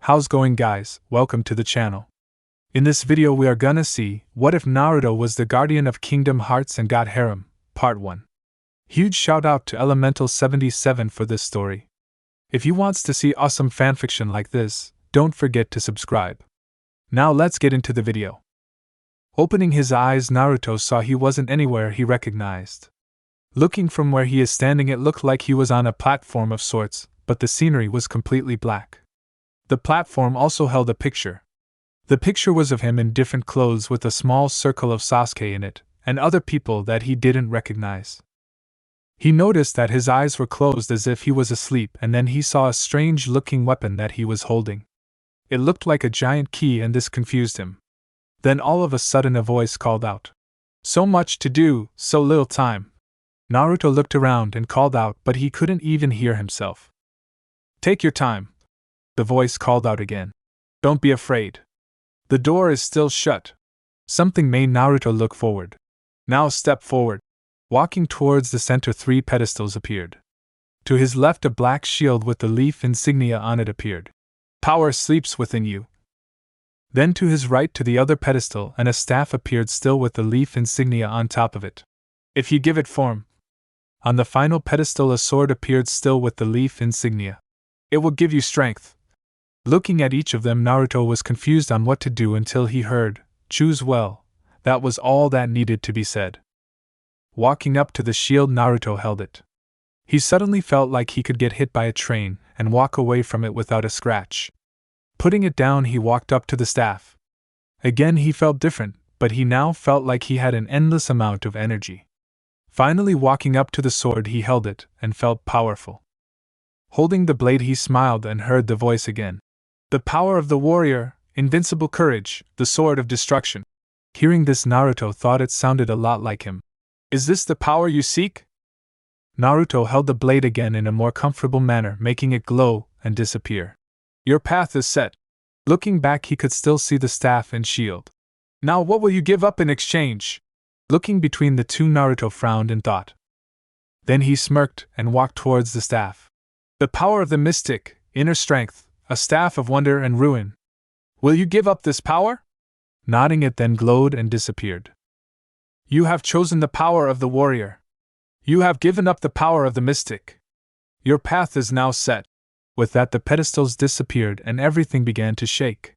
How's going, guys? Welcome to the channel. In this video we are gonna see, what if Naruto was the guardian of Kingdom Hearts and got Harem, part 1. Huge shout out to Elemental77 for this story. If you wants to see awesome fanfiction like this, don't forget to subscribe. Now let's get into the video. Opening his eyes, Naruto saw he wasn't anywhere he recognized. Looking from where he is standing, it looked like he was on a platform of sorts, but the scenery was completely black. The platform also held a picture. The picture was of him in different clothes with a small circle of Sasuke in it, and other people that he didn't recognize. He noticed that his eyes were closed as if he was asleep, and then he saw a strange-looking weapon that he was holding. It looked like a giant key, and this confused him. Then all of a sudden a voice called out, "So much to do, so little time." Naruto looked around and called out, but he couldn't even hear himself. "Take your time." The voice called out again. "Don't be afraid. The door is still shut." Something made Naruto look forward. "Now step forward." Walking towards the center, 3 pedestals appeared. To his left a black shield with the leaf insignia on it appeared. "Power sleeps within you." Then to his right to the other pedestal and a staff appeared still with the leaf insignia on top of it. "If you give it form." On the final pedestal a sword appeared still with the leaf insignia. "It will give you strength." Looking at each of them, Naruto was confused on what to do until he heard, "Choose well." That was all that needed to be said. Walking up to the shield, Naruto held it. He suddenly felt like he could get hit by a train and walk away from it without a scratch. Putting it down, he walked up to the staff. Again he felt different, but he now felt like he had an endless amount of energy. Finally walking up to the sword, he held it and felt powerful. Holding the blade, he smiled and heard the voice again. "The power of the warrior, invincible courage, the sword of destruction." Hearing this, Naruto thought it sounded a lot like him. "Is this the power you seek?" Naruto held the blade again in a more comfortable manner, making it glow and disappear. "Your path is set." Looking back, he could still see the staff and shield. "Now what will you give up in exchange?" Looking between the two, Naruto frowned in thought. Then he smirked and walked towards the staff. "The power of the mystic, inner strength, a staff of wonder and ruin. Will you give up this power?" Nodding, it then glowed and disappeared. "You have chosen the power of the warrior. You have given up the power of the mystic. Your path is now set." With that, the pedestals disappeared and everything began to shake.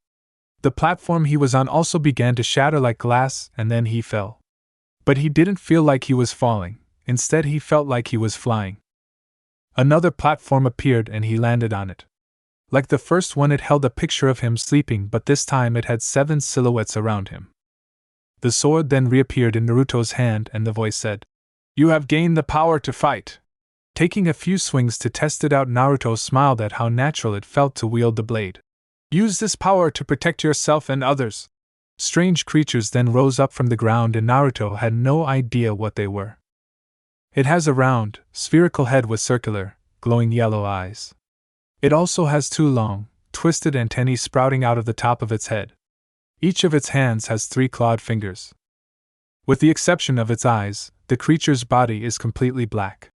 The platform he was on also began to shatter like glass, and then he fell. But he didn't feel like he was falling, instead he felt like he was flying. Another platform appeared and he landed on it. Like the first one, it held a picture of him sleeping, but this time it had 7 silhouettes around him. The sword then reappeared in Naruto's hand and the voice said, "You have gained the power to fight." Taking a few swings to test it out, Naruto smiled at how natural it felt to wield the blade. "Use this power to protect yourself and others." Strange creatures then rose up from the ground and Naruto had no idea what they were. It has a round, spherical head with circular, glowing yellow eyes. It also has 2 long, twisted antennae sprouting out of the top of its head. Each of its hands has 3 clawed fingers. With the exception of its eyes, the creature's body is completely black.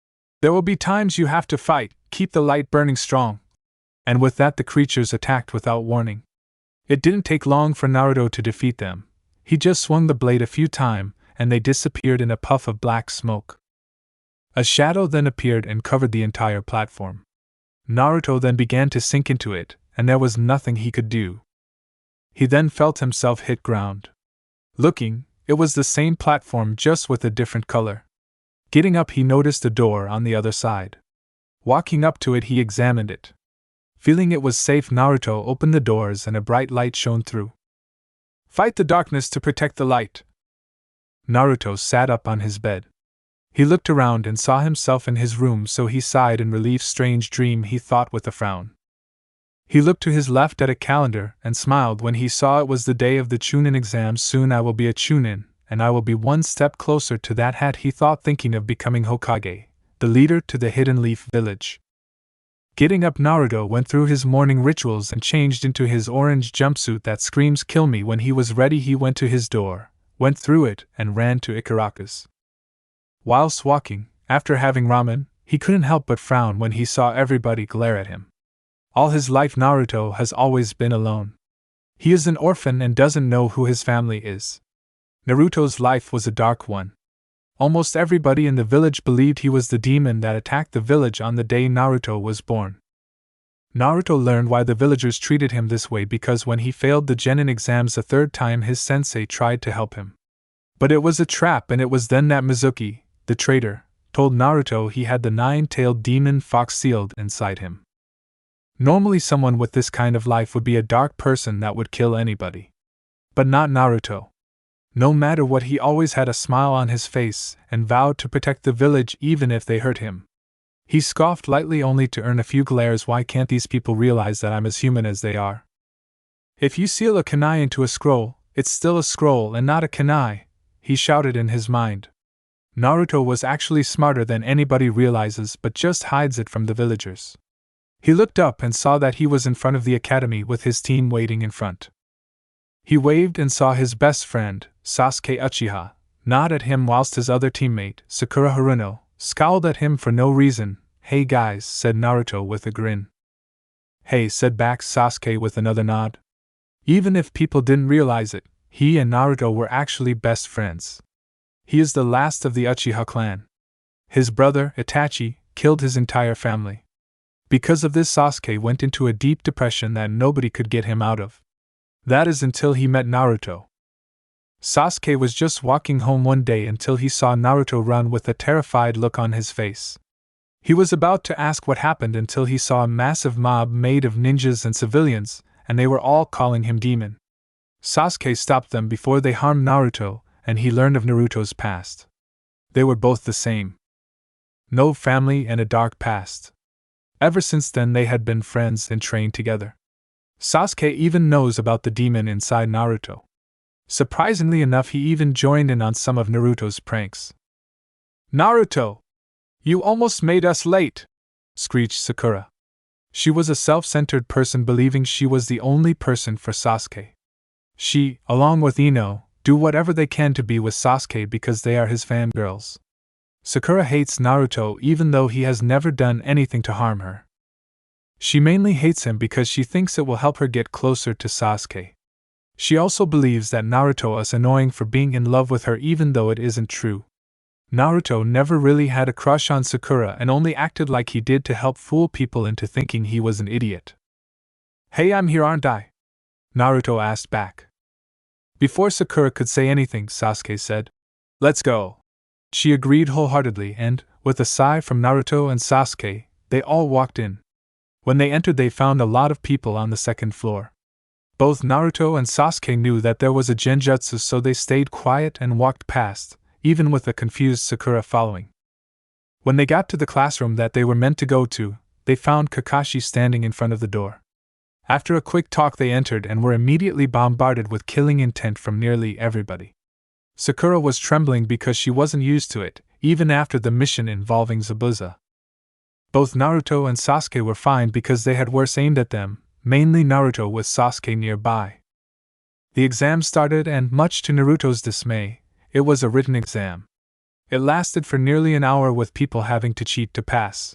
"There will be times you have to fight, keep the light burning strong." And with that, the creatures attacked without warning. It didn't take long for Naruto to defeat them. He just swung the blade a few times, and they disappeared in a puff of black smoke. A shadow then appeared and covered the entire platform. Naruto then began to sink into it, and there was nothing he could do. He then felt himself hit ground. Looking, it was the same platform, just with a different color. Getting up, he noticed a door on the other side. Walking up to it, he examined it. Feeling it was safe, Naruto opened the doors and a bright light shone through. "Fight the darkness to protect the light." Naruto sat up on his bed. He looked around and saw himself in his room, so he sighed in relief. Strange dream, he thought with a frown. He looked to his left at a calendar and smiled when he saw it was the day of the chunin exam. "Soon I will be a chunin, and I will be one step closer to that hat," he thought, thinking of becoming Hokage, the leader to the Hidden Leaf Village. Getting up, Naruto went through his morning rituals and changed into his orange jumpsuit that screams "kill me." When he was ready, he went to his door, went through it, and ran to Ikaraka's. Whilst walking, after having ramen, he couldn't help but frown when he saw everybody glare at him. All his life Naruto has always been alone. He is an orphan and doesn't know who his family is. Naruto's life was a dark one. Almost everybody in the village believed he was the demon that attacked the village on the day Naruto was born. Naruto learned why the villagers treated him this way because when he failed the genin exams a third time his sensei tried to help him. But it was a trap, and it was then that Mizuki, the traitor, told Naruto he had the nine-tailed demon fox sealed inside him. Normally someone with this kind of life would be a dark person that would kill anybody. But not Naruto. No matter what, he always had a smile on his face and vowed to protect the village even if they hurt him. He scoffed lightly only to earn a few glares. Why can't these people realize that I'm as human as they are? If you seal a kunai into a scroll, it's still a scroll and not a kunai, he shouted in his mind. Naruto was actually smarter than anybody realizes but just hides it from the villagers. He looked up and saw that he was in front of the academy with his team waiting in front. He waved and saw his best friend, Sasuke Uchiha, nod at him whilst his other teammate, Sakura Haruno, scowled at him for no reason. "Hey guys," said Naruto with a grin. "Hey," said back Sasuke with another nod. Even if people didn't realize it, he and Naruto were actually best friends. He is the last of the Uchiha clan. His brother, Itachi, killed his entire family. Because of this, Sasuke went into a deep depression that nobody could get him out of. That is until he met Naruto. Sasuke was just walking home one day until he saw Naruto run with a terrified look on his face. He was about to ask what happened until he saw a massive mob made of ninjas and civilians, and they were all calling him demon. Sasuke stopped them before they harmed Naruto, and he learned of Naruto's past. They were both the same. No family and a dark past. Ever since then they had been friends and trained together. Sasuke even knows about the demon inside Naruto. Surprisingly enough, he even joined in on some of Naruto's pranks. "Naruto! You almost made us late!" screeched Sakura. She was a self-centered person believing she was the only person for Sasuke. She, along with Ino, do whatever they can to be with Sasuke because they are his fangirls. Sakura hates Naruto even though he has never done anything to harm her. She mainly hates him because she thinks it will help her get closer to Sasuke. She also believes that Naruto is annoying for being in love with her even though it isn't true. Naruto never really had a crush on Sakura and only acted like he did to help fool people into thinking he was an idiot. "Hey, I'm here, aren't I?" Naruto asked back. Before Sakura could say anything, Sasuke said, "Let's go." She agreed wholeheartedly and, with a sigh from Naruto and Sasuke, they all walked in. When they entered they found a lot of people on the second floor. Both Naruto and Sasuke knew that there was a genjutsu, so they stayed quiet and walked past, even with a confused Sakura following. When they got to the classroom that they were meant to go to, they found Kakashi standing in front of the door. After a quick talk they entered and were immediately bombarded with killing intent from nearly everybody. Sakura was trembling because she wasn't used to it, even after the mission involving Zabuza. Both Naruto and Sasuke were fine because they had worse aimed at them, mainly Naruto with Sasuke nearby. The exam started and, much to Naruto's dismay, it was a written exam. It lasted for nearly an hour with people having to cheat to pass.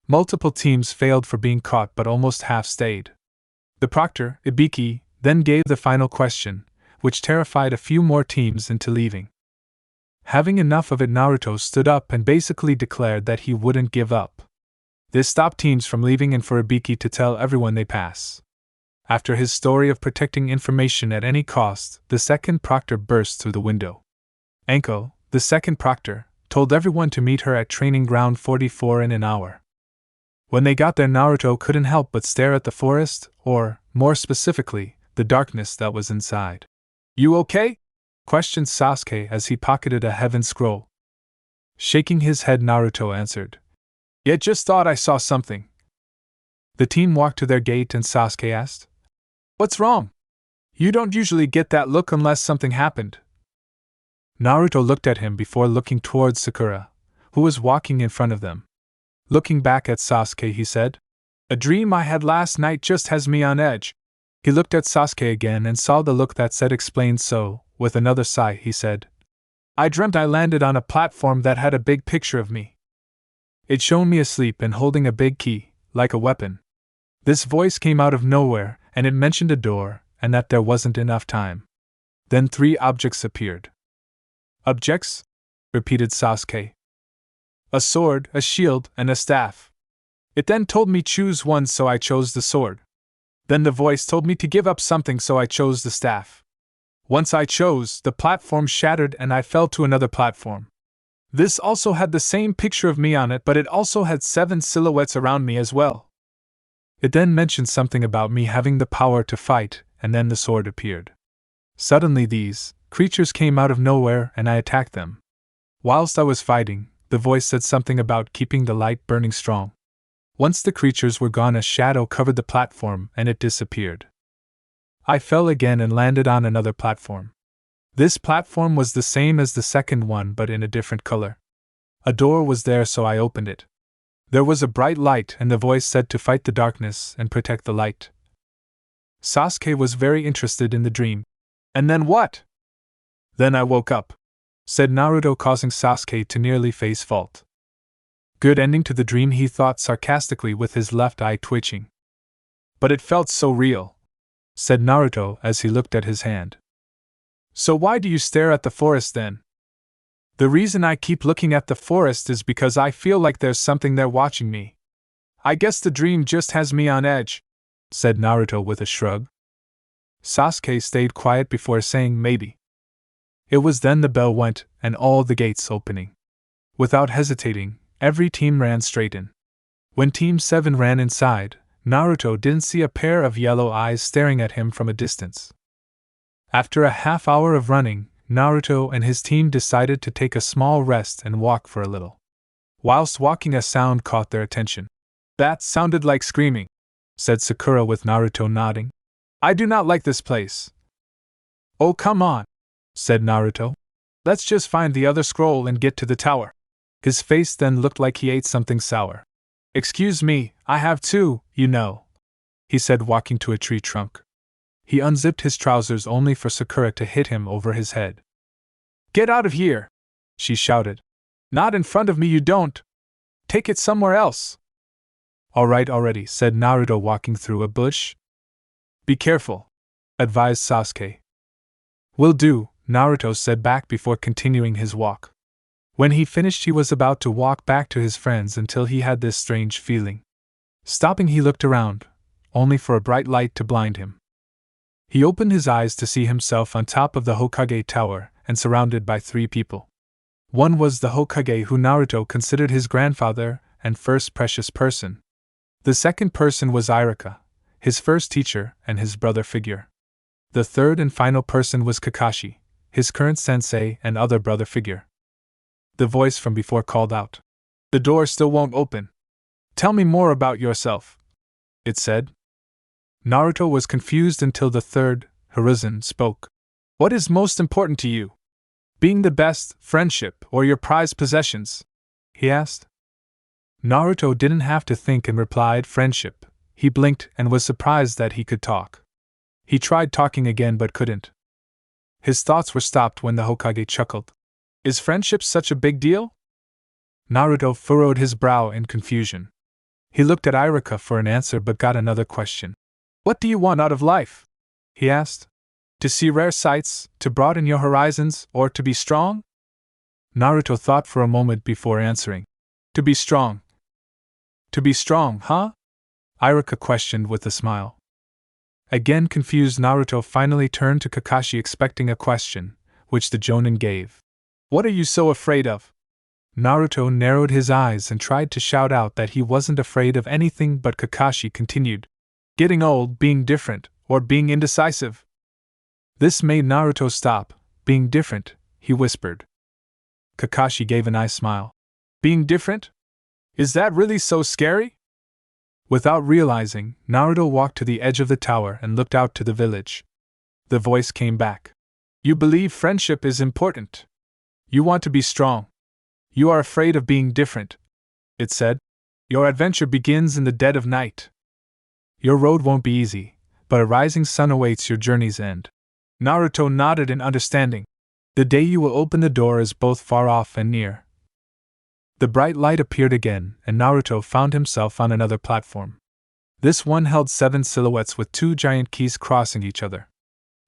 Multiple teams failed for being caught but almost half stayed. The proctor, Ibiki, then gave the final question, which terrified a few more teams into leaving. Having enough of it, Naruto stood up and basically declared that he wouldn't give up. This stopped teams from leaving and for Ibiki to tell everyone they pass. After his story of protecting information at any cost, the second proctor burst through the window. Anko, the second proctor, told everyone to meet her at Training Ground 44 in an hour. When they got there, Naruto couldn't help but stare at the forest, or, more specifically, the darkness that was inside. "You okay?" questioned Sasuke as he pocketed a heaven scroll. Shaking his head, Naruto answered, "Yeah, just thought I saw something." The team walked to their gate and Sasuke asked, "What's wrong? You don't usually get that look unless something happened." Naruto looked at him before looking towards Sakura, who was walking in front of them. Looking back at Sasuke, he said, "A dream I had last night just has me on edge." He looked at Sasuke again and saw the look that said explained, so, with another sigh, he said, "I dreamt I landed on a platform that had a big picture of me. It showed me asleep and holding a big key, like a weapon. This voice came out of nowhere, and it mentioned a door, and that there wasn't enough time. Then 3 objects appeared. Objects? Repeated Sasuke. A sword, a shield, and a staff. It then told me choose one, so I chose the sword. Then the voice told me to give up something, so I chose the staff. Once I chose, the platform shattered and I fell to another platform. This also had the same picture of me on it, but it also had 7 silhouettes around me as well. It then mentioned something about me having the power to fight, and then the sword appeared. Suddenly these creatures came out of nowhere and I attacked them. Whilst I was fighting, the voice said something about keeping the light burning strong. Once the creatures were gone, a shadow covered the platform and it disappeared. I fell again and landed on another platform. This platform was the same as the second one but in a different color. A door was there, so I opened it. There was a bright light and the voice said to fight the darkness and protect the light. Sasuke was very interested in the dream. And then what? Then I woke up, said Naruto, causing Sasuke to nearly face fault. Good ending to the dream, he thought sarcastically with his left eye twitching. But it felt so real, said Naruto as he looked at his hand. So why do you stare at the forest then? The reason I keep looking at the forest is because I feel like there's something there watching me. I guess the dream just has me on edge, said Naruto with a shrug. Sasuke stayed quiet before saying maybe. It was then the bell went and all the gates opening. Without hesitating, every team ran straight in. When Team 7 ran inside, Naruto didn't see a pair of yellow eyes staring at him from a distance. After a half hour of running, Naruto and his team decided to take a small rest and walk for a little. Whilst walking, a sound caught their attention. That sounded like screaming, said Sakura with Naruto nodding. I do not like this place. Oh, come on, said Naruto. Let's just find the other scroll and get to the tower. His face then looked like he ate something sour. Excuse me, I have 2, you know, he said, walking to a tree trunk. He unzipped his trousers only for Sakura to hit him over his head. Get out of here, she shouted. Not in front of me, you don't. Take it somewhere else. All right already, said Naruto, walking through a bush. Be careful, advised Sasuke. Will do, Naruto said back before continuing his walk. When he finished, he was about to walk back to his friends until he had this strange feeling. Stopping, he looked around, only for a bright light to blind him. He opened his eyes to see himself on top of the Hokage tower and surrounded by 3 people. One was the Hokage who Naruto considered his grandfather and first precious person. The second person was Irika, his first teacher and his brother figure. The third and final person was Kakashi, his current sensei and other brother figure. The voice from before called out. The door still won't open. Tell me more about yourself, it said. Naruto was confused until the third, Hiruzen, spoke. What is most important to you? Being the best, friendship, or your prized possessions? He asked. Naruto didn't have to think and replied friendship. He blinked and was surprised that he could talk. He tried talking again but couldn't. His thoughts were stopped when the Hokage chuckled. Is friendship such a big deal? Naruto furrowed his brow in confusion. He looked at Irika for an answer but got another question. What do you want out of life? He asked. To see rare sights, to broaden your horizons, or to be strong? Naruto thought for a moment before answering. To be strong. To be strong, huh? Irika questioned with a smile. Again confused, Naruto finally turned to Kakashi expecting a question, which the Jonin gave. What are you so afraid of? Naruto narrowed his eyes and tried to shout out that he wasn't afraid of anything, but Kakashi continued. Getting old, being different, or being indecisive. This made Naruto stop. Being different, he whispered. Kakashi gave an eye smile. Being different? Is that really so scary? Without realizing, Naruto walked to the edge of the tower and looked out to the village. The voice came back. You believe friendship is important. You want to be strong. You are afraid of being different, it said. Your adventure begins in the dead of night. Your road won't be easy, but a rising sun awaits your journey's end. Naruto nodded in understanding. The day you will open the door is both far off and near. The bright light appeared again, and Naruto found himself on another platform. This one held 7 silhouettes with 2 giant keys crossing each other.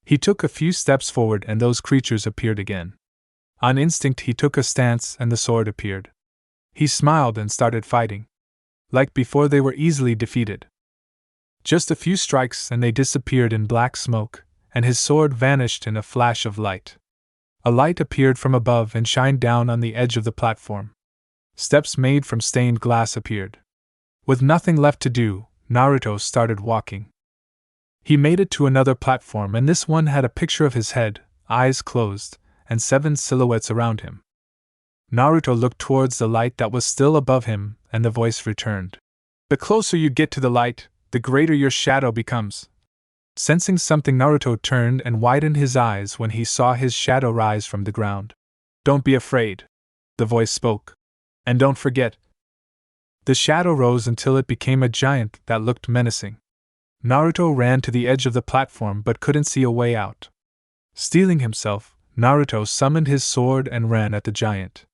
He took a few steps forward and those creatures appeared again. On instinct he took a stance and the sword appeared. He smiled and started fighting. Like before, they were easily defeated. Just a few strikes and they disappeared in black smoke, and his sword vanished in a flash of light. A light appeared from above and shined down on the edge of the platform. Steps made from stained glass appeared. With nothing left to do, Naruto started walking. He made it to another platform, and this one had a picture of his head, eyes closed, and 7 silhouettes around him. Naruto looked towards the light that was still above him, and the voice returned. The closer you get to the light, the greater your shadow becomes. Sensing something, Naruto turned and widened his eyes when he saw his shadow rise from the ground. Don't be afraid, the voice spoke. And don't forget. The shadow rose until it became a giant that looked menacing. Naruto ran to the edge of the platform but couldn't see a way out. Steeling himself, Naruto summoned his sword and ran at the giant.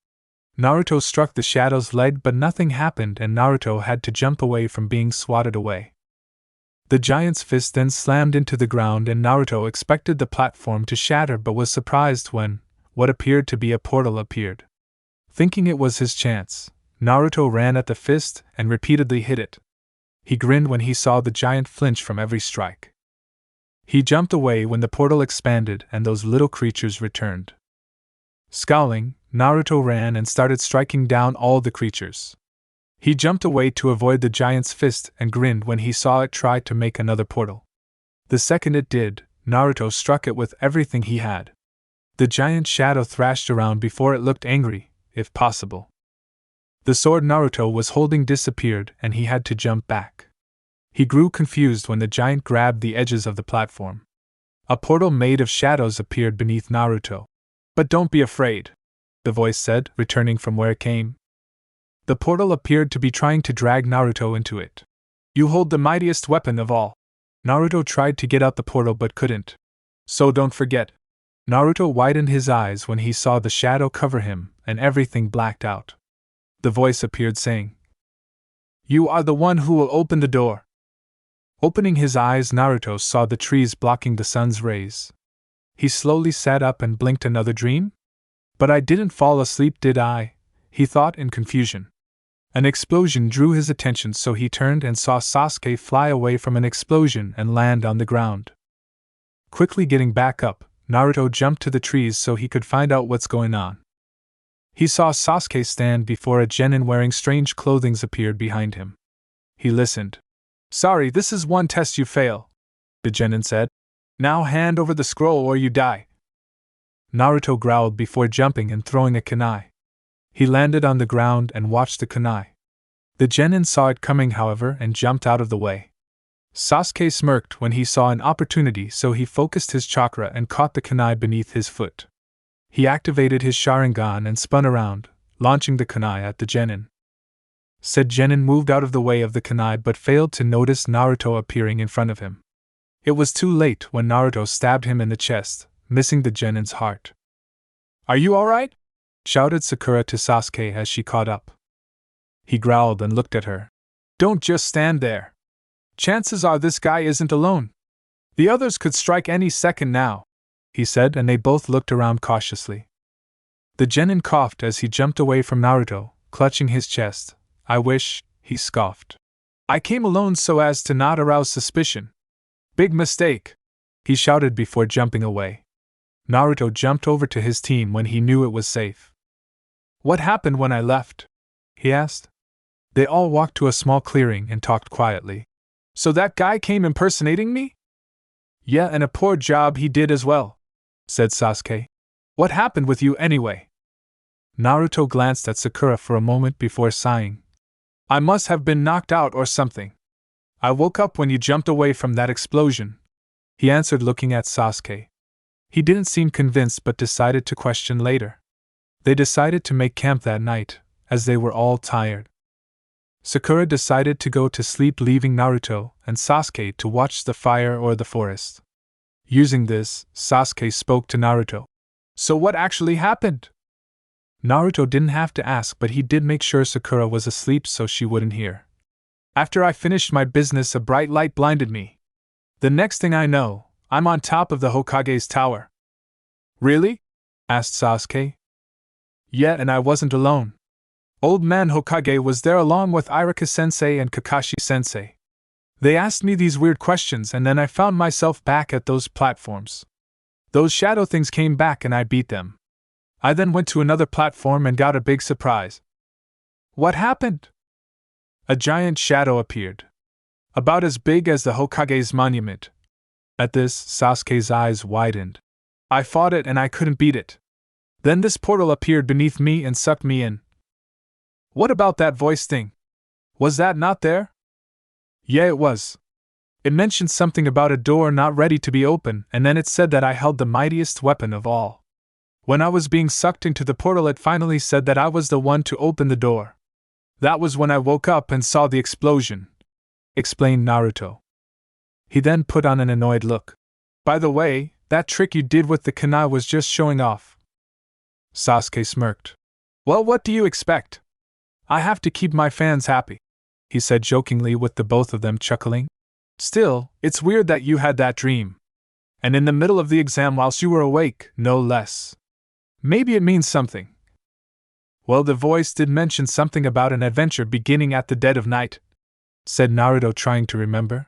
Naruto struck the shadow's leg but nothing happened and Naruto had to jump away from being swatted away. The giant's fist then slammed into the ground and Naruto expected the platform to shatter but was surprised when what appeared to be a portal appeared. Thinking it was his chance, Naruto ran at the fist and repeatedly hit it. He grinned when he saw the giant flinch from every strike. He jumped away when the portal expanded and those little creatures returned. Scowling, Naruto ran and started striking down all the creatures. He jumped away to avoid the giant's fist and grinned when he saw it try to make another portal. The second it did, Naruto struck it with everything he had. The giant shadow thrashed around before it looked angry, if possible. The sword Naruto was holding disappeared and he had to jump back. He grew confused when the giant grabbed the edges of the platform. A portal made of shadows appeared beneath Naruto. But don't be afraid, the voice said, returning from where it came. The portal appeared to be trying to drag Naruto into it. You hold the mightiest weapon of all. Naruto tried to get out the portal but couldn't. So don't forget. Naruto widened his eyes when he saw the shadow cover him and everything blacked out. The voice appeared saying, You are the one who will open the door. Opening his eyes, Naruto saw the trees blocking the sun's rays. He slowly sat up and blinked. Another dream? But I didn't fall asleep, did I? He thought in confusion. An explosion drew his attention, so he turned and saw Sasuke fly away from an explosion and land on the ground. Quickly getting back up, Naruto jumped to the trees so he could find out what's going on. He saw Sasuke stand before a genin wearing strange clothing appeared behind him. He listened. Sorry, this is one test you fail, the genin said. Now hand over the scroll or you die. Naruto growled before jumping and throwing a kunai. He landed on the ground and watched the kunai. The genin saw it coming, however, and jumped out of the way. Sasuke smirked when he saw an opportunity, so he focused his chakra and caught the kunai beneath his foot. He activated his Sharingan and spun around, launching the kunai at the genin. Said genin moved out of the way of the kunai but failed to notice Naruto appearing in front of him. It was too late when Naruto stabbed him in the chest, missing the genin's heart. Are you alright? Shouted Sakura to Sasuke as she caught up. He growled and looked at her. Don't just stand there. Chances are this guy isn't alone. The others could strike any second now, he said, and they both looked around cautiously. The genin coughed as he jumped away from Naruto, clutching his chest. I wish, he scoffed. I came alone so as to not arouse suspicion. Big mistake, he shouted before jumping away. Naruto jumped over to his team when he knew it was safe. What happened when I left? He asked. They all walked to a small clearing and talked quietly. So that guy came impersonating me? Yeah, and a poor job he did as well, said Sasuke. What happened with you anyway? Naruto glanced at Sakura for a moment before sighing. I must have been knocked out or something. I woke up when you jumped away from that explosion, he answered, looking at Sasuke. He didn't seem convinced but decided to question later. They decided to make camp that night, as they were all tired. Sakura decided to go to sleep, leaving Naruto and Sasuke to watch the fire or the forest. Using this, Sasuke spoke to Naruto. So what actually happened? Naruto didn't have to ask, but he did make sure Sakura was asleep so she wouldn't hear. After I finished my business, a bright light blinded me. The next thing I know, I'm on top of the Hokage's tower. Really? Asked Sasuke. Yeah, and I wasn't alone. Old man Hokage was there along with Irika-sensei and Kakashi-sensei. They asked me these weird questions and then I found myself back at those platforms. Those shadow things came back and I beat them. I then went to another platform and got a big surprise. What happened? A giant shadow appeared. About as big as the Hokage's monument. At this, Sasuke's eyes widened. I fought it and I couldn't beat it. Then this portal appeared beneath me and sucked me in. What about that voice thing? Was that not there? Yeah, it was. It mentioned something about a door not ready to be open, and then it said that I held the mightiest weapon of all. When I was being sucked into the portal, it finally said that I was the one to open the door. That was when I woke up and saw the explosion, explained Naruto. He then put on an annoyed look. By the way, that trick you did with the kunai was just showing off. Sasuke smirked. Well, what do you expect? I have to keep my fans happy, he said jokingly, with the both of them chuckling. Still, it's weird that you had that dream. And in the middle of the exam whilst you were awake, no less. Maybe it means something. Well, the voice did mention something about an adventure beginning at the dead of night, said Naruto, trying to remember.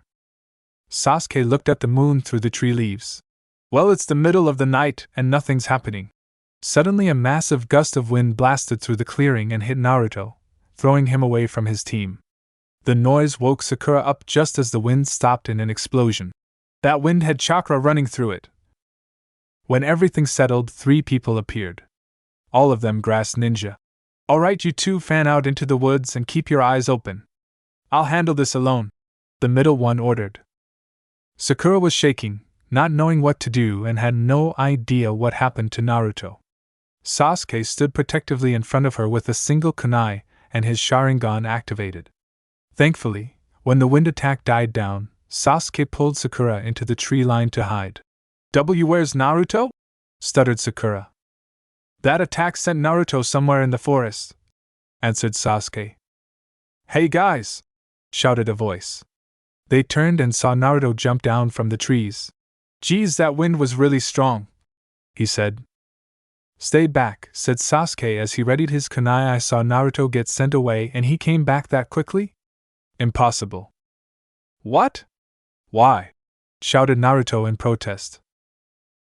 Sasuke looked at the moon through the tree leaves. Well, it's the middle of the night and nothing's happening. Suddenly a massive gust of wind blasted through the clearing and hit Naruto, throwing him away from his team. The noise woke Sakura up just as the wind stopped in an explosion. That wind had chakra running through it. When everything settled, 3 people appeared. All of them grass ninja. Alright, you two fan out into the woods and keep your eyes open. I'll handle this alone, the middle one ordered. Sakura was shaking, not knowing what to do, and had no idea what happened to Naruto. Sasuke stood protectively in front of her with a single kunai and his Sharingan activated. Thankfully, when the wind attack died down, Sasuke pulled Sakura into the tree line to hide. Where's Naruto? Stuttered Sakura. That attack sent Naruto somewhere in the forest, answered Sasuke. Hey guys! Shouted a voice. They turned and saw Naruto jump down from the trees. Geez, that wind was really strong, he said. Stay back, said Sasuke as he readied his kunai. I saw Naruto get sent away and he came back that quickly? Impossible. What? Why? Shouted Naruto in protest.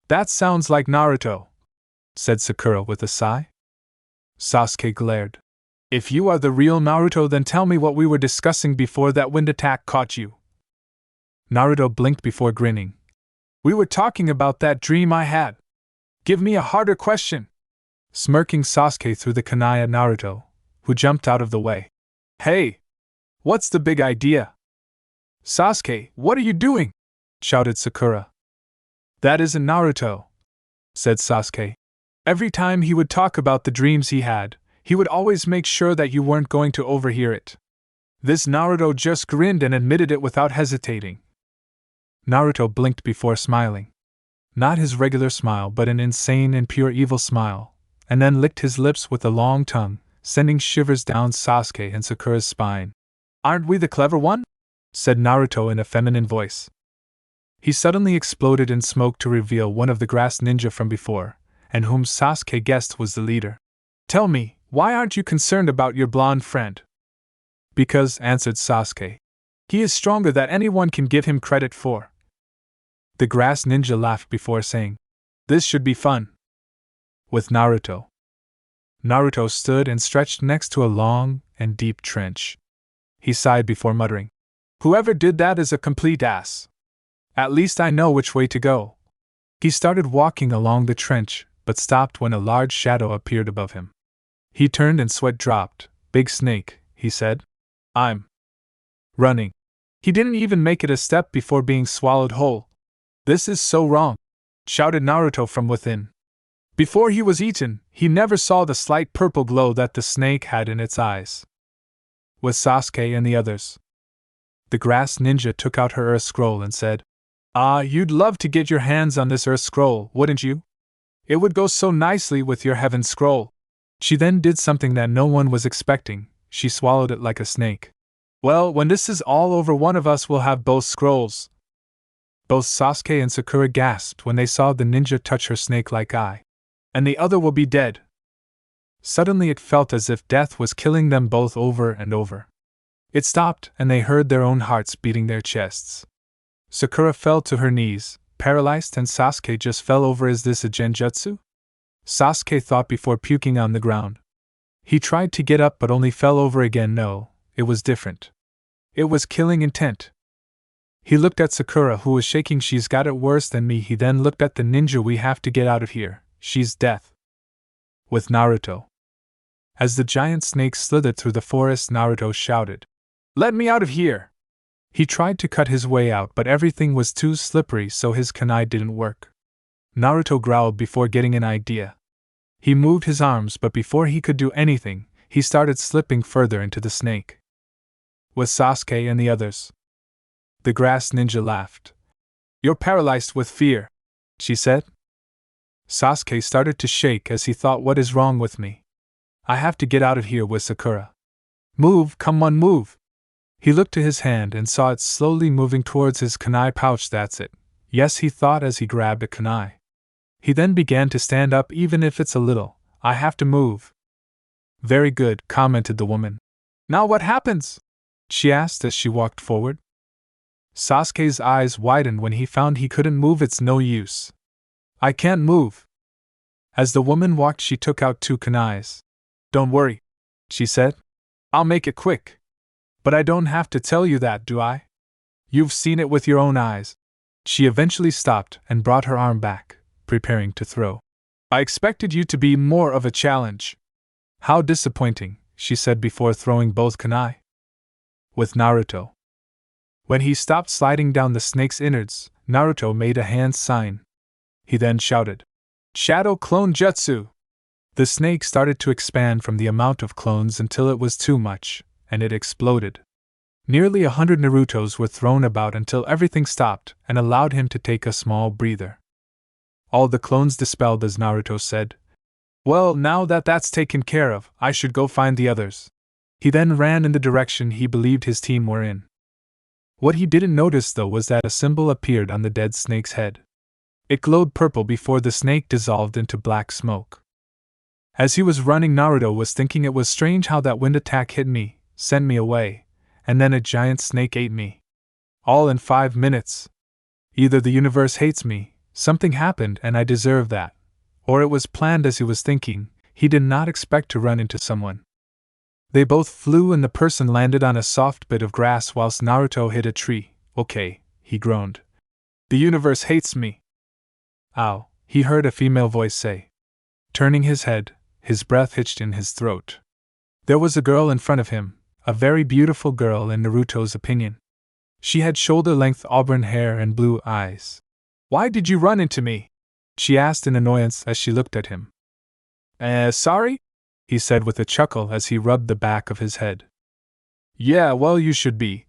That sounds like Naruto, said Sakura with a sigh. Sasuke glared. If you are the real Naruto, then tell me what we were discussing before that wind attack caught you. Naruto blinked before grinning. We were talking about that dream I had. Give me a harder question. Smirking, Sasuke threw the kunai at Naruto, who jumped out of the way. Hey! What's the big idea? Sasuke, what are you doing? Shouted Sakura. That isn't Naruto, said Sasuke. Every time he would talk about the dreams he had, he would always make sure that you weren't going to overhear it. This Naruto just grinned and admitted it without hesitating. Naruto blinked before smiling. Not his regular smile, but an insane and pure evil smile, and then licked his lips with a long tongue, sending shivers down Sasuke and Sakura's spine. Aren't we the clever one? Said Naruto in a feminine voice. He suddenly exploded in smoke to reveal one of the grass ninja from before, and whom Sasuke guessed was the leader. Tell me, why aren't you concerned about your blonde friend? Because, answered Sasuke. He is stronger than anyone can give him credit for. The grass ninja laughed before saying, This should be fun. With Naruto. Naruto stood and stretched next to a long and deep trench. He sighed before muttering, Whoever did that is a complete ass. At least I know which way to go. He started walking along the trench, but stopped when a large shadow appeared above him. He turned and sweat dropped. Big snake, he said. I'm running. He didn't even make it a step before being swallowed whole. This is so wrong, shouted Naruto from within. Before he was eaten, he never saw the slight purple glow that the snake had in its eyes. With Sasuke and the others. The grass ninja took out her earth scroll and said, You'd love to get your hands on this earth scroll, wouldn't you? It would go so nicely with your heaven scroll. She then did something that no one was expecting. She swallowed it like a snake. Well, when this is all over, one of us will have both scrolls. Both Sasuke and Sakura gasped when they saw the ninja touch her snake-like eye. And the other will be dead. Suddenly it felt as if death was killing them both over and over. It stopped, and they heard their own hearts beating their chests. Sakura fell to her knees, paralyzed, and Sasuke just fell over. Is this a genjutsu? Sasuke thought before puking on the ground. He tried to get up but only fell over again. No, it was different. It was killing intent. He looked at Sakura, who was shaking. She's got it worse than me. He then looked at the ninja. We have to get out of here. She's death. With Naruto. As the giant snake slithered through the forest, Naruto shouted, "Let me out of here!" He tried to cut his way out, but everything was too slippery, so his kunai didn't work. Naruto growled before getting an idea. He moved his arms, but before he could do anything, he started slipping further into the snake. With Sasuke and the others. The grass ninja laughed. "You're paralyzed with fear," she said. Sasuke started to shake as he thought, what is wrong with me? I have to get out of here with Sakura. Move, come on, move. He looked to his hand and saw it slowly moving towards his kunai pouch. That's it. Yes, he thought as he grabbed a kunai. He then began to stand up. Even if it's a little, I have to move. Very good, commented the woman. Now what happens? She asked as she walked forward. Sasuke's eyes widened when he found he couldn't move. It's no use. I can't move. As the woman walked, she took out 2 kunais. Don't worry, she said. I'll make it quick. But I don't have to tell you that, do I? You've seen it with your own eyes. She eventually stopped and brought her arm back, preparing to throw. I expected you to be more of a challenge. How disappointing, she said before throwing both kunai. With Naruto. When he stopped sliding down the snake's innards, Naruto made a hand sign. He then shouted, Shadow Clone Jutsu! The snake started to expand from the amount of clones until it was too much, and it exploded. Nearly 100 Narutos were thrown about until everything stopped and allowed him to take a small breather. All the clones dispelled, as Naruto said. Well, now that that's taken care of, I should go find the others. He then ran in the direction he believed his team were in. What he didn't notice, though, was that a symbol appeared on the dead snake's head. It glowed purple before the snake dissolved into black smoke. As he was running, Naruto was thinking it was strange how that wind attack hit me, sent me away, and then a giant snake ate me. All in 5 minutes. Either the universe hates me, something happened and I deserve that, or it was planned. As he was thinking, he did not expect to run into someone. They both flew and the person landed on a soft bit of grass whilst Naruto hit a tree. Okay, he groaned. The universe hates me. Ow, he heard a female voice say. Turning his head, his breath hitched in his throat. There was a girl in front of him, a very beautiful girl in Naruto's opinion. She had shoulder-length auburn hair and blue eyes. Why did you run into me? She asked in annoyance as she looked at him. Sorry? He said with a chuckle as he rubbed the back of his head. Yeah, well, you should be,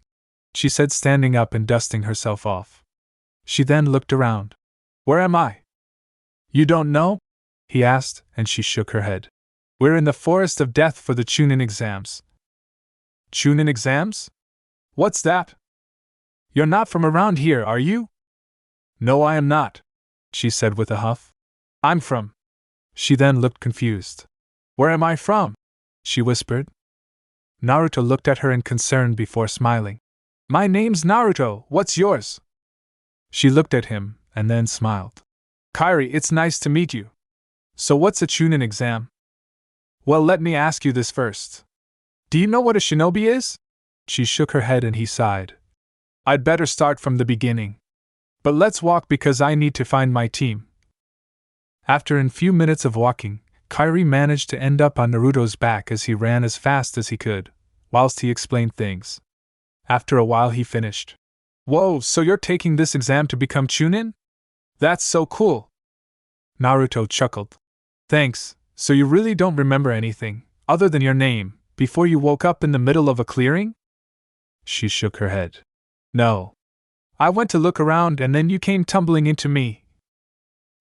she said, standing up and dusting herself off. She then looked around. Where am I? You don't know? He asked, and she shook her head. We're in the forest of death for the chunin exams. Chunin exams? What's that? You're not from around here, are you? No, I am not, she said with a huff. I'm from. She then looked confused. Where am I from? She whispered. Naruto looked at her in concern before smiling. My name's Naruto, what's yours? She looked at him, and then smiled. Kyrie, it's nice to meet you. So what's a chunin exam? Well, let me ask you this first. Do you know what a shinobi is? She shook her head and he sighed. I'd better start from the beginning. But let's walk because I need to find my team. After a few minutes of walking, Kyrie managed to end up on Naruto's back as he ran as fast as he could, whilst he explained things. After a while he finished. Whoa, so you're taking this exam to become chunin? That's so cool. Naruto chuckled. Thanks, so you really don't remember anything, other than your name, before you woke up in the middle of a clearing? She shook her head. No. I went to look around and then you came tumbling into me.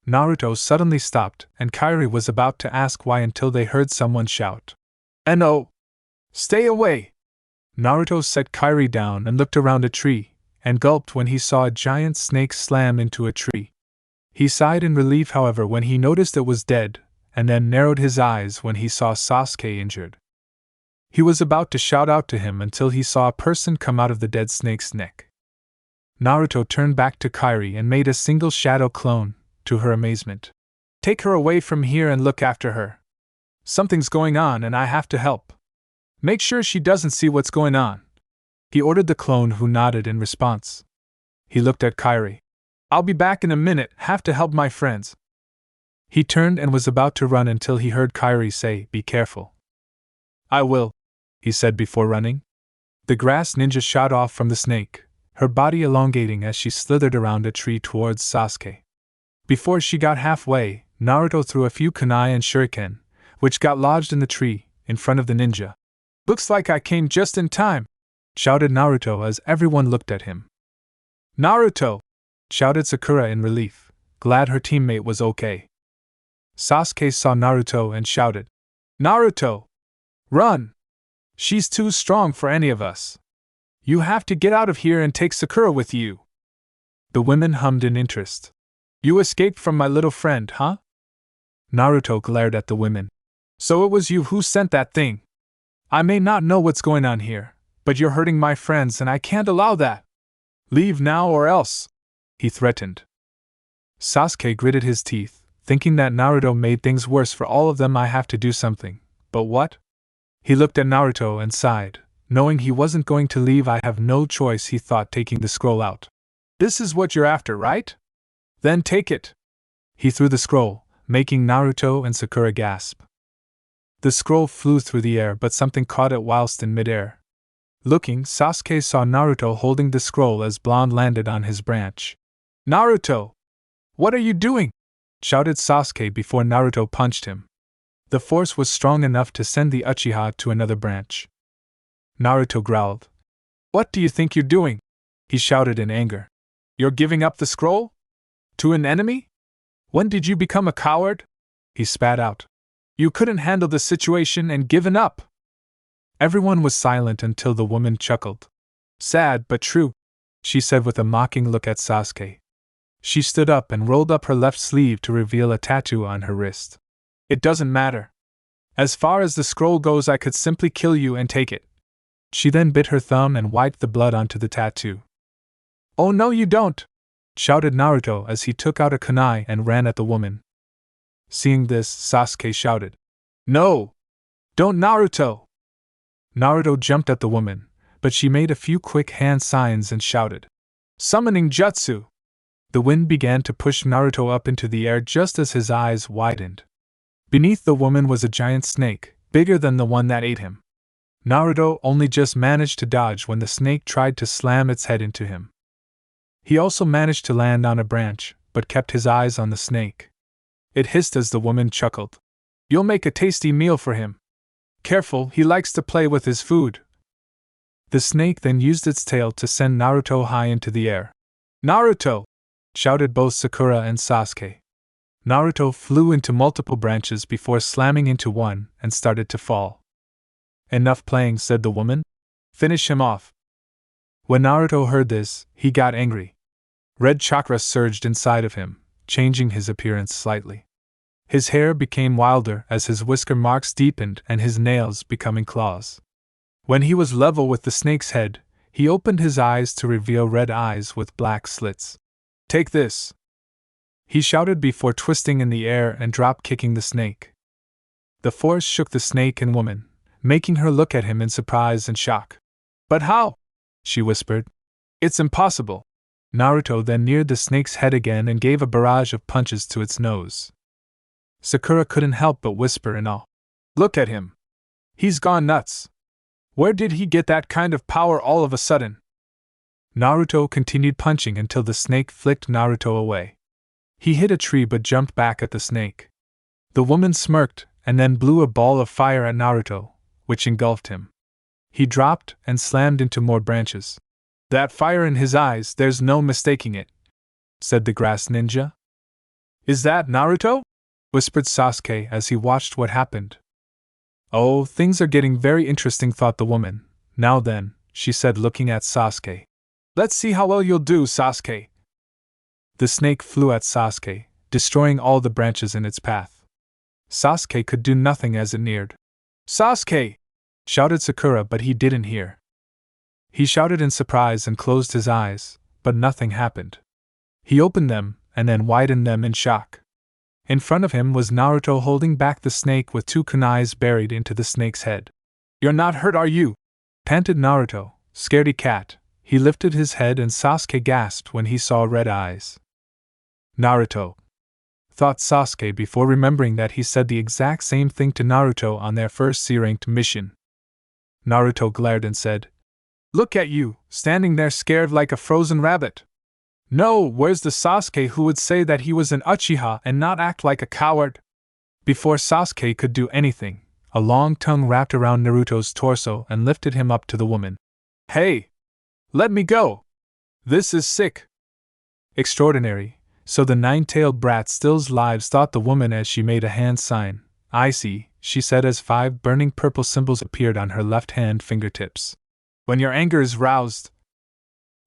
Naruto suddenly stopped, and Kyrie was about to ask why until they heard someone shout. No! Stay away! Naruto set Kyrie down and looked around a tree, and gulped when he saw a giant snake slam into a tree. He sighed in relief, however, when he noticed it was dead, and then narrowed his eyes when he saw Sasuke injured. He was about to shout out to him until he saw a person come out of the dead snake's neck. Naruto turned back to Kyrie and made a single shadow clone, to her amazement. "Take her away from here and look after her. Something's going on and I have to help. Make sure she doesn't see what's going on," he ordered the clone, who nodded in response. He looked at Kyrie. "I'll be back in a minute, have to help my friends." He turned and was about to run until he heard Kyrie say, "Be careful." "I will," he said before running. The grass ninja shot off from the snake, her body elongating as she slithered around a tree towards Sasuke. Before she got halfway, Naruto threw a few kunai and shuriken, which got lodged in the tree, in front of the ninja. "Looks like I came just in time," shouted Naruto as everyone looked at him. "Naruto!" shouted Sakura in relief, glad her teammate was okay. Sasuke saw Naruto and shouted, "Naruto! Run! She's too strong for any of us. You have to get out of here and take Sakura with you." The women hummed in interest. "You escaped from my little friend, huh?" Naruto glared at the women. "So it was you who sent that thing? I may not know what's going on here, but you're hurting my friends and I can't allow that. Leave now or else," he threatened. Sasuke gritted his teeth, thinking that Naruto made things worse for all of them. "I have to do something, but what?" He looked at Naruto and sighed, knowing he wasn't going to leave. "I have no choice," he thought, taking the scroll out. "This is what you're after, right? Then take it." He threw the scroll, making Naruto and Sakura gasp. The scroll flew through the air, but something caught it whilst in midair. Looking, Sasuke saw Naruto holding the scroll as Blonde landed on his branch. "Naruto! What are you doing?" shouted Sasuke before Naruto punched him. The force was strong enough to send the Uchiha to another branch. Naruto growled. "What do you think you're doing?" he shouted in anger. "You're giving up the scroll? To an enemy? When did you become a coward?" he spat out. "You couldn't handle the situation and given up." Everyone was silent until the woman chuckled. "Sad but true," she said with a mocking look at Sasuke. She stood up and rolled up her left sleeve to reveal a tattoo on her wrist. "It doesn't matter. As far as the scroll goes, I could simply kill you and take it." She then bit her thumb and wiped the blood onto the tattoo. "Oh no, you don't!" shouted Naruto as he took out a kunai and ran at the woman. Seeing this, Sasuke shouted, "No! Don't, Naruto!" Naruto jumped at the woman, but she made a few quick hand signs and shouted, "Summoning jutsu!" The wind began to push Naruto up into the air just as his eyes widened. Beneath the woman was a giant snake, bigger than the one that ate him. Naruto only just managed to dodge when the snake tried to slam its head into him. He also managed to land on a branch, but kept his eyes on the snake. It hissed as the woman chuckled. "You'll make a tasty meal for him. Careful, he likes to play with his food." The snake then used its tail to send Naruto high into the air. "Naruto!" shouted both Sakura and Sasuke. Naruto flew into multiple branches before slamming into one and started to fall. "Enough playing," said the woman. "Finish him off." When Naruto heard this, he got angry. Red chakra surged inside of him, changing his appearance slightly. His hair became wilder as his whisker marks deepened and his nails becoming claws. When he was level with the snake's head, he opened his eyes to reveal red eyes with black slits. "Take this!" he shouted before twisting in the air and drop-kicking the snake. The force shook the snake and woman, making her look at him in surprise and shock. "But how?" she whispered. "It's impossible." Naruto then neared the snake's head again and gave a barrage of punches to its nose. Sakura couldn't help but whisper in awe. "Look at him! He's gone nuts! Where did he get that kind of power all of a sudden?" Naruto continued punching until the snake flicked Naruto away. He hit a tree but jumped back at the snake. The woman smirked and then blew a ball of fire at Naruto, which engulfed him. He dropped and slammed into more branches. "That fire in his eyes, there's no mistaking it," said the grass ninja. "Is that Naruto?" whispered Sasuke as he watched what happened. "Oh, things are getting very interesting," thought the woman, Now then, she said, looking at Sasuke. Let's see how well you'll do, Sasuke. The snake flew at Sasuke, destroying all the branches in its path. Sasuke could do nothing as it neared. Sasuke! Shouted Sakura, but he didn't hear. He shouted in surprise and closed his eyes, but nothing happened. He opened them, and then widened them in shock. In front of him was Naruto holding back the snake with 2 kunais buried into the snake's head. You're not hurt, are you? Panted Naruto, scaredy cat. He lifted his head and Sasuke gasped when he saw red eyes. Naruto, thought Sasuke before remembering that he said the exact same thing to Naruto on their first C-ranked mission. Naruto glared and said, Look at you, standing there scared like a frozen rabbit. No, where's the Sasuke who would say that he was an Uchiha and not act like a coward? Before Sasuke could do anything, a long tongue wrapped around Naruto's torso and lifted him up to the woman. Hey! Let me go! This is sick! Extraordinary, so the 9-tailed brat stills lives, thought the woman as she made a hand sign. I see, she said as 5 burning purple symbols appeared on her left hand fingertips. When your anger is roused,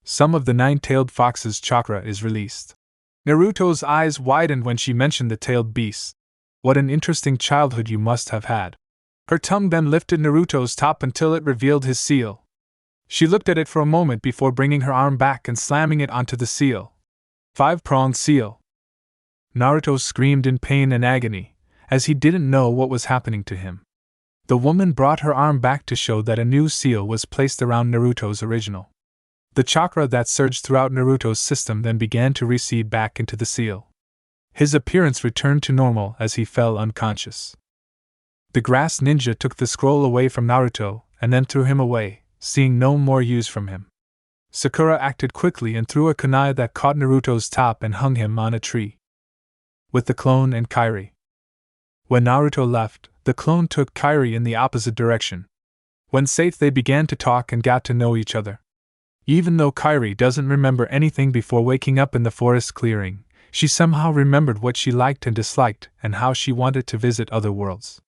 some of the 9-tailed fox's chakra is released. Naruto's eyes widened when she mentioned the tailed beasts. What an interesting childhood you must have had. Her tongue then lifted Naruto's top until it revealed his seal. She looked at it for a moment before bringing her arm back and slamming it onto the seal. 5-pronged seal. Naruto screamed in pain and agony, as he didn't know what was happening to him. The woman brought her arm back to show that a new seal was placed around Naruto's original. The chakra that surged throughout Naruto's system then began to recede back into the seal. His appearance returned to normal as he fell unconscious. The grass ninja took the scroll away from Naruto and then threw him away, seeing no more use from him. Sakura acted quickly and threw a kunai that caught Naruto's top and hung him on a tree. With the clone and Kyrie. When Naruto left, the clone took Kyrie in the opposite direction. When safe, they began to talk and got to know each other. Even though Kyrie doesn't remember anything before waking up in the forest clearing, she somehow remembered what she liked and disliked and how she wanted to visit other worlds.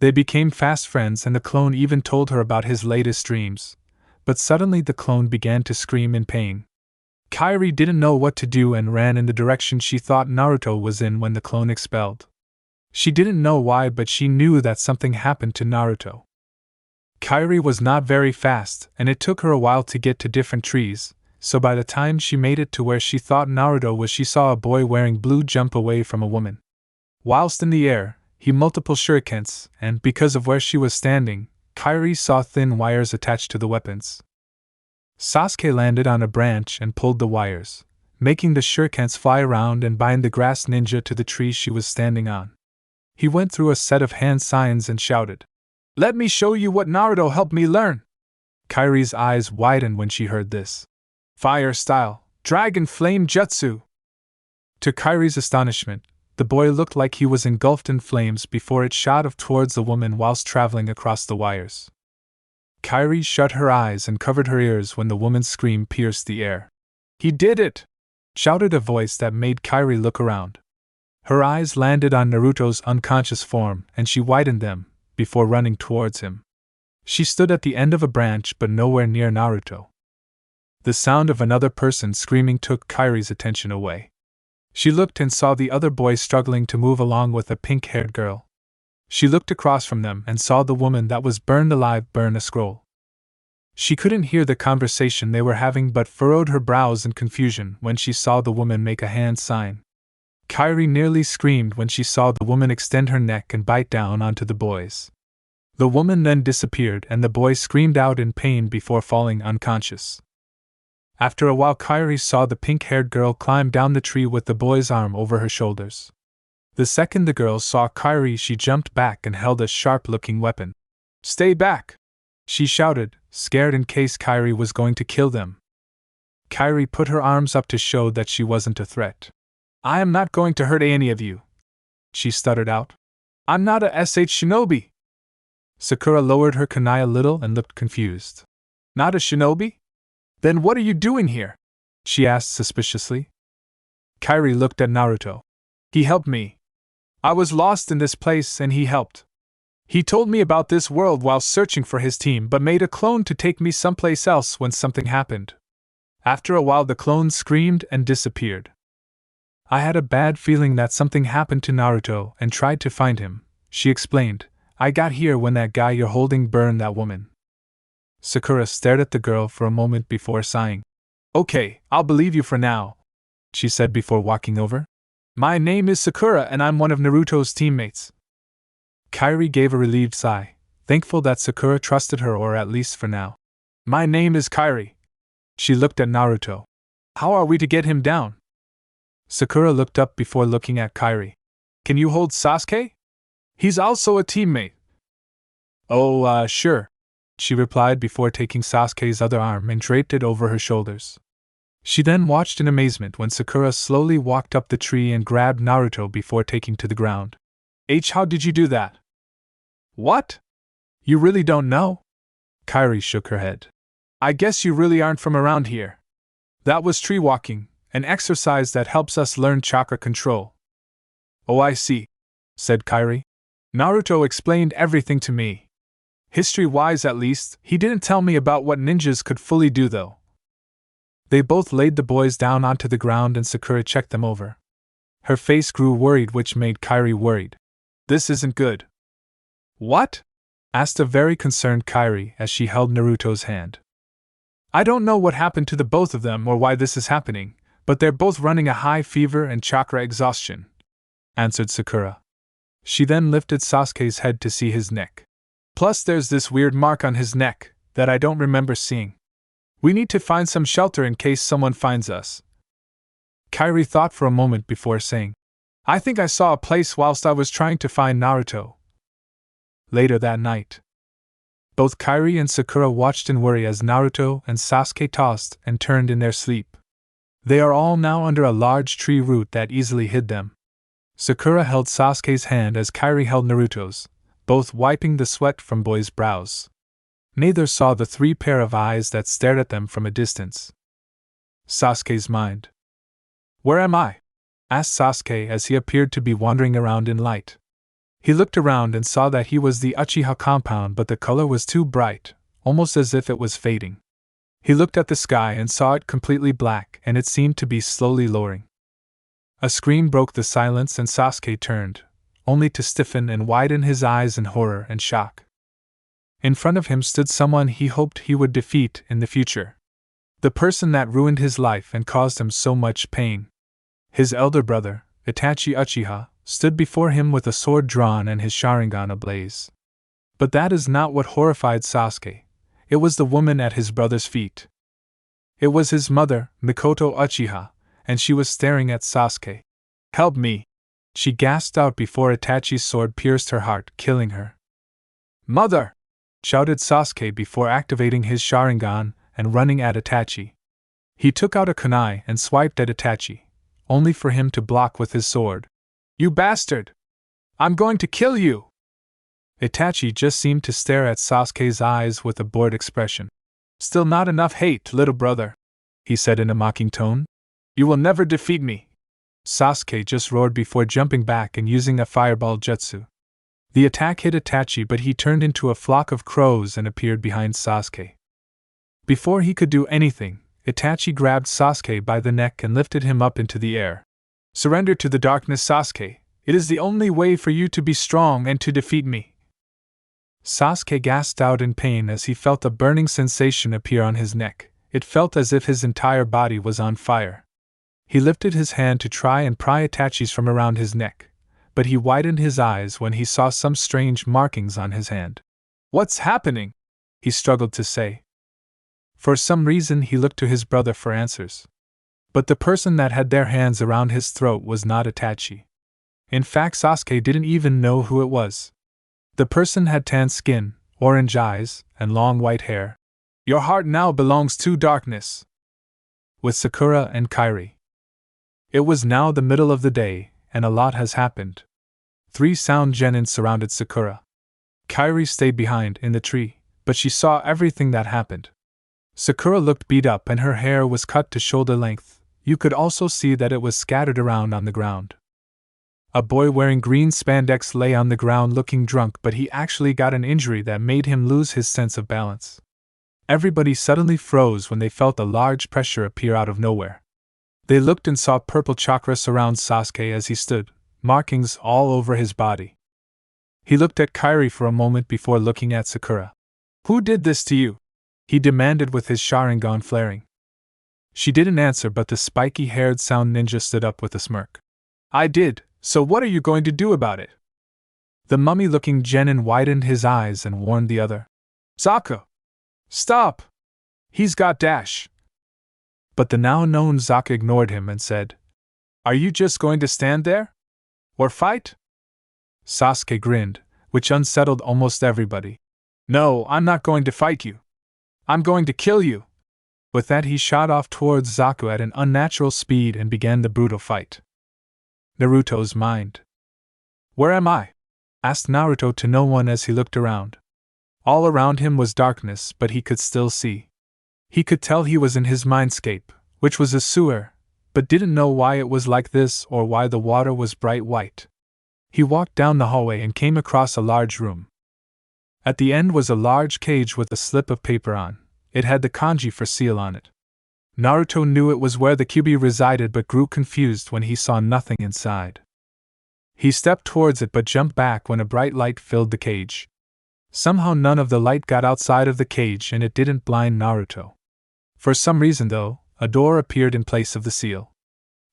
They became fast friends and the clone even told her about his latest dreams, but suddenly the clone began to scream in pain. Kyrie didn't know what to do and ran in the direction she thought Naruto was in when the clone expelled. She didn't know why, but she knew that something happened to Naruto. Kyrie was not very fast, and it took her a while to get to different trees, so by the time she made it to where she thought Naruto was, she saw a boy wearing blue jump away from a woman. Whilst in the air, he multiple shurikens, and because of where she was standing, Kyrie saw thin wires attached to the weapons. Sasuke landed on a branch and pulled the wires, making the shurikens fly around and bind the grass ninja to the tree she was standing on. He went through a set of hand signs and shouted, Let me show you what Naruto helped me learn! Kyrie's eyes widened when she heard this. Fire style, dragon flame jutsu! To Kyrie's astonishment, the boy looked like he was engulfed in flames before it shot off towards the woman whilst traveling across the wires. Kyrie shut her eyes and covered her ears when the woman's scream pierced the air. He did it! Shouted a voice that made Kyrie look around. Her eyes landed on Naruto's unconscious form and she widened them, before running towards him. She stood at the end of a branch but nowhere near Naruto. The sound of another person screaming took Kyrie's attention away. She looked and saw the other boy struggling to move along with a pink-haired girl. She looked across from them and saw the woman that was burned alive burn a scroll. She couldn't hear the conversation they were having but furrowed her brows in confusion when she saw the woman make a hand sign. Kyrie nearly screamed when she saw the woman extend her neck and bite down onto the boys. The woman then disappeared and the boy screamed out in pain before falling unconscious. After a while, Kyrie saw the pink-haired girl climb down the tree with the boy's arm over her shoulders. The second the girl saw Kyrie, she jumped back and held a sharp-looking weapon. Stay back! She shouted, scared in case Kyrie was going to kill them. Kyrie put her arms up to show that she wasn't a threat. I am not going to hurt any of you, she stuttered out. I'm not a shinobi. Sakura lowered her kunai a little and looked confused. Not a shinobi? Then what are you doing here? She asked suspiciously. Kyrie looked at Naruto. He helped me. I was lost in this place and he helped. He told me about this world while searching for his team but made a clone to take me someplace else when something happened. After a while the clone screamed and disappeared. I had a bad feeling that something happened to Naruto and tried to find him, she explained. I got here when that guy you're holding burned that woman. Sakura stared at the girl for a moment before sighing. Okay, I'll believe you for now, she said before walking over. My name is Sakura and I'm one of Naruto's teammates. Kyrie gave a relieved sigh, thankful that Sakura trusted her, or at least for now. My name is Kyrie. She looked at Naruto. How are we to get him down? Sakura looked up before looking at Kyrie. Can you hold Sasuke? He's also a teammate. Oh, sure, she replied before taking Sasuke's other arm and draped it over her shoulders. She then watched in amazement when Sakura slowly walked up the tree and grabbed Naruto before taking to the ground. How did you do that? What? You really don't know? Kyrie shook her head. I guess you really aren't from around here. That was tree walking, an exercise that helps us learn chakra control. Oh, I see, said Kyrie. Naruto explained everything to me. History-wise at least, he didn't tell me about what ninjas could fully do though. They both laid the boys down onto the ground and Sakura checked them over. Her face grew worried, which made Kyrie worried. This isn't good. What? Asked a very concerned Kyrie as she held Naruto's hand. I don't know what happened to the both of them or why this is happening, but they're both running a high fever and chakra exhaustion, answered Sakura. She then lifted Sasuke's head to see his neck. Plus there's this weird mark on his neck that I don't remember seeing. We need to find some shelter in case someone finds us. Kyrie thought for a moment before saying, I think I saw a place whilst I was trying to find Naruto. Later that night, both Kyrie and Sakura watched in worry as Naruto and Sasuke tossed and turned in their sleep. They are all now under a large tree root that easily hid them. Sakura held Sasuke's hand as Kyrie held Naruto's, both wiping the sweat from boys' brows. Neither saw the three pair of eyes that stared at them from a distance. Sasuke's mind. Where am I? Asked Sasuke as he appeared to be wandering around in light. He looked around and saw that he was the Uchiha compound, but the color was too bright, almost as if it was fading. He looked at the sky and saw it completely black, and it seemed to be slowly lowering. A scream broke the silence and Sasuke turned, only to stiffen and widen his eyes in horror and shock. In front of him stood someone he hoped he would defeat in the future. The person that ruined his life and caused him so much pain. His elder brother, Itachi Uchiha, stood before him with a sword drawn and his Sharingan ablaze. But that is not what horrified Sasuke. It was the woman at his brother's feet. It was his mother, Mikoto Uchiha, and she was staring at Sasuke. Help me! She gasped out before Itachi's sword pierced her heart, killing her. Mother! Shouted Sasuke before activating his Sharingan and running at Itachi. He took out a kunai and swiped at Itachi, only for him to block with his sword. You bastard! I'm going to kill you! Itachi just seemed to stare at Sasuke's eyes with a bored expression. Still not enough hate, little brother, he said in a mocking tone. You will never defeat me. Sasuke just roared before jumping back and using a fireball jutsu. The attack hit Itachi, but he turned into a flock of crows and appeared behind Sasuke. Before he could do anything, Itachi grabbed Sasuke by the neck and lifted him up into the air. Surrender to the darkness, Sasuke. It is the only way for you to be strong and to defeat me. Sasuke gasped out in pain as he felt a burning sensation appear on his neck. It felt as if his entire body was on fire. He lifted his hand to try and pry Itachi's from around his neck, but he widened his eyes when he saw some strange markings on his hand. What's happening? He struggled to say. For some reason he looked to his brother for answers. But the person that had their hands around his throat was not Itachi. In fact, Sasuke didn't even know who it was. The person had tan skin, orange eyes, and long white hair. Your heart now belongs to darkness. With Sakura and Kyrie. It was now the middle of the day, and a lot has happened. 3 sound genin surrounded Sakura. Kyrie stayed behind in the tree, but she saw everything that happened. Sakura looked beat up and her hair was cut to shoulder length. You could also see that it was scattered around on the ground. A boy wearing green spandex lay on the ground looking drunk, but he actually got an injury that made him lose his sense of balance. Everybody suddenly froze when they felt a large pressure appear out of nowhere. They looked and saw purple chakra surround Sasuke as he stood, markings all over his body. He looked at Kyrie for a moment before looking at Sakura. "Who did this to you?" he demanded with his Sharingan flaring. She didn't answer, but the spiky-haired sound ninja stood up with a smirk. "I did, so what are you going to do about it?" The mummy-looking genin widened his eyes and warned the other. "Zaka! Stop! He's got dash!" But the now-known Zaka ignored him and said, "Are you just going to stand there? Or fight?" Sasuke grinned, which unsettled almost everybody. "No, I'm not going to fight you. I'm going to kill you." With that, he shot off towards Zaku at an unnatural speed and began the brutal fight. Naruto's mind. "Where am I?" asked Naruto to no one as he looked around. All around him was darkness, but he could still see. He could tell he was in his mindscape, which was a sewer, but didn't know why it was like this or why the water was bright white. He walked down the hallway and came across a large room. At the end was a large cage with a slip of paper on. It had the kanji for seal on it. Naruto knew it was where the Kyrie resided but grew confused when he saw nothing inside. He stepped towards it but jumped back when a bright light filled the cage. Somehow none of the light got outside of the cage and it didn't blind Naruto. For some reason though, a door appeared in place of the seal.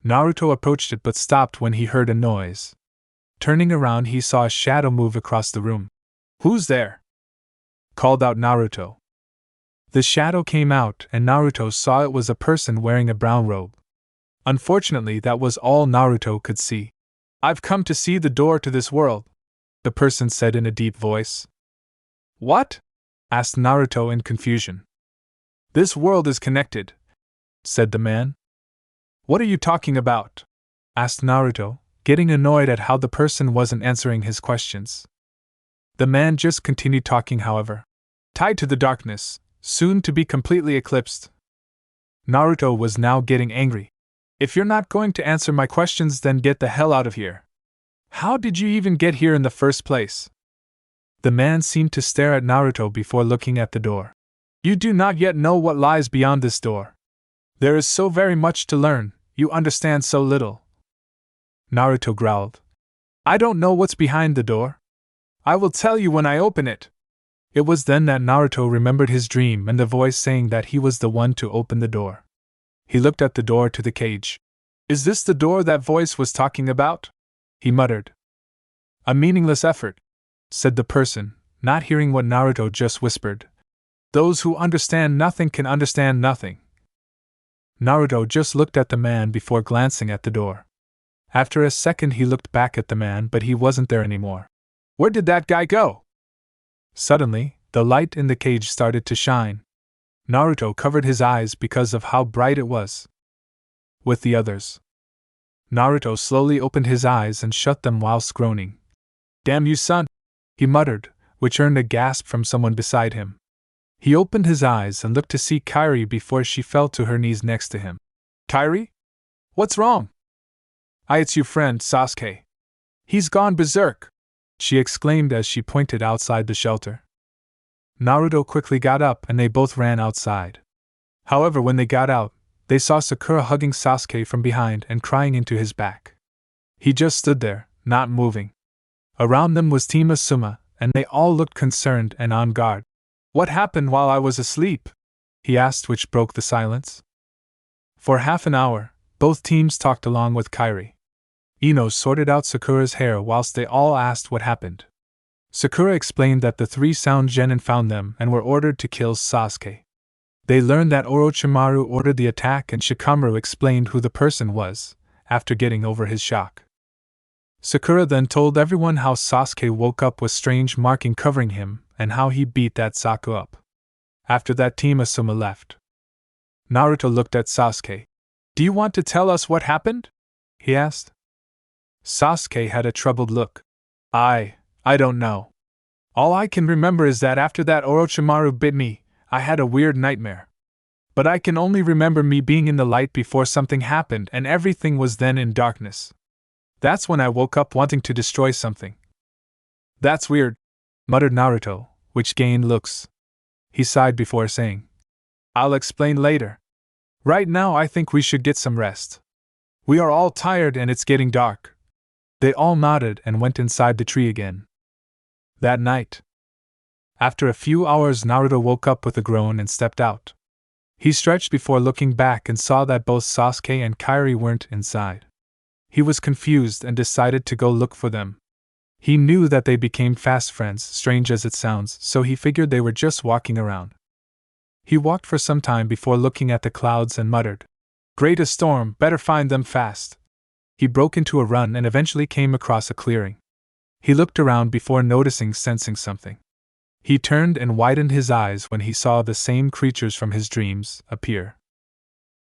Naruto approached it but stopped when he heard a noise. Turning around, he saw a shadow move across the room. "Who's there?" called out Naruto. The shadow came out and Naruto saw it was a person wearing a brown robe. Unfortunately, that was all Naruto could see. "I've come to see the door to this world," the person said in a deep voice. "What?" asked Naruto in confusion. "This world is connected," said the man. "What are you talking about?" asked Naruto, getting annoyed at how the person wasn't answering his questions. The man just continued talking, however. "Tied to the darkness, soon to be completely eclipsed." Naruto was now getting angry. "If you're not going to answer my questions, then get the hell out of here. How did you even get here in the first place?" The man seemed to stare at Naruto before looking at the door. "You do not yet know what lies beyond this door. There is so very much to learn, you understand so little." Naruto growled. "I don't know what's behind the door. I will tell you when I open it." It was then that Naruto remembered his dream and the voice saying that he was the one to open the door. He looked at the door to the cage. "Is this the door that voice was talking about?" he muttered. "A meaningless effort," said the person, not hearing what Naruto just whispered. "Those who understand nothing can understand nothing." Naruto just looked at the man before glancing at the door. After a second he looked back at the man, but he wasn't there anymore. "Where did that guy go?" Suddenly, the light in the cage started to shine. Naruto covered his eyes because of how bright it was. With the others. Naruto slowly opened his eyes and shut them whilst groaning. "Damn you, son!" he muttered, which earned a gasp from someone beside him. He opened his eyes and looked to see Kyrie before she fell to her knees next to him. "Kyrie? What's wrong?" It's your friend, Sasuke. He's gone berserk," she exclaimed as she pointed outside the shelter. Naruto quickly got up and they both ran outside. However, when they got out, they saw Sakura hugging Sasuke from behind and crying into his back. He just stood there, not moving. Around them was Team Asuma, and they all looked concerned and on guard. "What happened while I was asleep?" he asked, which broke the silence. For half an hour, both teams talked along with Kyrie. Ino sorted out Sakura's hair whilst they all asked what happened. Sakura explained that the three sound genin found them and were ordered to kill Sasuke. They learned that Orochimaru ordered the attack and Shikamaru explained who the person was, after getting over his shock. Sakura then told everyone how Sasuke woke up with strange marking covering him and how he beat that Saku up. After that, Team Asuma left. Naruto looked at Sasuke. "Do you want to tell us what happened?" he asked. Sasuke had a troubled look. I don't know. All I can remember is that after that Orochimaru bit me, I had a weird nightmare. But I can only remember me being in the light before something happened and everything was then in darkness. That's when I woke up wanting to destroy something. That's weird, muttered Naruto, which gained looks. He sighed before saying, I'll explain later. Right now I think we should get some rest. We are all tired and it's getting dark. They all nodded and went inside the tree again. That night, after a few hours, Naruto woke up with a groan and stepped out. He stretched before looking back and saw that both Sasuke and Kyrie weren't inside. He was confused and decided to go look for them. He knew that they became fast friends, strange as it sounds, so he figured they were just walking around. He walked for some time before looking at the clouds and muttered, Great a storm, better find them fast. He broke into a run and eventually came across a clearing. He looked around before sensing something. He turned and widened his eyes when he saw the same creatures from his dreams appear.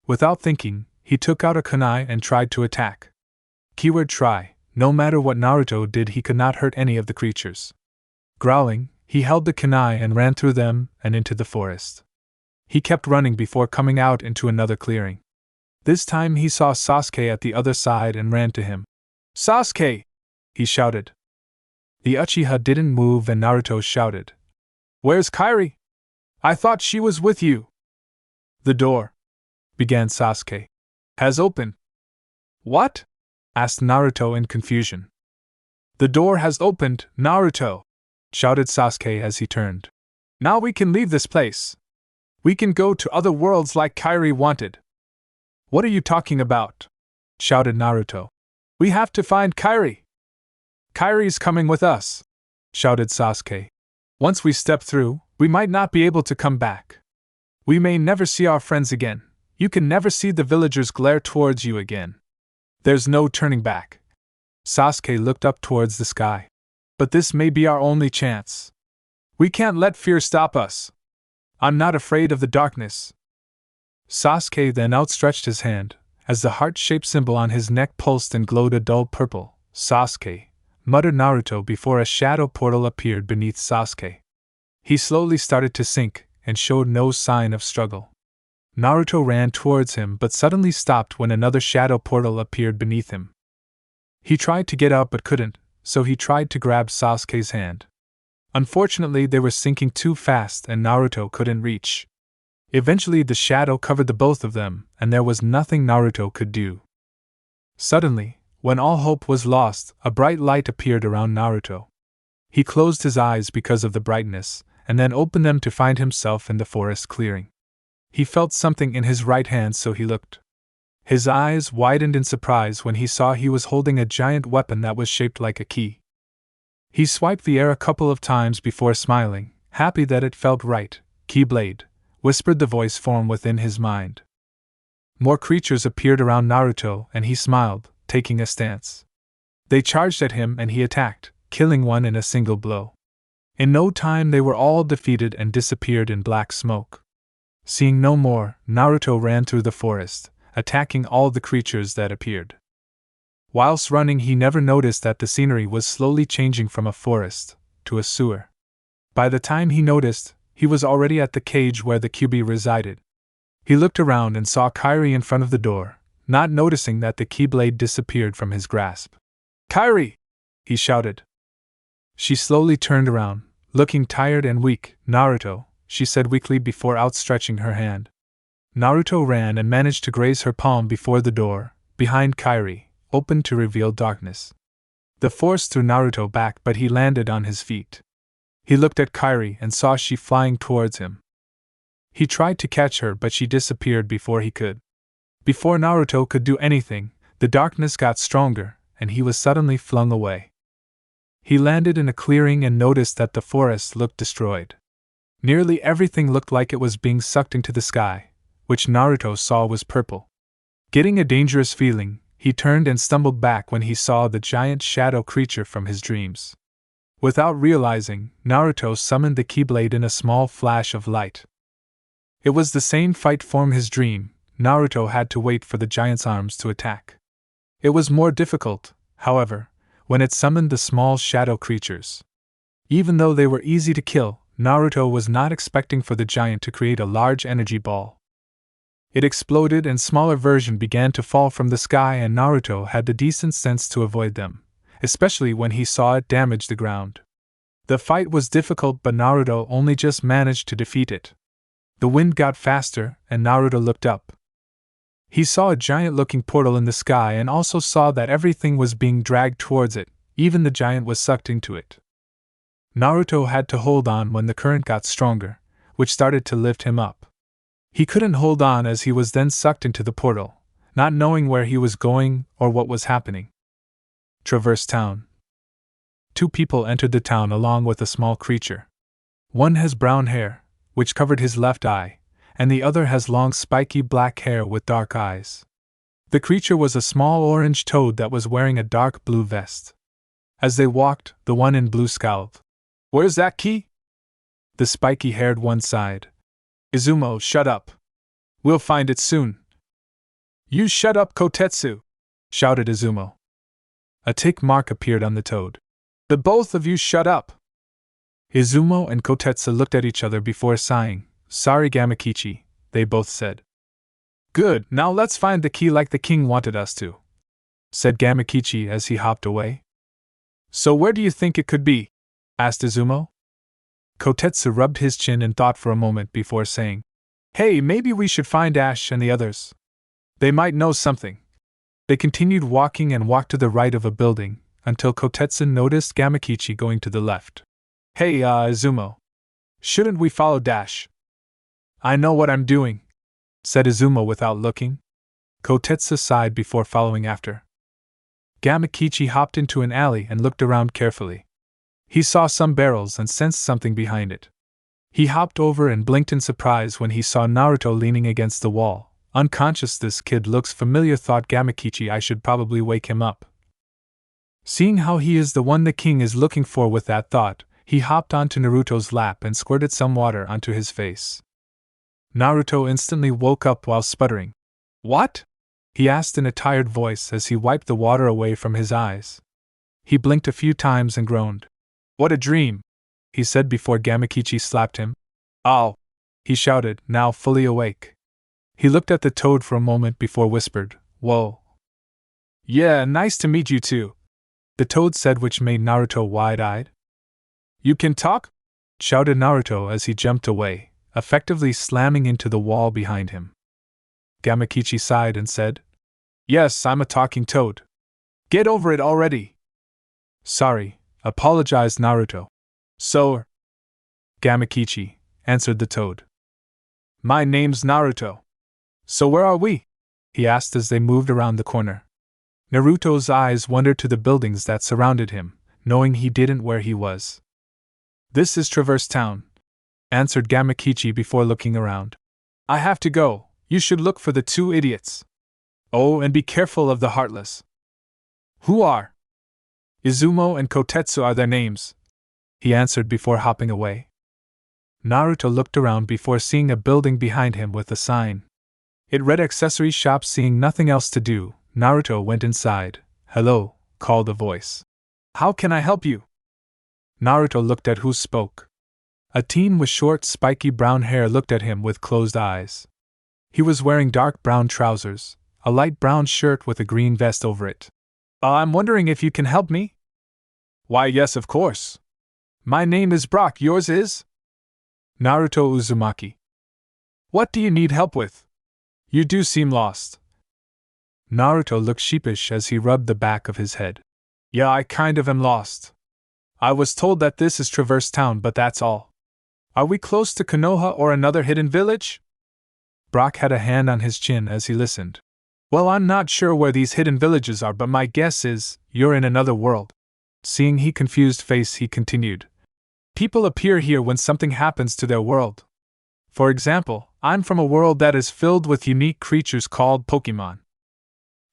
Without thinking, he took out a kunai and tried to attack. Keyword try. No matter what Naruto did, he could not hurt any of the creatures. Growling, he held the kunai and ran through them and into the forest. He kept running before coming out into another clearing. This time he saw Sasuke at the other side and ran to him. Sasuke! He shouted. The Uchiha didn't move and Naruto shouted, Where's Kyrie? I thought she was with you. The door, began Sasuke, has opened. What? Asked Naruto in confusion. The door has opened, Naruto, shouted Sasuke as he turned. Now we can leave this place. We can go to other worlds like Kyrie wanted. What are you talking about? Shouted Naruto. We have to find Kyrie. Kyrie's coming with us, shouted Sasuke. Once we step through, we might not be able to come back. We may never see our friends again. You can never see the villagers glare towards you again. There's no turning back. Sasuke looked up towards the sky. But this may be our only chance. We can't let fear stop us. I'm not afraid of the darkness. Sasuke then outstretched his hand, as the heart-shaped symbol on his neck pulsed and glowed a dull purple. Sasuke, muttered Naruto before a shadow portal appeared beneath Sasuke. He slowly started to sink, and showed no sign of struggle. Naruto ran towards him but suddenly stopped when another shadow portal appeared beneath him. He tried to get out but couldn't, so he tried to grab Sasuke's hand. Unfortunately, they were sinking too fast and Naruto couldn't reach. Eventually the shadow covered the both of them, and there was nothing Naruto could do. Suddenly, when all hope was lost, a bright light appeared around Naruto. He closed his eyes because of the brightness, and then opened them to find himself in the forest clearing. He felt something in his right hand, so he looked. His eyes widened in surprise when he saw he was holding a giant weapon that was shaped like a key. He swiped the air a couple of times before smiling, happy that it felt right. Keyblade, whispered the voice form within his mind. More creatures appeared around Naruto and he smiled, taking a stance. They charged at him and he attacked, killing one in a single blow. In no time they were all defeated and disappeared in black smoke. Seeing no more, Naruto ran through the forest, attacking all the creatures that appeared. Whilst running, he never noticed that the scenery was slowly changing from a forest to a sewer. By the time he noticed, he was already at the cage where the Kyrie resided. He looked around and saw Kyrie in front of the door, not noticing that the keyblade disappeared from his grasp. Kyrie! He shouted. She slowly turned around, looking tired and weak. Naruto, she said weakly before outstretching her hand. Naruto ran and managed to graze her palm before the door, behind Kyrie, opened to reveal darkness. The force threw Naruto back, but he landed on his feet. He looked at Kyrie and saw she flying towards him. He tried to catch her, but she disappeared before he could. Before Naruto could do anything, the darkness got stronger, and he was suddenly flung away. He landed in a clearing and noticed that the forest looked destroyed. Nearly everything looked like it was being sucked into the sky, which Naruto saw was purple. Getting a dangerous feeling, he turned and stumbled back when he saw the giant shadow creature from his dreams. Without realizing, Naruto summoned the keyblade in a small flash of light. It was the same fight from his dream. Naruto had to wait for the giant's arms to attack. It was more difficult, however, when it summoned the small shadow creatures. Even though they were easy to kill, Naruto was not expecting for the giant to create a large energy ball. It exploded and smaller version began to fall from the sky, and Naruto had the decent sense to avoid them, especially when he saw it damage the ground. The fight was difficult, but Naruto only just managed to defeat it. The wind got faster, and Naruto looked up. He saw a giant-looking portal in the sky and also saw that everything was being dragged towards it, even the giant was sucked into it. Naruto had to hold on when the current got stronger, which started to lift him up. He couldn't hold on as he was then sucked into the portal, not knowing where he was going or what was happening. Traverse town. Two people entered the town along with a small creature. One has brown hair, which covered his left eye, and the other has long spiky black hair with dark eyes. The creature was a small orange toad that was wearing a dark blue vest. As they walked, the one in blue scowled. "Where's that key?" The spiky-haired one sighed. "Izumo, shut up. We'll find it soon." "You shut up, Kotetsu!" shouted Izumo. A tick mark appeared on the toad. "The both of you shut up!" Izumo and Kotetsu looked at each other before sighing. "Sorry, Gamakichi," they both said. "Good, now let's find the key like the king wanted us to," said Gamakichi as he hopped away. "So where do you think it could be?" asked Izumo. Kotetsu rubbed his chin and thought for a moment before saying, "Hey, maybe we should find Ash and the others. They might know something." They continued walking and walked to the right of a building, until Kotetsu noticed Gamakichi going to the left. "Hey, Izumo. Shouldn't we follow Dash?" "I know what I'm doing," said Izumo without looking. Kotetsu sighed before following after. Gamakichi hopped into an alley and looked around carefully. He saw some barrels and sensed something behind it. He hopped over and blinked in surprise when he saw Naruto leaning against the wall. Unconscious, "This kid looks familiar," thought Gamakichi. "I should probably wake him up." Seeing how he is the one the king is looking for, with that thought, he hopped onto Naruto's lap and squirted some water onto his face. Naruto instantly woke up while sputtering. "What?" he asked in a tired voice as he wiped the water away from his eyes. He blinked a few times and groaned. "What a dream!" he said before Gamakichi slapped him. "Ow!" he shouted, now fully awake. He looked at the toad for a moment before whispered, "Whoa." "Yeah, nice to meet you too," the toad said, which made Naruto wide-eyed. "You can talk?" shouted Naruto as he jumped away, effectively slamming into the wall behind him. Gamakichi sighed and said, "Yes, I'm a talking toad. Get over it already." "Sorry," apologized Naruto. "So, Gamakichi," answered the toad. "My name's Naruto. So where are we?" he asked as they moved around the corner. Naruto's eyes wandered to the buildings that surrounded him, knowing he didn't where he was. "This is Traverse Town," answered Gamakichi before looking around. "I have to go. You should look for the two idiots. Oh, and be careful of the Heartless." "Who are?" "Izumo and Kotetsu are their names," he answered before hopping away. Naruto looked around before seeing a building behind him with a sign. It read Accessory Shop. Seeing nothing else to do, Naruto went inside. "Hello," called a voice. "How can I help you?" Naruto looked at who spoke. A teen with short, spiky brown hair looked at him with closed eyes. He was wearing dark brown trousers, a light brown shirt with a green vest over it. "I'm wondering if you can help me?" "Why, yes, of course. My name is Brock. Yours is?" "Naruto Uzumaki." "What do you need help with? You do seem lost." Naruto looked sheepish as he rubbed the back of his head. "Yeah, I kind of am lost. I was told that this is Traverse Town, but that's all. Are we close to Konoha or another hidden village?" Brock had a hand on his chin as he listened. "Well, I'm not sure where these hidden villages are, but my guess is you're in another world." Seeing his confused face, he continued. "People appear here when something happens to their world. For example, I'm from a world that is filled with unique creatures called Pokemon.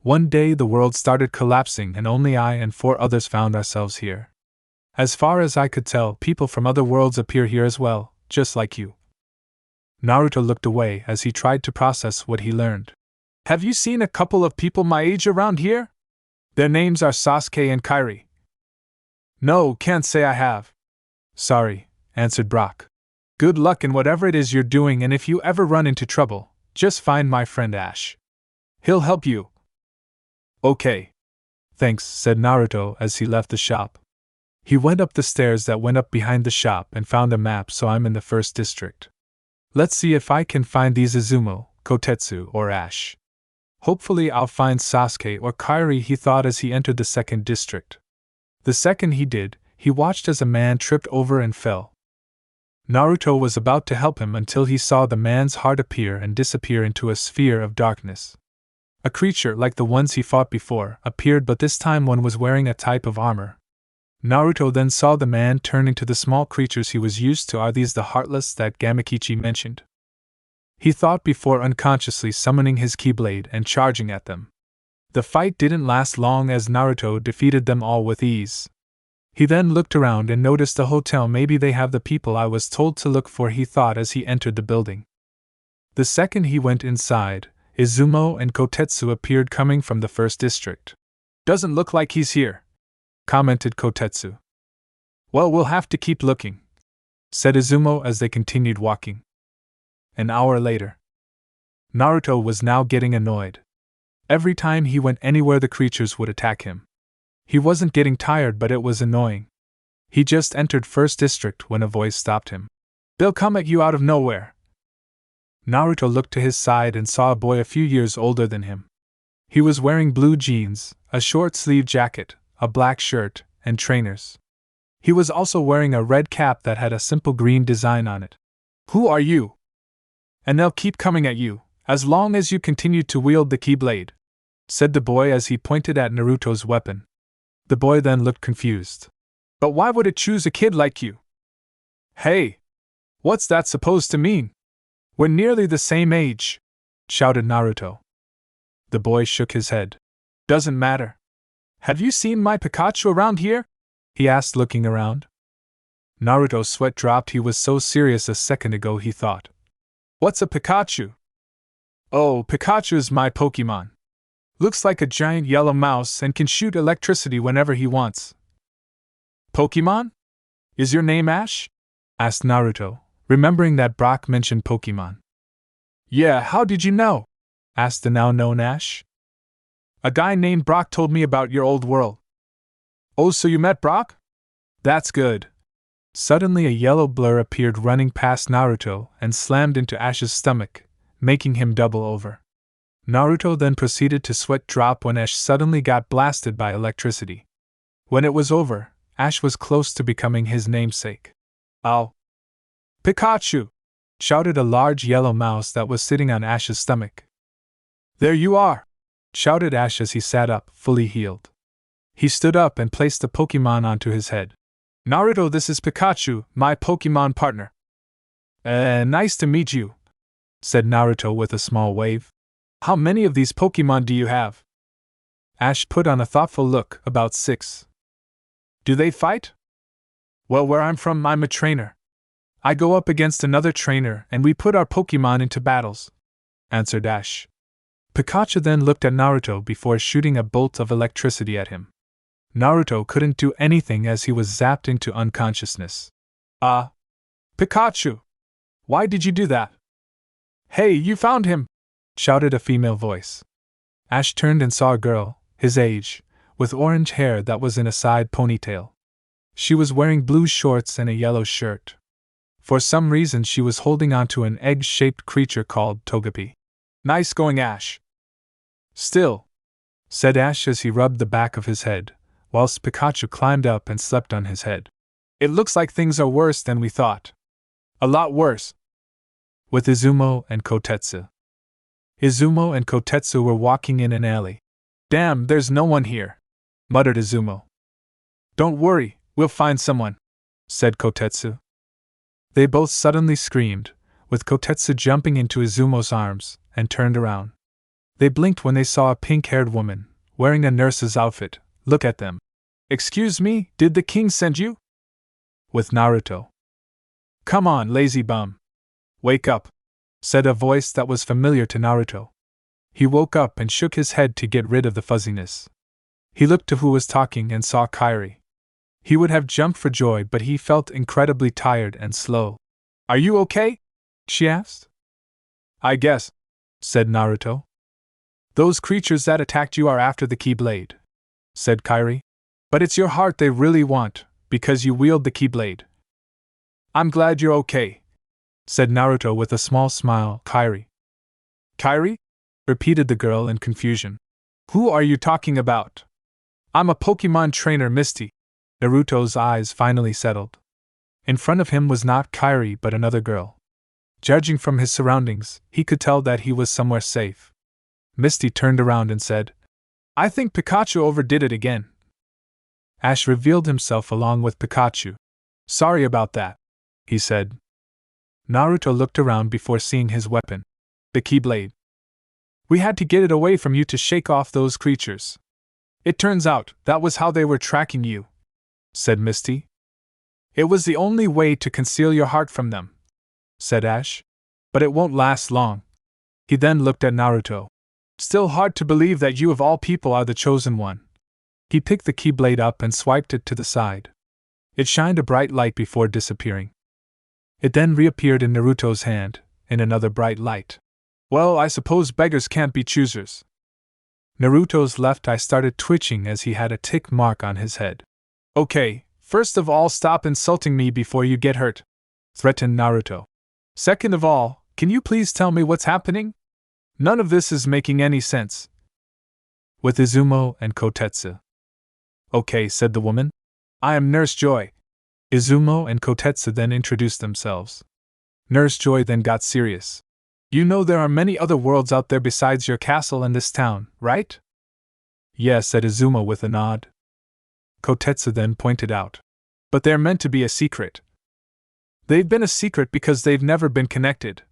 One day the world started collapsing and only I and 4 others found ourselves here. As far as I could tell, people from other worlds appear here as well, just like you." Naruto looked away as he tried to process what he learned. "Have you seen a couple of people my age around here? Their names are Sasuke and Kyrie." "No, can't say I have." "Sorry," answered Brock. "Good luck in whatever it is you're doing, and if you ever run into trouble, Just find my friend Ash. He'll help you. Okay. Thanks, said Naruto as he left the shop. He went up the stairs that went up behind the shop and found a map, so I'm in the first district. Let's see if I can find these Izumo, Kotetsu, or Ash. Hopefully I'll find Sasuke or Kyrie, he thought as he entered the second district. The second he did, he watched as a man tripped over and fell. Naruto was about to help him until he saw the man's heart appear and disappear into a sphere of darkness. A creature like the ones he fought before appeared, but this time one was wearing a type of armor. Naruto then saw the man turn into the small creatures he was used to. Are these the Heartless that Gamakichi mentioned? He thought before unconsciously summoning his keyblade and charging at them. The fight didn't last long as Naruto defeated them all with ease. He then looked around and noticed a hotel. Maybe they have the people I was told to look for, he thought as he entered the building. The second he went inside, Izumo and Kotetsu appeared coming from the first district. Doesn't look like he's here, commented Kotetsu. Well, we'll have to keep looking, said Izumo as they continued walking. An hour later. Naruto was now getting annoyed. Every time he went anywhere the creatures would attack him. He wasn't getting tired, but it was annoying. He just entered first district when a voice stopped him. They'll come at you out of nowhere. Naruto looked to his side and saw a boy a few years older than him. He was wearing blue jeans, a short-sleeved jacket, a black shirt, and trainers. He was also wearing a red cap that had a simple green design on it. Who are you? And they'll keep coming at you, as long as you continue to wield the keyblade, said the boy as he pointed at Naruto's weapon. The boy then looked confused. But why would it choose a kid like you? Hey! What's that supposed to mean? We're nearly the same age, shouted Naruto. The boy shook his head. Doesn't matter. Have you seen my Pikachu around here? He asked, looking around. Naruto's sweat dropped. He was so serious a second ago, he thought. What's a Pikachu? Oh, Pikachu's my Pokemon. Looks like a giant yellow mouse and can shoot electricity whenever he wants. Pokemon? Is your name Ash? Asked Naruto, remembering that Brock mentioned Pokemon. Yeah, how did you know? Asked the now-known Ash. A guy named Brock told me about your old world. Oh, so you met Brock? That's good. Suddenly a yellow blur appeared running past Naruto and slammed into Ash's stomach, making him double over. Naruto then proceeded to sweat drop when Ash suddenly got blasted by electricity. When it was over, Ash was close to becoming his namesake. Ow! Pikachu! Shouted a large yellow mouse that was sitting on Ash's stomach. There you are! Shouted Ash as he sat up, fully healed. He stood up and placed the Pokemon onto his head. Naruto, this is Pikachu, my Pokemon partner. Nice to meet you, said Naruto with a small wave. How many of these Pokemon do you have? Ash put on a thoughtful look. About 6. Do they fight? Well, where I'm from, I'm a trainer. I go up against another trainer and we put our Pokemon into battles, answered Ash. Pikachu then looked at Naruto before shooting a bolt of electricity at him. Naruto couldn't do anything as he was zapped into unconsciousness. Pikachu! Why did you do that? Hey, you found him! Shouted a female voice. Ash turned and saw a girl, his age, with orange hair that was in a side ponytail. She was wearing blue shorts and a yellow shirt. For some reason she was holding onto an egg-shaped creature called Togepi. Nice going, Ash. Still, said Ash as he rubbed the back of his head, whilst Pikachu climbed up and slept on his head. It looks like things are worse than we thought. A lot worse. With Izumo and Kotetsu. Izumo and Kotetsu were walking in an alley. Damn, there's no one here, muttered Izumo. Don't worry, we'll find someone, said Kotetsu. They both suddenly screamed, with Kotetsu jumping into Izumo's arms, and turned around. They blinked when they saw a pink-haired woman, wearing a nurse's outfit, look at them. Excuse me, did the king send you? With Naruto. Come on, lazy bum. Wake up, said a voice that was familiar to Naruto. He woke up and shook his head to get rid of the fuzziness. He looked to who was talking and saw Kyrie. He would have jumped for joy, but he felt incredibly tired and slow. Are you okay? She asked. I guess, said Naruto. Those creatures that attacked you are after the keyblade, said Kyrie. But it's your heart they really want, because you wield the keyblade. I'm glad you're okay, said Naruto with a small smile. Kyrie? Kyrie? Repeated the girl in confusion. Who are you talking about? I'm a Pokemon trainer, Misty. Naruto's eyes finally settled. In front of him was not Kyrie but another girl. Judging from his surroundings, he could tell that he was somewhere safe. Misty turned around and said, I think Pikachu overdid it again. Ash revealed himself along with Pikachu. Sorry about that, he said. Naruto looked around before seeing his weapon, the keyblade. We had to get it away from you to shake off those creatures. It turns out that was how they were tracking you, said Misty. It was the only way to conceal your heart from them, said Ash. But it won't last long. He then looked at Naruto. Still hard to believe that you of all people are the chosen one. He picked the keyblade up and swiped it to the side. It shined a bright light before disappearing. It then reappeared in Naruto's hand, in another bright light. Well, I suppose beggars can't be choosers. Naruto's left eye started twitching as he had a tick mark on his head. Okay, first of all, stop insulting me before you get hurt, threatened Naruto. Second of all, can you please tell me what's happening? None of this is making any sense. With Izumo and Kotetsu. Okay, said the woman. I am Nurse Joy. Izumo and Kotetsu then introduced themselves. Nurse Joy then got serious. You know there are many other worlds out there besides your castle and this town, right? Yes, said Izumo with a nod. Kotetsu then pointed out. But they're meant to be a secret. They've been a secret because they've never been connected,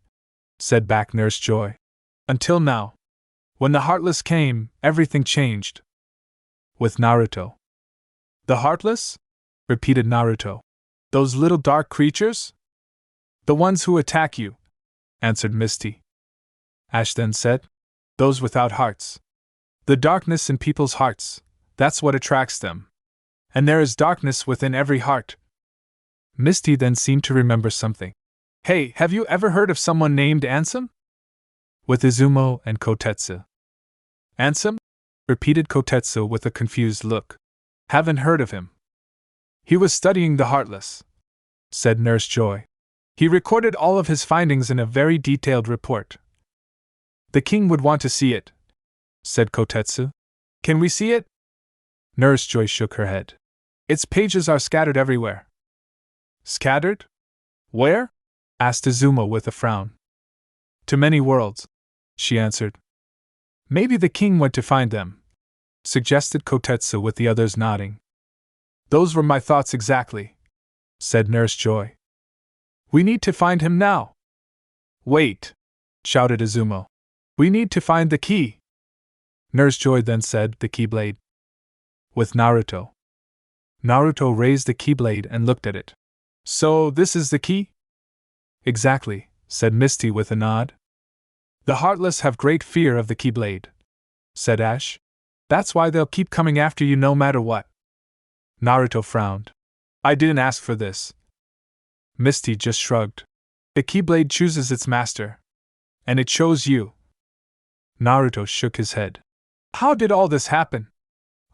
said back Nurse Joy. Until now. When the Heartless came, everything changed. With Naruto. The Heartless? Repeated Naruto. Those little dark creatures? The ones who attack you, answered Misty. Ash then said, those without hearts. The darkness in people's hearts, that's what attracts them. And there is darkness within every heart. Misty then seemed to remember something. Hey, have you ever heard of someone named Ansem? With Izumo and Kotetsu. Ansem? Repeated Kotetsu with a confused look. Haven't heard of him. He was studying the Heartless, said Nurse Joy. He recorded all of his findings in a very detailed report. The king would want to see it, said Kotetsu. Can we see it? Nurse Joy shook her head. Its pages are scattered everywhere. Scattered? Where? Asked Izumo with a frown. To many worlds, she answered. Maybe the king went to find them, suggested Kotetsu with the others nodding. Those were my thoughts exactly, said Nurse Joy. We need to find him now. Wait, shouted Izumo. We need to find the key. Nurse Joy then said the keyblade. With Naruto. Naruto raised the keyblade and looked at it. So this is the key? Exactly, said Misty with a nod. The Heartless have great fear of the keyblade, said Ash. That's why they'll keep coming after you no matter what. Naruto frowned. I didn't ask for this. Misty just shrugged. The keyblade chooses its master. And it chose you. Naruto shook his head. How did all this happen?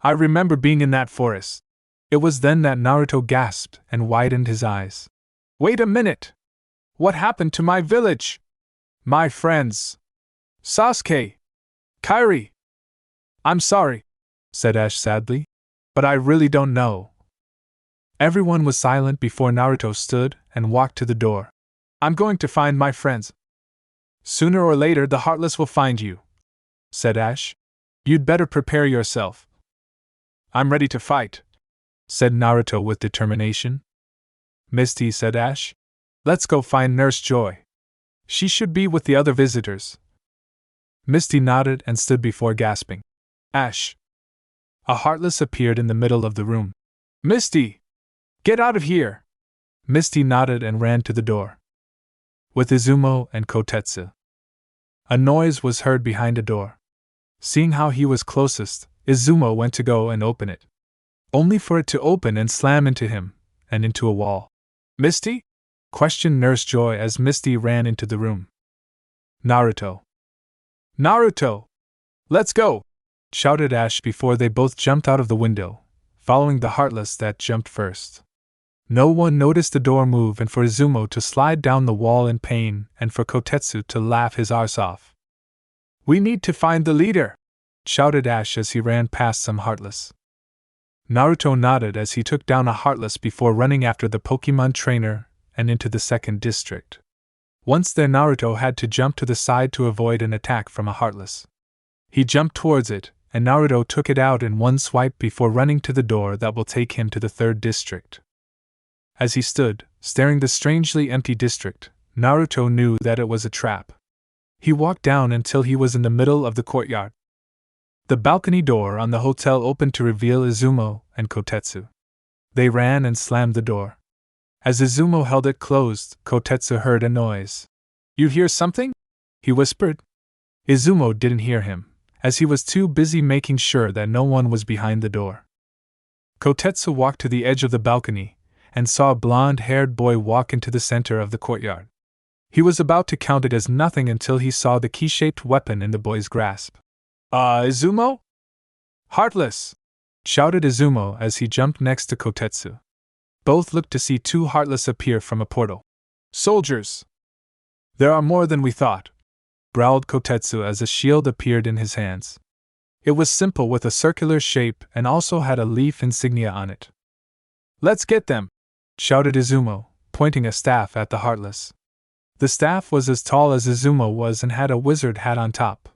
I remember being in that forest. It was then that Naruto gasped and widened his eyes. Wait a minute! What happened to my village? My friends? Sasuke! Kyrie! I'm sorry, said Ash sadly, but I really don't know. Everyone was silent before Naruto stood and walked to the door. I'm going to find my friends. Sooner or later the Heartless will find you, said Ash. You'd better prepare yourself. I'm ready to fight, said Naruto with determination. Misty, said Ash. Let's go find Nurse Joy. She should be with the other visitors. Misty nodded and stood before gasping. Ash. A Heartless appeared in the middle of the room. Misty! Get out of here! Misty nodded and ran to the door. With Izumo and Kotetsu. A noise was heard behind a door. Seeing how he was closest, Izumo went to go and open it. Only for it to open and slam into him, and into a wall. Misty? Questioned Nurse Joy as Misty ran into the room. Naruto. Naruto! Let's go! Shouted Ash before they both jumped out of the window, following the Heartless that jumped first. No one noticed the door move and for Izumo to slide down the wall in pain and for Kotetsu to laugh his arse off. We need to find the leader! Shouted Ash as he ran past some Heartless. Naruto nodded as he took down a Heartless before running after the Pokemon trainer and into the second district. Once there, Naruto had to jump to the side to avoid an attack from a Heartless. He jumped towards it, and Naruto took it out in one swipe before running to the door that will take him to the third district. As he stood, staring the strangely empty district, Naruto knew that it was a trap. He walked down until he was in the middle of the courtyard. The balcony door on the hotel opened to reveal Izumo and Kotetsu. They ran and slammed the door. As Izumo held it closed, Kotetsu heard a noise. You hear something? He whispered. Izumo didn't hear him, as he was too busy making sure that no one was behind the door. Kotetsu walked to the edge of the balcony and saw a blonde-haired boy walk into the center of the courtyard. He was about to count it as nothing until he saw the key-shaped weapon in the boy's grasp. Izumo? Heartless! Shouted Izumo as he jumped next to Kotetsu. Both looked to see two Heartless appear from a portal. Soldiers! There are more than we thought, growled Kotetsu as a shield appeared in his hands. It was simple with a circular shape and also had a leaf insignia on it. Let's get them! Shouted Izumo, pointing a staff at the Heartless. The staff was as tall as Izumo was and had a wizard hat on top.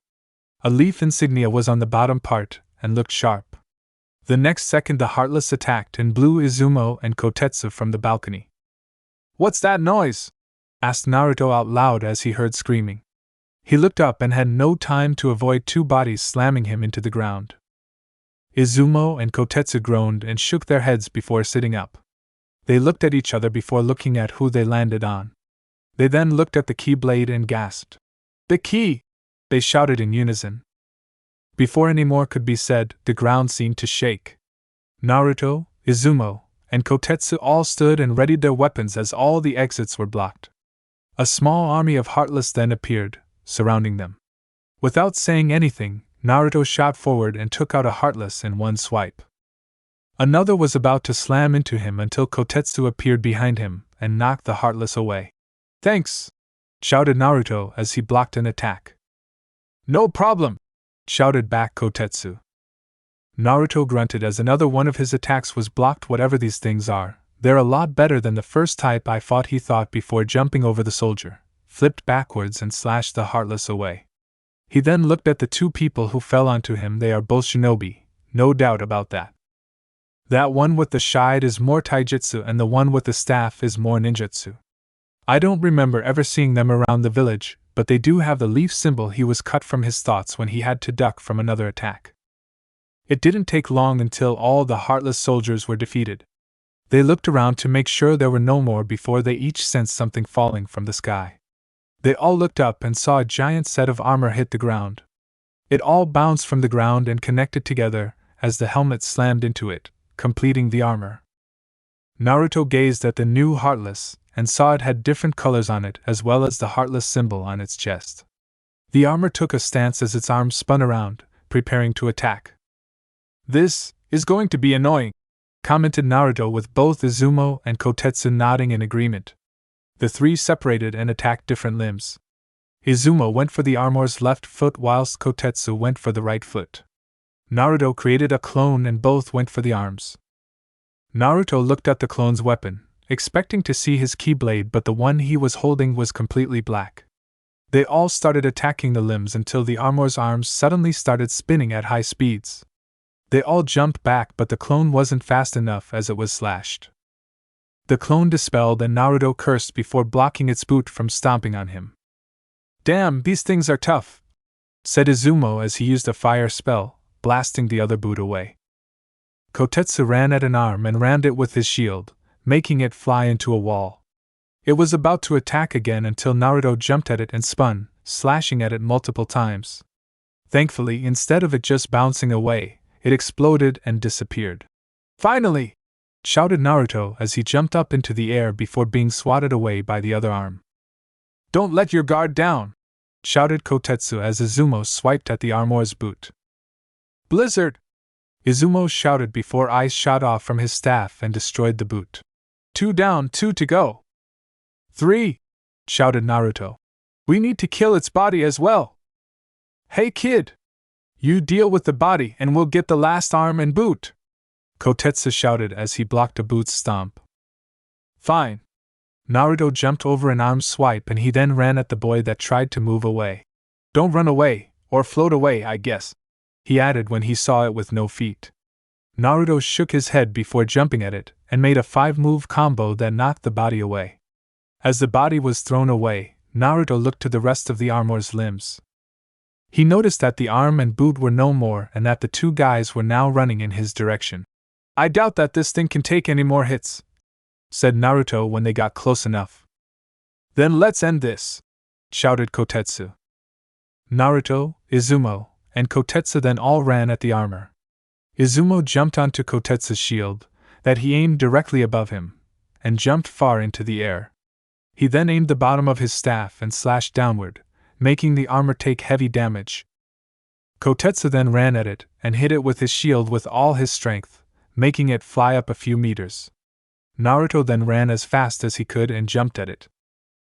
A leaf insignia was on the bottom part and looked sharp. The next second the Heartless attacked and blew Izumo and Kotetsu from the balcony. What's that noise? Asked Naruto out loud as he heard screaming. He looked up and had no time to avoid two bodies slamming him into the ground. Izumo and Kotetsu groaned and shook their heads before sitting up. They looked at each other before looking at who they landed on. They then looked at the keyblade and gasped. The key! They shouted in unison. Before any more could be said, the ground seemed to shake. Naruto, Izumo, and Kotetsu all stood and readied their weapons as all the exits were blocked. A small army of Heartless then appeared, surrounding them. Without saying anything, Naruto shot forward and took out a Heartless in one swipe. Another was about to slam into him until Kotetsu appeared behind him and knocked the Heartless away. Thanks! Shouted Naruto as he blocked an attack. No problem! Shouted back Kotetsu. Naruto grunted as another one of his attacks was blocked. Whatever these things are, they're a lot better than the first type I fought, he thought before jumping over the soldier, flipped backwards and slashed the Heartless away. He then looked at the two people who fell onto him. They are both shinobi, no doubt about that. That one with the shide is more taijutsu and the one with the staff is more ninjutsu. I don't remember ever seeing them around the village, but they do have the leaf symbol. He was cut from his thoughts when he had to duck from another attack. It didn't take long until all the Heartless soldiers were defeated. They looked around to make sure there were no more before they each sensed something falling from the sky. They all looked up and saw a giant set of armor hit the ground. It all bounced from the ground and connected together as the helmet slammed into it, completing the armor. Naruto gazed at the new Heartless and saw it had different colors on it as well as the Heartless symbol on its chest. The armor took a stance as its arms spun around, preparing to attack. This is going to be annoying, commented Naruto with both Izumo and Kotetsu nodding in agreement. The three separated and attacked different limbs. Izumo went for the armor's left foot whilst Kotetsu went for the right foot. Naruto created a clone and both went for the arms. Naruto looked at the clone's weapon, expecting to see his keyblade, but the one he was holding was completely black. They all started attacking the limbs until the armor's arms suddenly started spinning at high speeds. They all jumped back, but the clone wasn't fast enough as it was slashed. The clone dispelled and Naruto cursed before blocking its boot from stomping on him. Damn, these things are tough, said Izumo as he used a fire spell, blasting the other boot away. Kotetsu ran at an arm and rammed it with his shield, making it fly into a wall. It was about to attack again until Naruto jumped at it and spun, slashing at it multiple times. Thankfully, instead of it just bouncing away, it exploded and disappeared. Finally! Shouted Naruto as he jumped up into the air before being swatted away by the other arm. Don't let your guard down! shouted Kotetsu as Izumo swiped at the armor's boot. Blizzard! Izumo shouted before ice shot off from his staff and destroyed the boot. 2 down, 2 to go. 3! Shouted Naruto. We need to kill its body as well. Hey kid! You deal with the body and we'll get the last arm and boot! Kotetsu shouted as he blocked a boot's stomp. Fine. Naruto jumped over an arm swipe and he then ran at the boy that tried to move away. Don't run away, or float away, I guess, he added when he saw it with no feet. Naruto shook his head before jumping at it and made a 5-move combo that knocked the body away. As the body was thrown away, Naruto looked to the rest of the armor's limbs. He noticed that the arm and boot were no more and that the 2 guys were now running in his direction. I doubt that this thing can take any more hits, said Naruto when they got close enough. Then let's end this, shouted Kotetsu. Naruto, Izumo, and Kotetsu then all ran at the armor. Izumo jumped onto Kotetsu's shield, that he aimed directly above him, and jumped far into the air. He then aimed the bottom of his staff and slashed downward, making the armor take heavy damage. Kotetsu then ran at it and hit it with his shield with all his strength, making it fly up a few meters. Naruto then ran as fast as he could and jumped at it.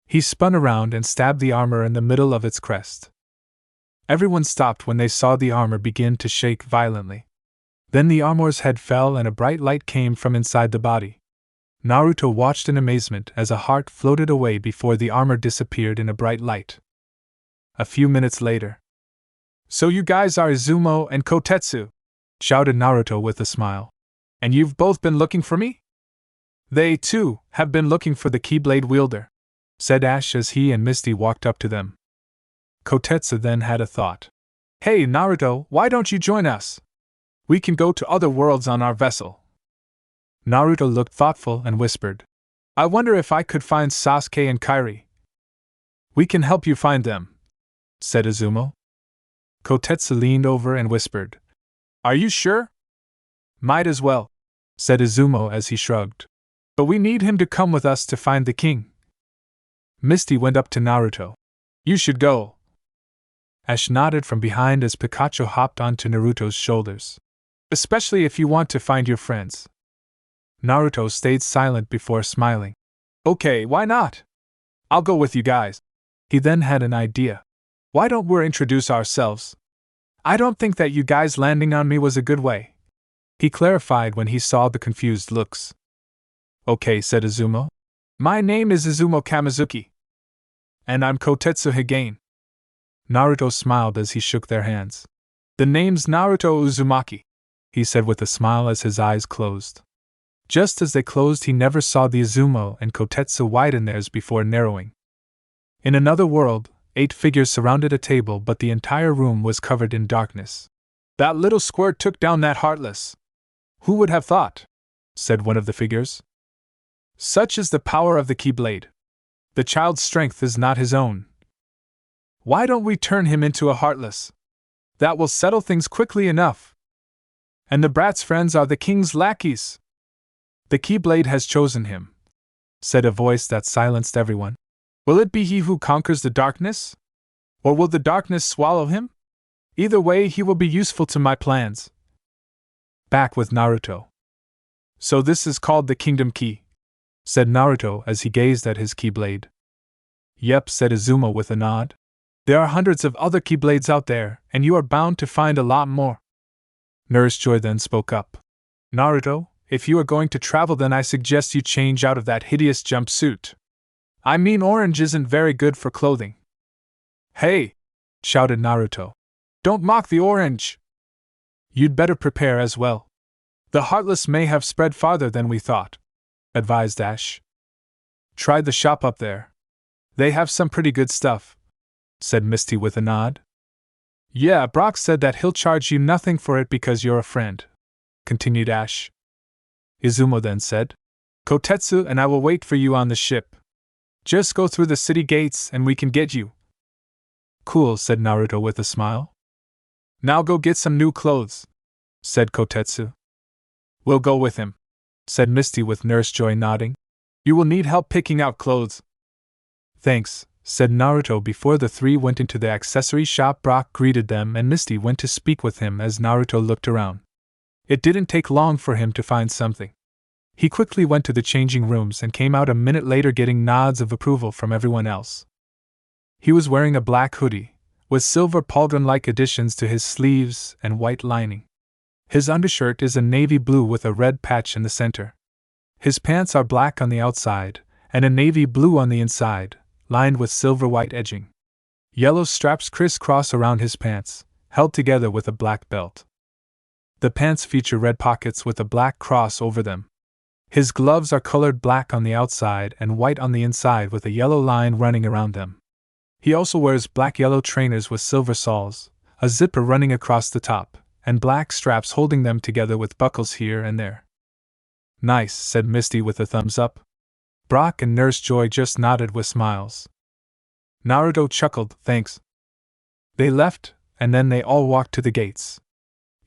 He spun around and stabbed the armor in the middle of its crest. Everyone stopped when they saw the armor begin to shake violently. Then the armor's head fell and a bright light came from inside the body. Naruto watched in amazement as a heart floated away before the armor disappeared in a bright light. A few minutes later. So you guys are Izumo and Kotetsu, shouted Naruto with a smile. And you've both been looking for me? They, too, have been looking for the keyblade wielder, said Ash as he and Misty walked up to them. Kotetsu then had a thought. Hey Naruto, why don't you join us? We can go to other worlds on our vessel. Naruto looked thoughtful and whispered. I wonder if I could find Sasuke and Kyrie. We can help you find them, said Izumo. Kotetsu leaned over and whispered. Are you sure? Might as well, said Izumo as he shrugged. But we need him to come with us to find the king. Misty went up to Naruto. You should go. Ash nodded from behind as Pikachu hopped onto Naruto's shoulders. Especially if you want to find your friends. Naruto stayed silent before smiling. Okay, why not? I'll go with you guys. He then had an idea. Why don't we introduce ourselves? I don't think that you guys landing on me was a good way, he clarified when he saw the confused looks. Okay, said Izumo. My name is Izumo Kamizuki. And I'm Kotetsu Higane. Naruto smiled as he shook their hands. The name's Naruto Uzumaki, he said with a smile as his eyes closed. Just as they closed, he never saw the Izumo and Kotetsu widen theirs before narrowing. In another world, 8 figures surrounded a table, but the entire room was covered in darkness. That little squirt took down that Heartless. Who would have thought? Said one of the figures. Such is the power of the keyblade. The child's strength is not his own. Why don't we turn him into a Heartless? That will settle things quickly enough. And the brat's friends are the king's lackeys. The keyblade has chosen him, said a voice that silenced everyone. Will it be he who conquers the darkness? Or will the darkness swallow him? Either way, he will be useful to my plans. Back with Naruto. So this is called the Kingdom Key, said Naruto as he gazed at his keyblade. Yep, said Izumo with a nod. There are hundreds of other keyblades out there, and you are bound to find a lot more. Nurse Joy then spoke up. Naruto, if you are going to travel, then I suggest you change out of that hideous jumpsuit. I mean, orange isn't very good for clothing. Hey! Shouted Naruto. Don't mock the orange! You'd better prepare as well. The Heartless may have spread farther than we thought, advised Ash. Try the shop up there. They have some pretty good stuff, said Misty with a nod. Yeah, Brock said that he'll charge you nothing for it because you're a friend, continued Ash. Izumo then said, Kotetsu and I will wait for you on the ship. Just go through the city gates and we can get you. Cool, said Naruto with a smile. Now go get some new clothes, said Kotetsu. We'll go with him, said Misty with Nurse Joy nodding. You will need help picking out clothes. Thanks, said Naruto before the three went into the accessory shop. Brock greeted them and Misty went to speak with him as Naruto looked around. It didn't take long for him to find something. He quickly went to the changing rooms and came out a minute later getting nods of approval from everyone else. He was wearing a black hoodie, with silver pauldron-like additions to his sleeves and white lining. His undershirt is a navy blue with a red patch in the center. His pants are black on the outside, and a navy blue on the inside, lined with silver-white edging. Yellow straps crisscross around his pants, held together with a black belt. The pants feature red pockets with a black cross over them. His gloves are colored black on the outside and white on the inside with a yellow line running around them. He also wears black-yellow trainers with silver soles, a zipper running across the top, and black straps holding them together with buckles here and there. Nice, said Misty with a thumbs up. Brock and Nurse Joy just nodded with smiles. Naruto chuckled, thanks. They left, and then they all walked to the gates.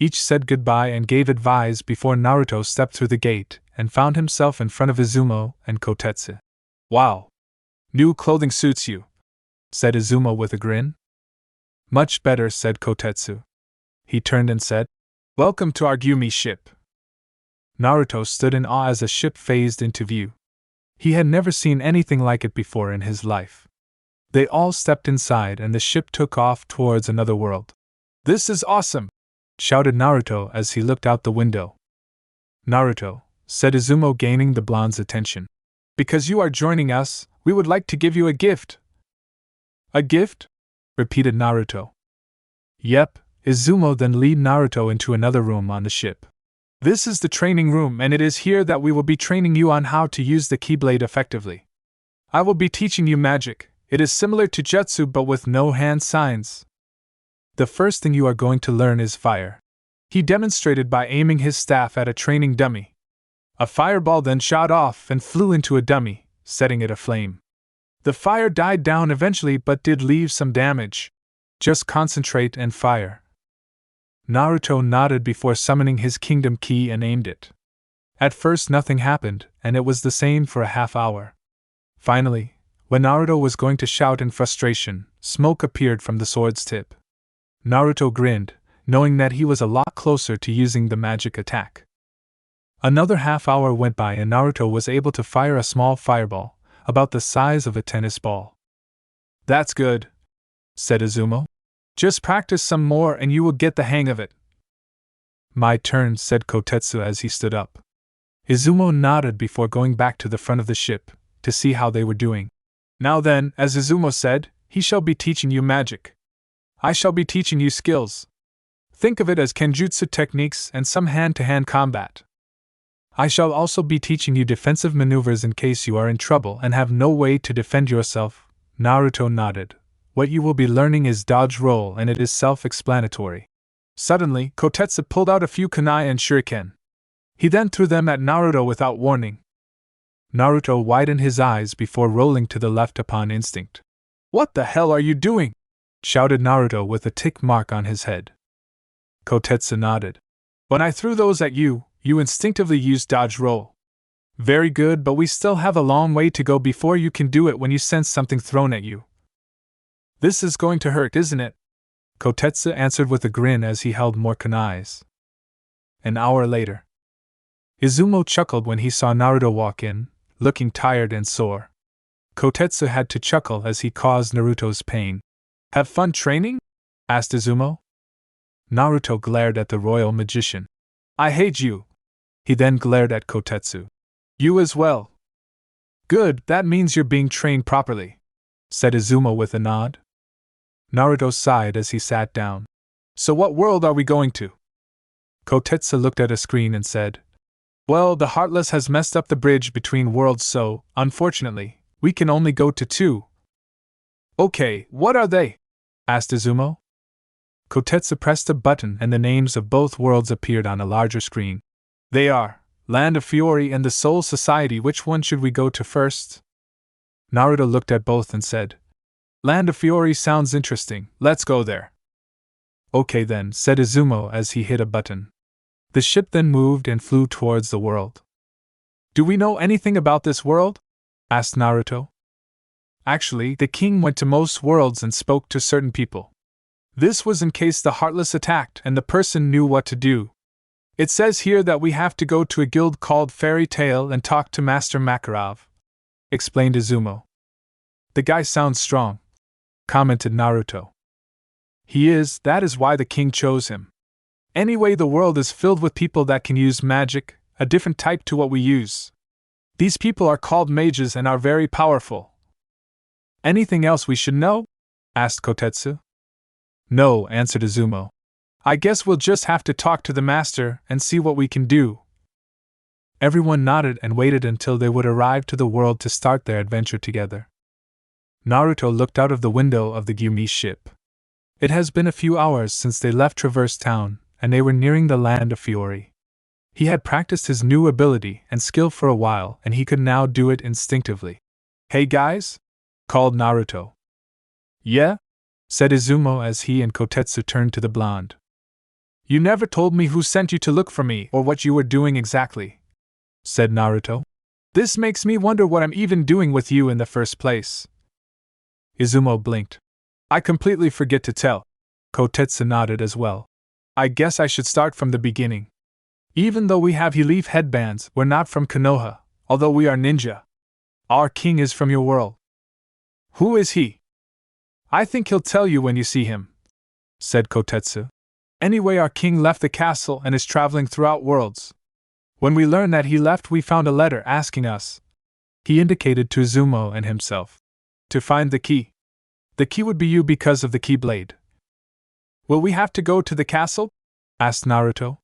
Each said goodbye and gave advice before Naruto stepped through the gate and found himself in front of Izumo and Kotetsu. Wow! New clothing suits you, said Izumo with a grin. Much better, said Kotetsu. He turned and said, Welcome to our Gyumi ship. Naruto stood in awe as a ship phased into view. He had never seen anything like it before in his life. They all stepped inside and the ship took off towards another world. This is awesome! Shouted Naruto as he looked out the window. Naruto, said Izumo, gaining the blonde's attention. Because you are joining us, we would like to give you a gift. A gift? Repeated Naruto. Yep, Izumo then led Naruto into another room on the ship. This is the training room and it is here that we will be training you on how to use the keyblade effectively. I will be teaching you magic. It is similar to jutsu but with no hand signs. The first thing you are going to learn is fire. He demonstrated by aiming his staff at a training dummy. A fireball then shot off and flew into a dummy, setting it aflame. The fire died down eventually but did leave some damage. Just concentrate and fire. Naruto nodded before summoning his kingdom key and aimed it. At first nothing happened, and it was the same for a half hour. Finally, when Naruto was going to shout in frustration, smoke appeared from the sword's tip. Naruto grinned, knowing that he was a lot closer to using the magic attack. Another half hour went by and Naruto was able to fire a small fireball, about the size of a tennis ball. That's good, said Izumo. Just practice some more and you will get the hang of it. My turn, said Kotetsu as he stood up. Izumo nodded before going back to the front of the ship, to see how they were doing. Now then, as Izumo said, he shall be teaching you magic. I shall be teaching you skills. Think of it as kenjutsu techniques and some hand-to-hand combat. I shall also be teaching you defensive maneuvers in case you are in trouble and have no way to defend yourself. Naruto nodded. What you will be learning is dodge roll and it is self-explanatory. Suddenly, Kotetsu pulled out a few kunai and shuriken. He then threw them at Naruto without warning. Naruto widened his eyes before rolling to the left upon instinct. What the hell are you doing? Shouted Naruto with a tick mark on his head. Kotetsu nodded. When I threw those at you, you instinctively used dodge roll. Very good, but we still have a long way to go before you can do it when you sense something thrown at you. This is going to hurt, isn't it? Kotetsu answered with a grin as he held more kunais. An hour later. Izumo chuckled when he saw Naruto walk in, looking tired and sore. Kotetsu had to chuckle as he caused Naruto's pain. Have fun training? Asked Izumo. Naruto glared at the royal magician. I hate you. He then glared at Kotetsu. You as well. Good, that means you're being trained properly, said Izumo with a nod. Naruto sighed as he sat down. So what world are we going to? Kotetsu looked at a screen and said, Well, the Heartless has messed up the bridge between worlds so, unfortunately, we can only go to 2. Okay, what are they? Asked Izumo. Kotetsu pressed a button and the names of both worlds appeared on a larger screen. They are Land of Fiore and the Soul Society. Which one should we go to first? Naruto looked at both and said, Land of Fiore sounds interesting, let's go there. Okay then, said Izumo as he hit a button. The ship then moved and flew towards the world. Do we know anything about this world? Asked Naruto. Actually, the king went to most worlds and spoke to certain people. This was in case the Heartless attacked and the person knew what to do. It says here that we have to go to a guild called Fairy Tale and talk to Master Makarov, explained Izumo. The guy sounds strong, commented Naruto. He is, that is why the king chose him. Anyway, the world is filled with people that can use magic, a different type to what we use. These people are called mages and are very powerful. Anything else we should know? Asked Kotetsu. No, answered Izumo. I guess we'll just have to talk to the master and see what we can do. Everyone nodded and waited until they would arrive to the world to start their adventure together. Naruto looked out of the window of the Gyumi ship. It has been a few hours since they left Traverse Town, and they were nearing the land of Fiore. He had practiced his new ability and skill for a while, and he could now do it instinctively. Hey guys? Called Naruto. Yeah? Said Izumo as he and Kotetsu turned to the blonde. You never told me who sent you to look for me or what you were doing exactly, said Naruto. This makes me wonder what I'm even doing with you in the first place. Izumo blinked. I completely forget to tell. Kotetsu nodded as well. I guess I should start from the beginning. Even though we have leaf headbands, we're not from Konoha, although we are ninja. Our king is from your world. Who is he? I think he'll tell you when you see him, said Kotetsu. Anyway, our king left the castle and is traveling throughout worlds. When we learned that he left, we found a letter asking us. He indicated to Izumo and himself. To find the key. The key would be you because of the keyblade. Will we have to go to the castle? Asked Naruto.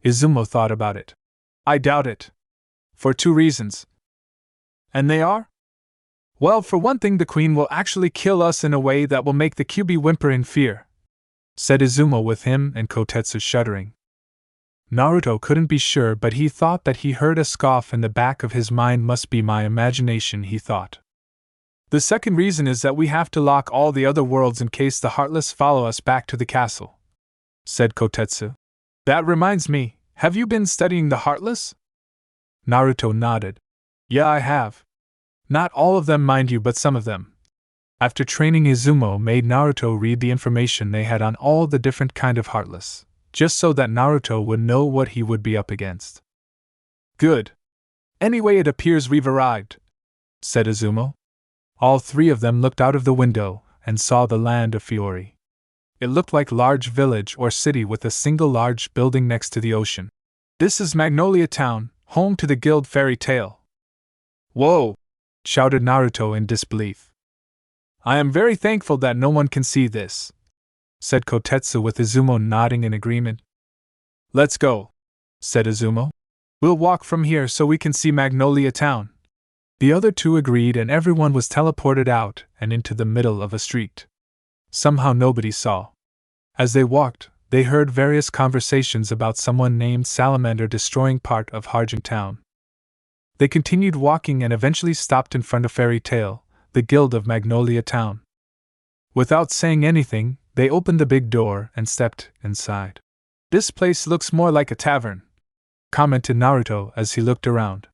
Izumo thought about it. I doubt it. For 2 reasons. And they are? Well, for one thing, the queen will actually kill us in a way that will make the Kyuubi whimper in fear, said Izumo with him and Kotetsu shuddering. Naruto couldn't be sure, but he thought that he heard a scoff in the back of his mind. Must be my imagination, he thought. The second reason is that we have to lock all the other worlds in case the Heartless follow us back to the castle, said Kotetsu. That reminds me, have you been studying the Heartless? Naruto nodded. Yeah, I have. Not all of them, mind you, but some of them. After training, Izumo made Naruto read the information they had on all the different kind of Heartless, just so that Naruto would know what he would be up against. Good. Anyway, it appears we've arrived, said Izumo. All 3 of them looked out of the window and saw the land of Fiore. It looked like a large village or city with a single large building next to the ocean. This is Magnolia Town, home to the guild Fairy Tale. Whoa! Shouted Naruto in disbelief. I am very thankful that no one can see this, said Kotetsu with Izumo nodding in agreement. Let's go, said Izumo. We'll walk from here so we can see Magnolia Town. The other 2 agreed, and everyone was teleported out and into the middle of a street. Somehow nobody saw. As they walked, they heard various conversations about someone named Salamander destroying part of Harem Town. They continued walking and eventually stopped in front of Fairy Tale, the guild of Magnolia Town. Without saying anything, they opened the big door and stepped inside. This place looks more like a tavern, commented Naruto as he looked around.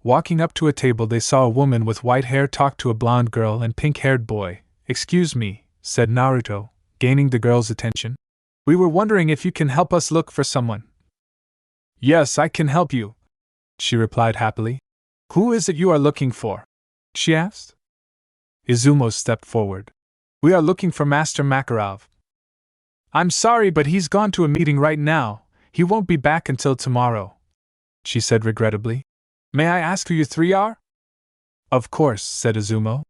Walking up to a table, they saw a woman with white hair talk to a blonde girl and pink-haired boy. Excuse me, said Naruto, gaining the girl's attention. We were wondering if you can help us look for someone. Yes, I can help you, she replied happily. Who is it you are looking for? She asked. Izumo stepped forward. We are looking for Master Makarov. I'm sorry, but he's gone to a meeting right now. He won't be back until tomorrow, she said regrettably. May I ask who you 3 are? Of course, said Izumo.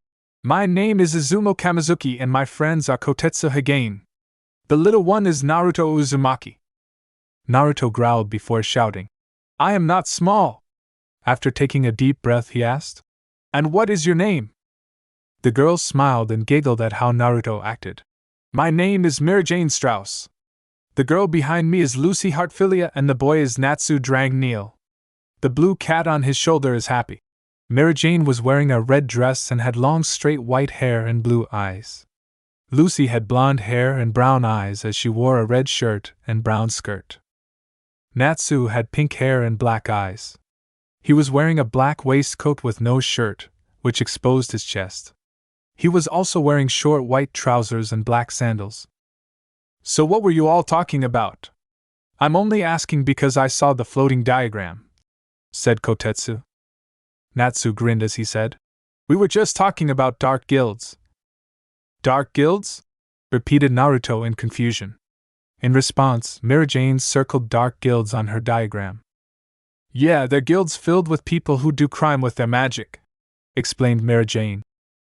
My name is Izumo Kamizuki and my friends are Kotetsu Hagain. The little one is Naruto Uzumaki. Naruto growled before shouting. I am not small. After taking a deep breath, he asked. And what is your name? The girl smiled and giggled at how Naruto acted. My name is Mary-Jane Strauss. The girl behind me is Lucy Hartfilia and the boy is Natsu Drang Neil. The blue cat on his shoulder is Happy. Mary-Jane was wearing a red dress and had long straight white hair and blue eyes. Lucy had blonde hair and brown eyes as she wore a red shirt and brown skirt. Natsu had pink hair and black eyes. He was wearing a black waistcoat with no shirt, which exposed his chest. He was also wearing short white trousers and black sandals. So what were you all talking about? I'm only asking because I saw the floating diagram, said Kotetsu. Natsu grinned as he said, We were just talking about dark guilds. Dark guilds? Repeated Naruto in confusion. In response, Mirajane circled dark guilds on her diagram. Yeah, they're guilds filled with people who do crime with their magic, explained Mirajane.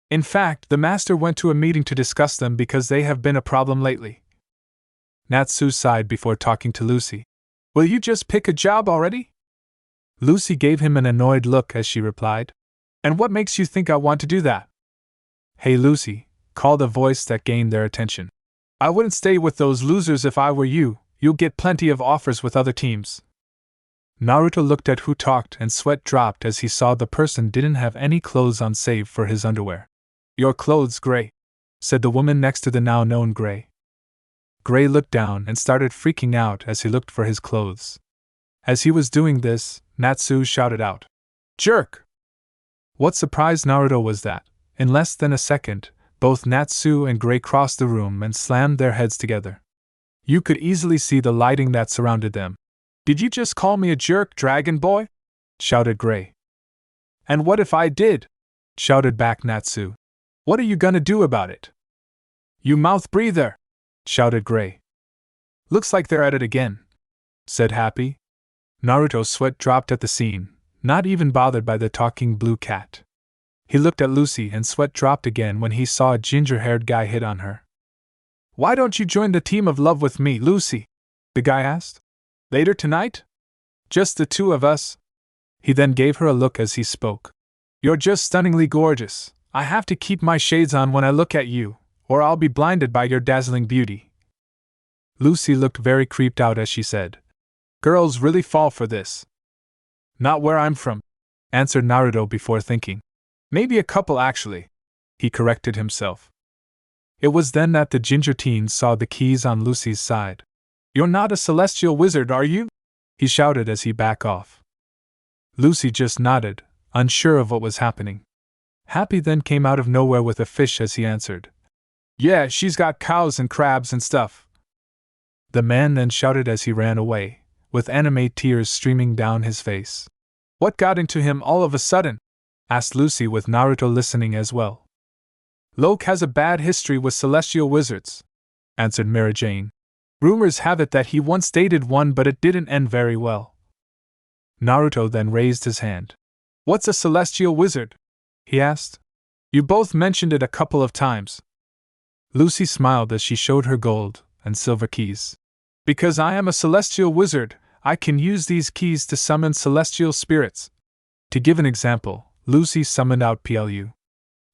In fact, the master went to a meeting to discuss them because they have been a problem lately. Natsu sighed before talking to Lucy. Will you just pick a job already? Lucy gave him an annoyed look as she replied. And what makes you think I want to do that? Hey Lucy, called a voice that gained their attention. I wouldn't stay with those losers if I were you. You'll get plenty of offers with other teams. Naruto looked at who talked and sweat dropped as he saw the person didn't have any clothes on save for his underwear. Your clothes, Gray, said the woman next to the now known Gray. Gray looked down and started freaking out as he looked for his clothes. As he was doing this, Natsu shouted out, Jerk! What surprised Naruto was that, in less than a second, both Natsu and Gray crossed the room and slammed their heads together. You could easily see the lighting that surrounded them. Did you just call me a jerk, Dragon Boy? Shouted Gray. And what if I did? Shouted back Natsu. What are you gonna do about it? You mouth breather! Shouted Gray. Looks like they're at it again, said Happy. Naruto's sweat dropped at the scene, not even bothered by the talking blue cat. He looked at Lucy and sweat dropped again when he saw a ginger-haired guy hit on her. Why don't you join the team of love with me, Lucy? The guy asked. Later tonight? Just the two of us? He then gave her a look as he spoke. You're just stunningly gorgeous. I have to keep my shades on when I look at you, or I'll be blinded by your dazzling beauty. Lucy looked very creeped out as she said, Girls really fall for this. Not where I'm from, answered Naruto before thinking. Maybe a couple actually. He corrected himself. It was then that the ginger teen saw the keys on Lucy's side. You're not a celestial wizard, are you? He shouted as he backed off. Lucy just nodded, unsure of what was happening. Happy then came out of nowhere with a fish as he answered. Yeah, she's got cows and crabs and stuff. The man then shouted as he ran away, with anime tears streaming down his face. What got into him all of a sudden? Asked Lucy with Naruto listening as well. Loke has a bad history with celestial wizards, answered Mirajane. Rumors have it that he once dated one but it didn't end very well. Naruto then raised his hand. What's a celestial wizard? He asked. You both mentioned it a couple of times. Lucy smiled as she showed her gold and silver keys. Because I am a celestial wizard, I can use these keys to summon celestial spirits. To give an example, Lucy summoned out PLU.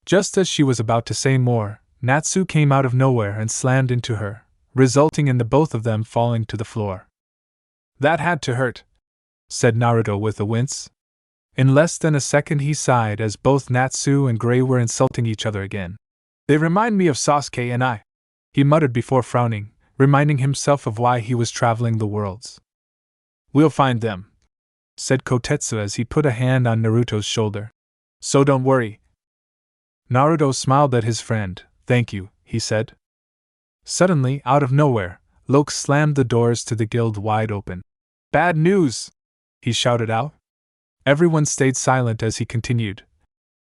Just as she was about to say more, Natsu came out of nowhere and slammed into her, resulting in the both of them falling to the floor. That had to hurt, said Naruto with a wince. In less than a second he sighed as both Natsu and Gray were insulting each other again. They remind me of Sasuke and I, he muttered before frowning, reminding himself of why he was traveling the worlds. We'll find them, said Kotetsu as he put a hand on Naruto's shoulder. So don't worry. Naruto smiled at his friend. Thank you, he said. Suddenly, out of nowhere, Loke slammed the doors to the guild wide open. Bad news! He shouted out. Everyone stayed silent as he continued.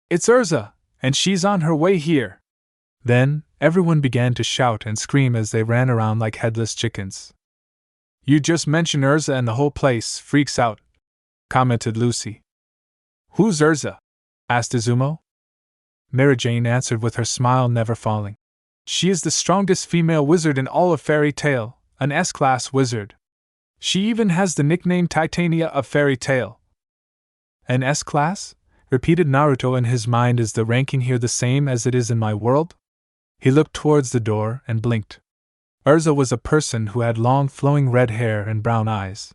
It's Erza, and she's on her way here. Then, everyone began to shout and scream as they ran around like headless chickens. You just mention Erza and the whole place freaks out, commented Lucy. Who's Erza? Asked Izumo. Mirajane answered with her smile never falling. She is the strongest female wizard in all of Fairy Tail, an S-class wizard. She even has the nickname Titania of Fairy Tail. An S-class? Repeated Naruto in his mind. Is the ranking here the same as it is in my world? He looked towards the door and blinked. Erza was a person who had long flowing red hair and brown eyes.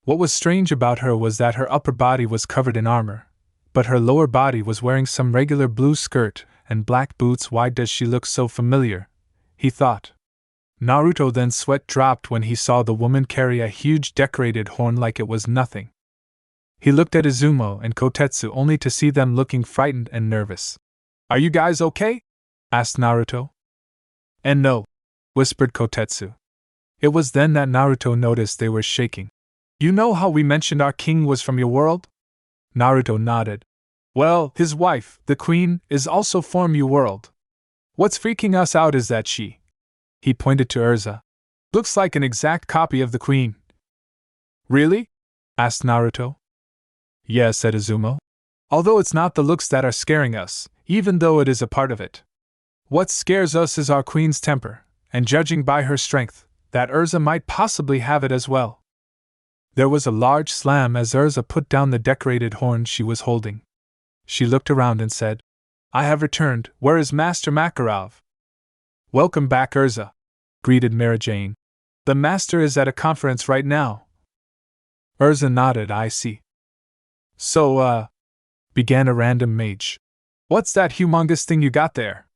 What was strange about her was that her upper body was covered in armor, but her lower body was wearing some regular blue skirt and black boots. Why does she look so familiar? He thought. Naruto then sweat dropped when he saw the woman carry a huge decorated horn like it was nothing. He looked at Izumo and Kotetsu only to see them looking frightened and nervous. Are you guys okay? Asked Naruto. And no, whispered Kotetsu. It was then that Naruto noticed they were shaking. You know how we mentioned our king was from your world? Naruto nodded. Well, his wife, the queen, is also from your world. What's freaking us out is that she, he pointed to Erza, looks like an exact copy of the queen. Really? Asked Naruto. Yes, said Izumo. Although it's not the looks that are scaring us, even though it is a part of it. What scares us is our queen's temper, and judging by her strength, that Erza might possibly have it as well. There was a large slam as Erza put down the decorated horn she was holding. She looked around and said, I have returned. Where is Master Makarov? Welcome back, Erza, greeted Mary Jane. The master is at a conference right now. Erza nodded. I see. So, began a random mage. What's that humongous thing you got there?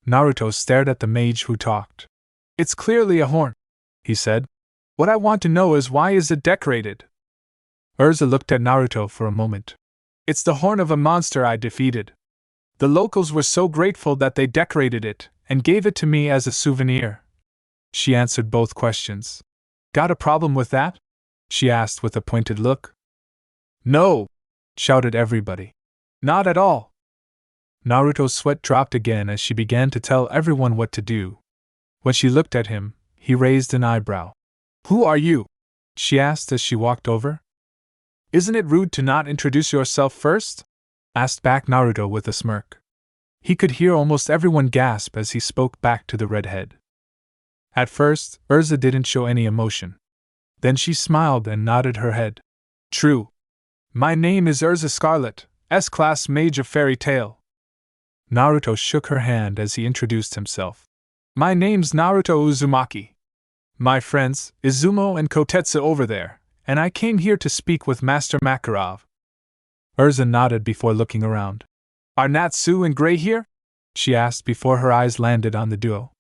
Naruto stared at the mage who talked. It's clearly a horn, he said. What I want to know is why is it decorated? Erza looked at Naruto for a moment. It's the horn of a monster I defeated. The locals were so grateful that they decorated it and gave it to me as a souvenir. She answered both questions. Got a problem with that? She asked with a pointed look. No, shouted everybody. Not at all. Naruto's sweat dropped again as she began to tell everyone what to do. When she looked at him, he raised an eyebrow. Who are you? She asked as she walked over. Isn't it rude to not introduce yourself first? Asked back Naruto with a smirk. He could hear almost everyone gasp as he spoke back to the redhead. At first, Erza didn't show any emotion. Then she smiled and nodded her head. True. My name is Erza Scarlet, S-Class Mage of Fairy Tail. Naruto shook her hand as he introduced himself. My name's Naruto Uzumaki. My friends, Izumo and Kotetsu over there, and I came here to speak with Master Makarov. Erza nodded before looking around. Are Natsu and Gray here? She asked before her eyes landed on the duo.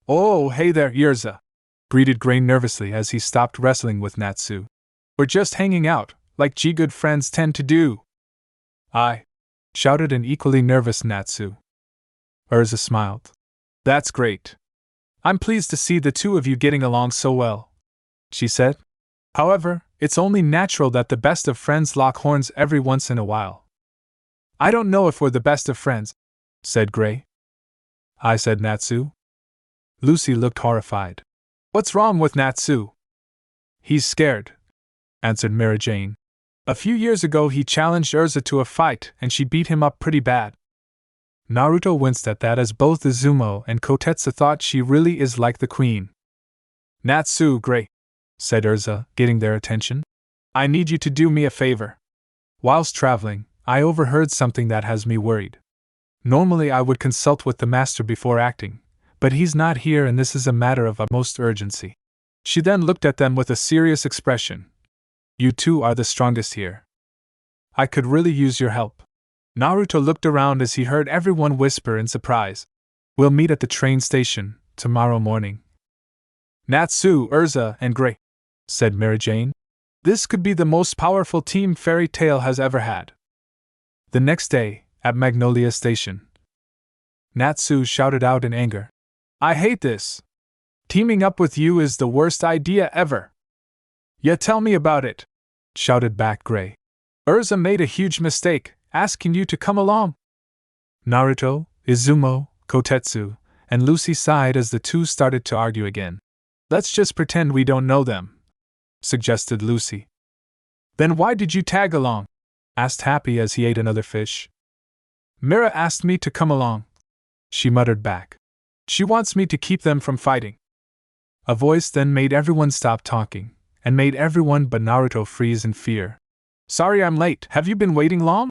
Oh, hey there, Erza, greeted Gray nervously as he stopped wrestling with Natsu. We're just hanging out, like good friends tend to do. Aye, shouted an equally nervous Natsu. Erza smiled. That's great. I'm pleased to see the two of you getting along so well, she said. However, it's only natural that the best of friends lock horns every once in a while. I don't know if we're the best of friends, said Gray. I said Natsu. Lucy looked horrified. What's wrong with Natsu? He's scared, answered Mary Jane. A few years ago he challenged Erza to a fight and she beat him up pretty bad. Naruto winced at that as both Izumo and Kotetsu thought she really is like the queen. Natsu, Gray, said Erza, getting their attention. I need you to do me a favor. Whilst traveling, I overheard something that has me worried. Normally I would consult with the master before acting, but he's not here and this is a matter of utmost urgency. She then looked at them with a serious expression. You two are the strongest here. I could really use your help. Naruto looked around as he heard everyone whisper in surprise. We'll meet at the train station tomorrow morning. Natsu, Erza, and Gray, said Mary Jane. This could be the most powerful team Fairy Tail has ever had. The next day, at Magnolia Station, Natsu shouted out in anger. I hate this. Teaming up with you is the worst idea ever. Yeah, tell me about it, shouted back Gray. Erza made a huge mistake, asking you to come along. Naruto, Izumo, Kotetsu, and Lucy sighed as the two started to argue again. Let's just pretend we don't know them, suggested Lucy. Then why did you tag along? Asked Happy as he ate another fish. Mira asked me to come along, she muttered back. She wants me to keep them from fighting. A voice then made everyone stop talking, and made everyone but Naruto freeze in fear. Sorry I'm late, have you been waiting long?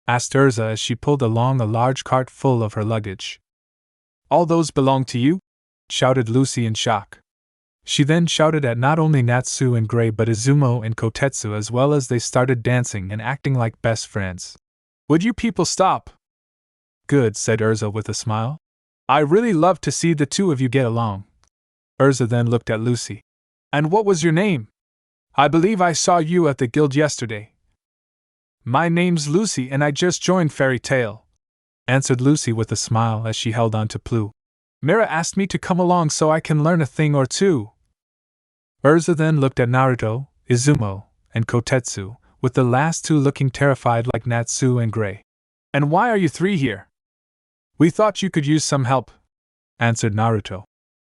Asked Erza as she pulled along a large cart full of her luggage. All those belong to you? Shouted Lucy in shock. She then shouted at not only Natsu and Gray but Izumo and Kotetsu as well as they started dancing and acting like best friends. Would you people stop? Good, said Erza with a smile. I really love to see the two of you get along. Erza then looked at Lucy. And what was your name? I believe I saw you at the guild yesterday. My name's Lucy and I just joined Fairy Tail, answered Lucy with a smile as she held on to Plu. Mira asked me to come along so I can learn a thing or two. Erza then looked at Naruto, Izumo, and Kotetsu, with the last two looking terrified like Natsu and Gray. And why are you three here? We thought you could use some help, answered Naruto.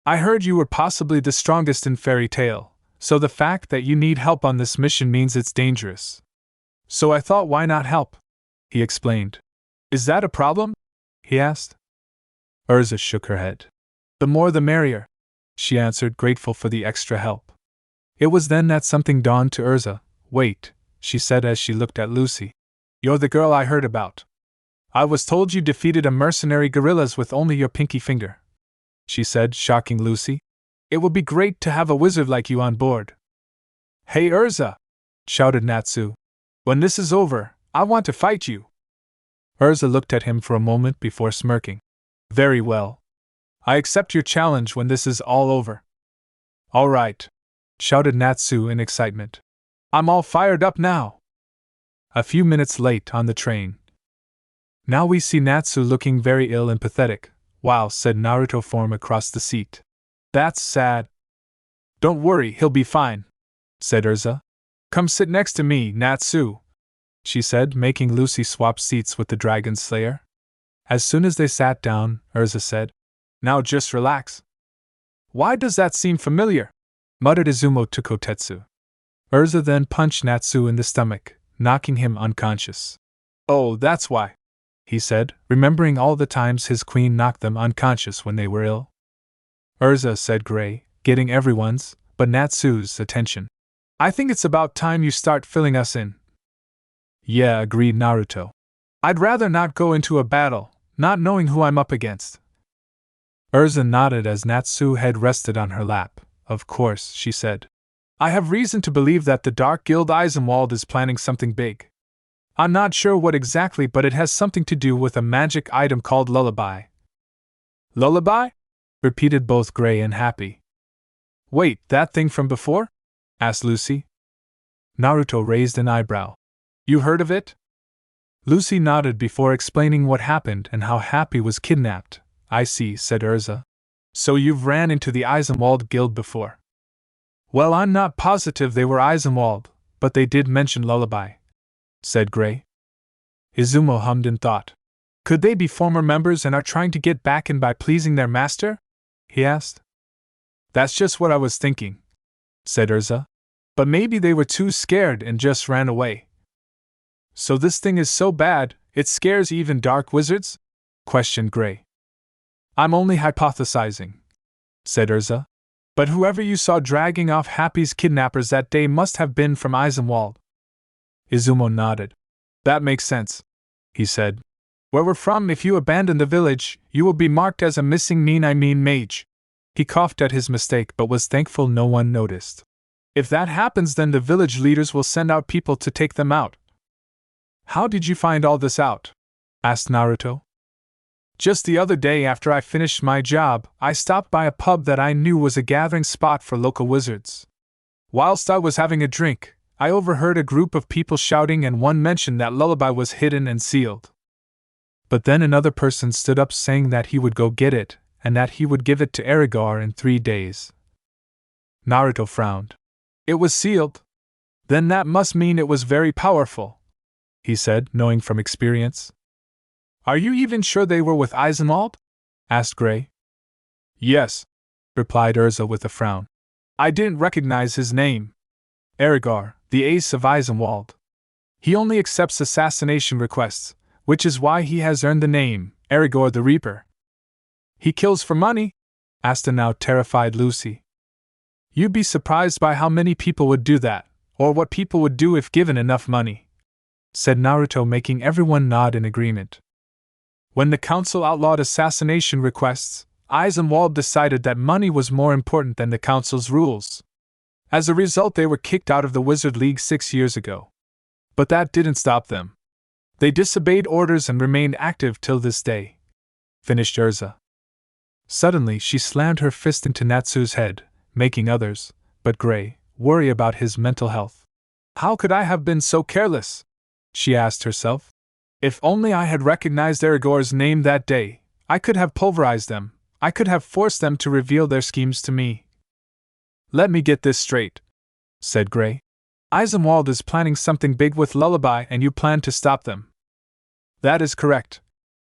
I heard you were possibly the strongest in Fairy Tail, so the fact that you need help on this mission means it's dangerous. So I thought, why not help? He explained. Is that a problem? He asked. Erza shook her head. The more the merrier, she answered, grateful for the extra help. It was then that something dawned to Erza. Wait, she said as she looked at Lucy. You're the girl I heard about. I was told you defeated a mercenary gorillas with only your pinky finger, she said, shocking Lucy. It would be great to have a wizard like you on board. Hey Erza, shouted Natsu. When this is over, I want to fight you. Erza looked at him for a moment before smirking. Very well. I accept your challenge when this is all over. All right, shouted Natsu in excitement. I'm all fired up now. A few minutes late on the train. Now we see Natsu looking very ill and pathetic. Wow, said Naruto from across the seat. That's sad. Don't worry, he'll be fine, said Erza. Come sit next to me, Natsu, she said, making Lucy swap seats with the Dragon Slayer. As soon as they sat down, Erza said, Now just relax. Why does that seem familiar? Muttered Izumo to Kotetsu. Erza then punched Natsu in the stomach, knocking him unconscious. Oh, that's why, he said, remembering all the times his queen knocked them unconscious when they were ill. Erza, said Gray, getting everyone's, but Natsu's, attention. I think it's about time you start filling us in. Yeah, agreed Naruto. I'd rather not go into a battle, not knowing who I'm up against. Erza nodded as Natsu head rested on her lap. Of course, she said. I have reason to believe that the Dark Guild Eisenwald is planning something big. I'm not sure what exactly, but it has something to do with a magic item called Lullaby. Lullaby? Repeated both Gray and Happy. Wait, that thing from before? Asked Lucy. Naruto raised an eyebrow. You heard of it? Lucy nodded before explaining what happened and how Happy was kidnapped. I see, said Erza. So you've ran into the Eisenwald Guild before? Well, I'm not positive they were Eisenwald, but they did mention Lullaby, said Gray. Izumo hummed in thought. Could they be former members and are trying to get back in by pleasing their master? He asked. That's just what I was thinking, said Erza. But maybe they were too scared and just ran away. So this thing is so bad, it scares even dark wizards? Questioned Gray. I'm only hypothesizing, said Erza. But whoever you saw dragging off Happy's kidnappers that day must have been from Eisenwald. Izumo nodded. That makes sense, he said. Where we're from, if you abandon the village, you will be marked as a missing mage. He coughed at his mistake but was thankful no one noticed. If that happens, then the village leaders will send out people to take them out. How did you find all this out? Asked Naruto. Just the other day after I finished my job, I stopped by a pub that I knew was a gathering spot for local wizards. Whilst I was having a drink, I overheard a group of people shouting and one mentioned that Lullaby was hidden and sealed. But then another person stood up saying that he would go get it, and that he would give it to Arigor in 3 days. Naruto frowned. It was sealed? Then that must mean it was very powerful, he said, knowing from experience. Are you even sure they were with Eisenwald? Asked Gray. Yes, replied Erza with a frown. I didn't recognize his name. Arigor, the ace of Eisenwald. He only accepts assassination requests, which is why he has earned the name, Arigor the Reaper. He kills for money? Asked a now terrified Lucy. You'd be surprised by how many people would do that, or what people would do if given enough money, said Naruto, making everyone nod in agreement. When the council outlawed assassination requests, Eisenwald decided that money was more important than the council's rules. As a result, they were kicked out of the Wizard League 6 years ago. But that didn't stop them. They disobeyed orders and remained active till this day, finished Erza. Suddenly she slammed her fist into Natsu's head, making others, but Gray, worry about his mental health. How could I have been so careless? She asked herself. If only I had recognized Arigor's name that day, I could have pulverized them, I could have forced them to reveal their schemes to me. Let me get this straight, said Gray. Eisenwald is planning something big with Lullaby and you plan to stop them. That is correct,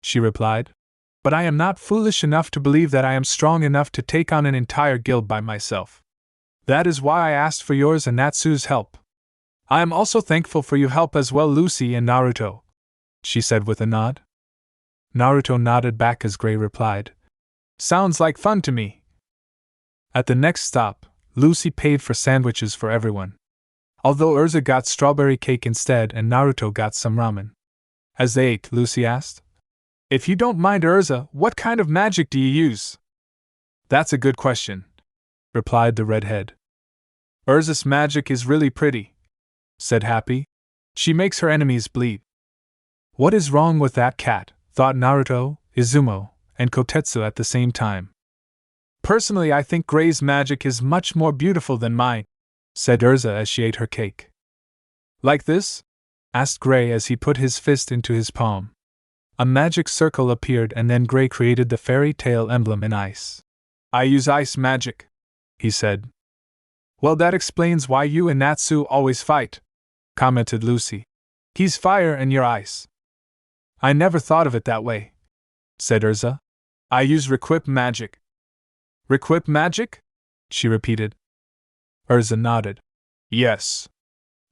she replied. But I am not foolish enough to believe that I am strong enough to take on an entire guild by myself. That is why I asked for yours and Natsu's help. I am also thankful for your help as well, Lucy and Naruto, she said with a nod. Naruto nodded back as Gray replied, Sounds like fun to me. At the next stop, Lucy paid for sandwiches for everyone. Although Erza got strawberry cake instead and Naruto got some ramen. As they ate, Lucy asked, If you don't mind, Erza, what kind of magic do you use? That's a good question, replied the redhead. Erza's magic is really pretty, said Happy. She makes her enemies bleed. What is wrong with that cat? Thought Naruto, Izumo, and Kotetsu at the same time. Personally, I think Gray's magic is much more beautiful than mine, said Erza as she ate her cake. Like this? Asked Gray as he put his fist into his palm. A magic circle appeared and then Gray created the fairy tale emblem in ice. I use ice magic, he said. Well, that explains why you and Natsu always fight, commented Lucy. He's fire and you're ice. I never thought of it that way, said Erza. I use Requip magic. Requip magic? She repeated. Erza nodded. Yes.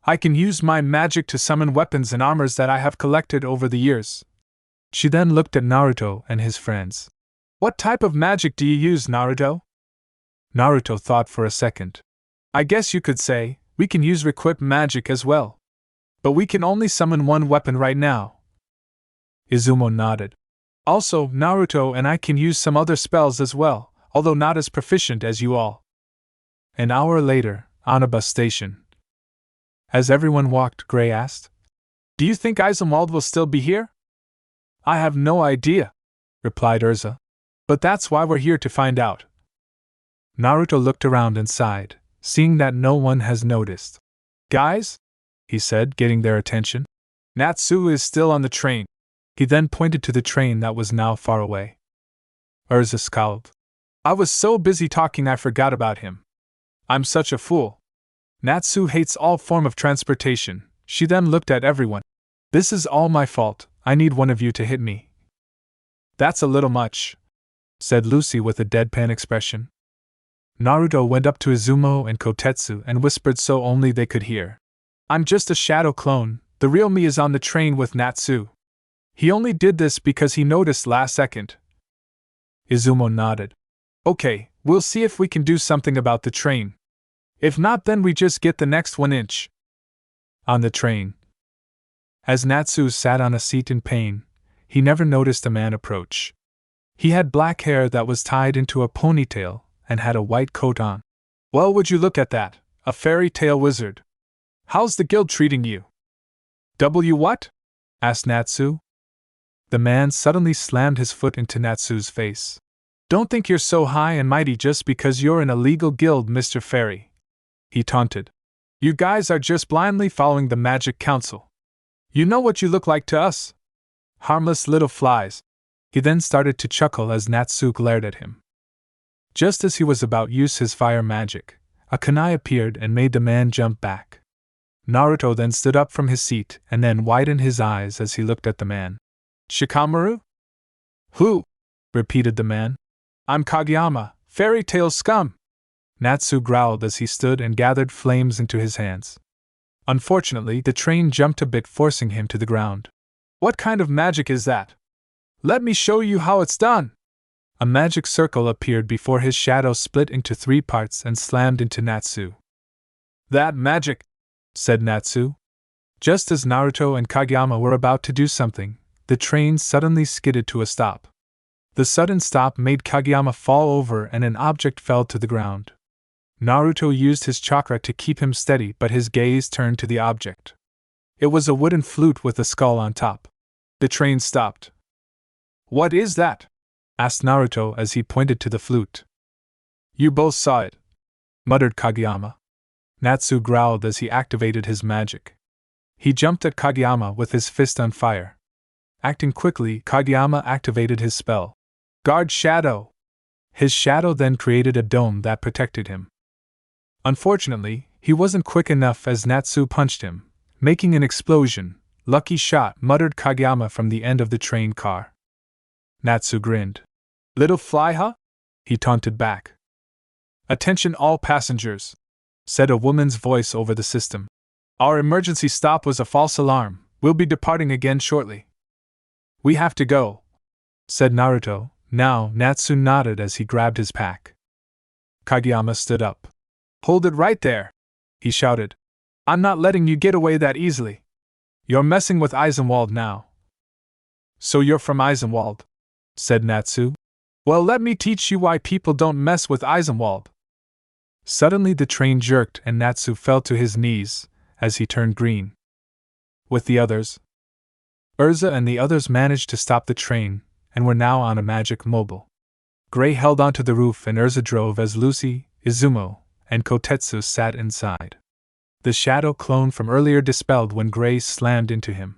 I can use my magic to summon weapons and armors that I have collected over the years. She then looked at Naruto and his friends. What type of magic do you use, Naruto? Naruto thought for a second. I guess you could say, we can use Requip magic as well. But we can only summon one weapon right now. Izumo nodded. Also, Naruto and I can use some other spells as well, although not as proficient as you all. An hour later, on a bus station. As everyone walked, Gray asked, Do you think Eisenwald will still be here? I have no idea, replied Erza. But that's why we're here to find out. Naruto looked around and sighed, seeing that no one has noticed. Guys, he said, getting their attention. Natsu is still on the train. He then pointed to the train that was now far away. Erza scowled. I was so busy talking I forgot about him. I'm such a fool. Natsu hates all form of transportation. She then looked at everyone. This is all my fault. I need one of you to hit me. That's a little much, said Lucy with a deadpan expression. Naruto went up to Izumo and Kotetsu and whispered so only they could hear. I'm just a shadow clone. The real me is on the train with Natsu. He only did this because he noticed last second. Izumo nodded. Okay, we'll see if we can do something about the train. If not, then we just get the next 1 inch. On the train. As Natsu sat on a seat in pain, he never noticed a man approach. He had black hair that was tied into a ponytail and had a white coat on. Well, would you look at that, a fairy tale wizard. How's the guild treating you? What? Asked Natsu. The man suddenly slammed his foot into Natsu's face. Don't think you're so high and mighty just because you're in a legal guild, Mr. Fairy, he taunted. You guys are just blindly following the Magic Council. You know what you look like to us? Harmless little flies. He then started to chuckle as Natsu glared at him. Just as he was about to use his fire magic, a kunai appeared and made the man jump back. Naruto then stood up from his seat and then widened his eyes as he looked at the man. Shikamaru? Who? Repeated the man. I'm Kageyama, fairy tale scum. Natsu growled as he stood and gathered flames into his hands. Unfortunately, the train jumped a bit, forcing him to the ground. What kind of magic is that? Let me show you how it's done. A magic circle appeared before his shadow split into 3 parts and slammed into Natsu. That magic, said Natsu. Just as Naruto and Kageyama were about to do something, the train suddenly skidded to a stop. The sudden stop made Kageyama fall over and an object fell to the ground. Naruto used his chakra to keep him steady, but his gaze turned to the object. It was a wooden flute with a skull on top. The train stopped. What is that? Asked Naruto as he pointed to the flute. You both saw it, muttered Kageyama. Natsu growled as he activated his magic. He jumped at Kageyama with his fist on fire. Acting quickly, Kageyama activated his spell. Guard Shadow! His shadow then created a dome that protected him. Unfortunately, he wasn't quick enough as Natsu punched him, making an explosion. Lucky shot, muttered Kageyama from the end of the train car. Natsu grinned. Little fly, huh? He taunted back. Attention all passengers, said a woman's voice over the system. Our emergency stop was a false alarm. We'll be departing again shortly. We have to go, said Naruto. Now, Natsu nodded as he grabbed his pack. Kageyama stood up. Hold it right there, he shouted. I'm not letting you get away that easily. You're messing with Eisenwald now. So you're from Eisenwald, said Natsu. Well, let me teach you why people don't mess with Eisenwald. Suddenly the train jerked and Natsu fell to his knees as he turned green. With the others, Erza and the others managed to stop the train and were now on a magic mobile. Gray held onto the roof and Erza drove as Lucy, Izumo, and Kotetsu sat inside. The shadow clone from earlier dispelled when Gray slammed into him.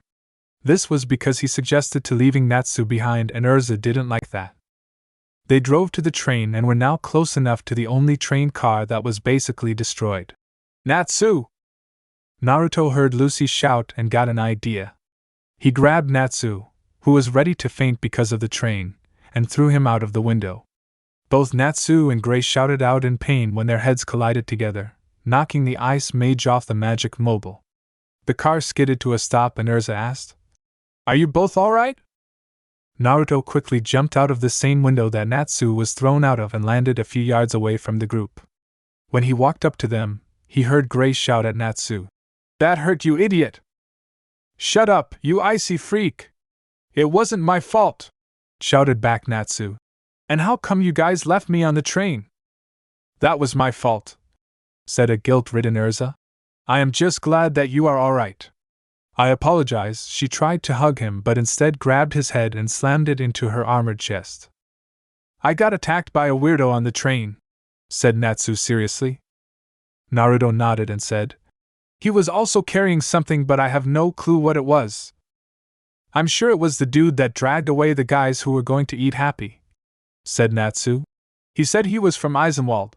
This was because he suggested to leaving Natsu behind and Erza didn't like that. They drove to the train and were now close enough to the only train car that was basically destroyed. Natsu! Naruto heard Lucy shout and got an idea. He grabbed Natsu, who was ready to faint because of the train, and threw him out of the window. Both Natsu and Gray shouted out in pain when their heads collided together, knocking the ice mage off the magic mobile. The car skidded to a stop and Erza asked, Are you both alright? Naruto quickly jumped out of the same window that Natsu was thrown out of and landed a few yards away from the group. When he walked up to them, he heard Gray shout at Natsu. That hurt, you idiot! Shut up, you icy freak! It wasn't my fault! Shouted back Natsu. And how come you guys left me on the train? That was my fault, said a guilt-ridden Erza. I am just glad that you are alright. I apologize. She tried to hug him but instead grabbed his head and slammed it into her armored chest. I got attacked by a weirdo on the train, said Natsu seriously. Naruto nodded and said, He was also carrying something but I have no clue what it was. I'm sure it was the dude that dragged away the guys who were going to eat happy, said Natsu. He said he was from Eisenwald.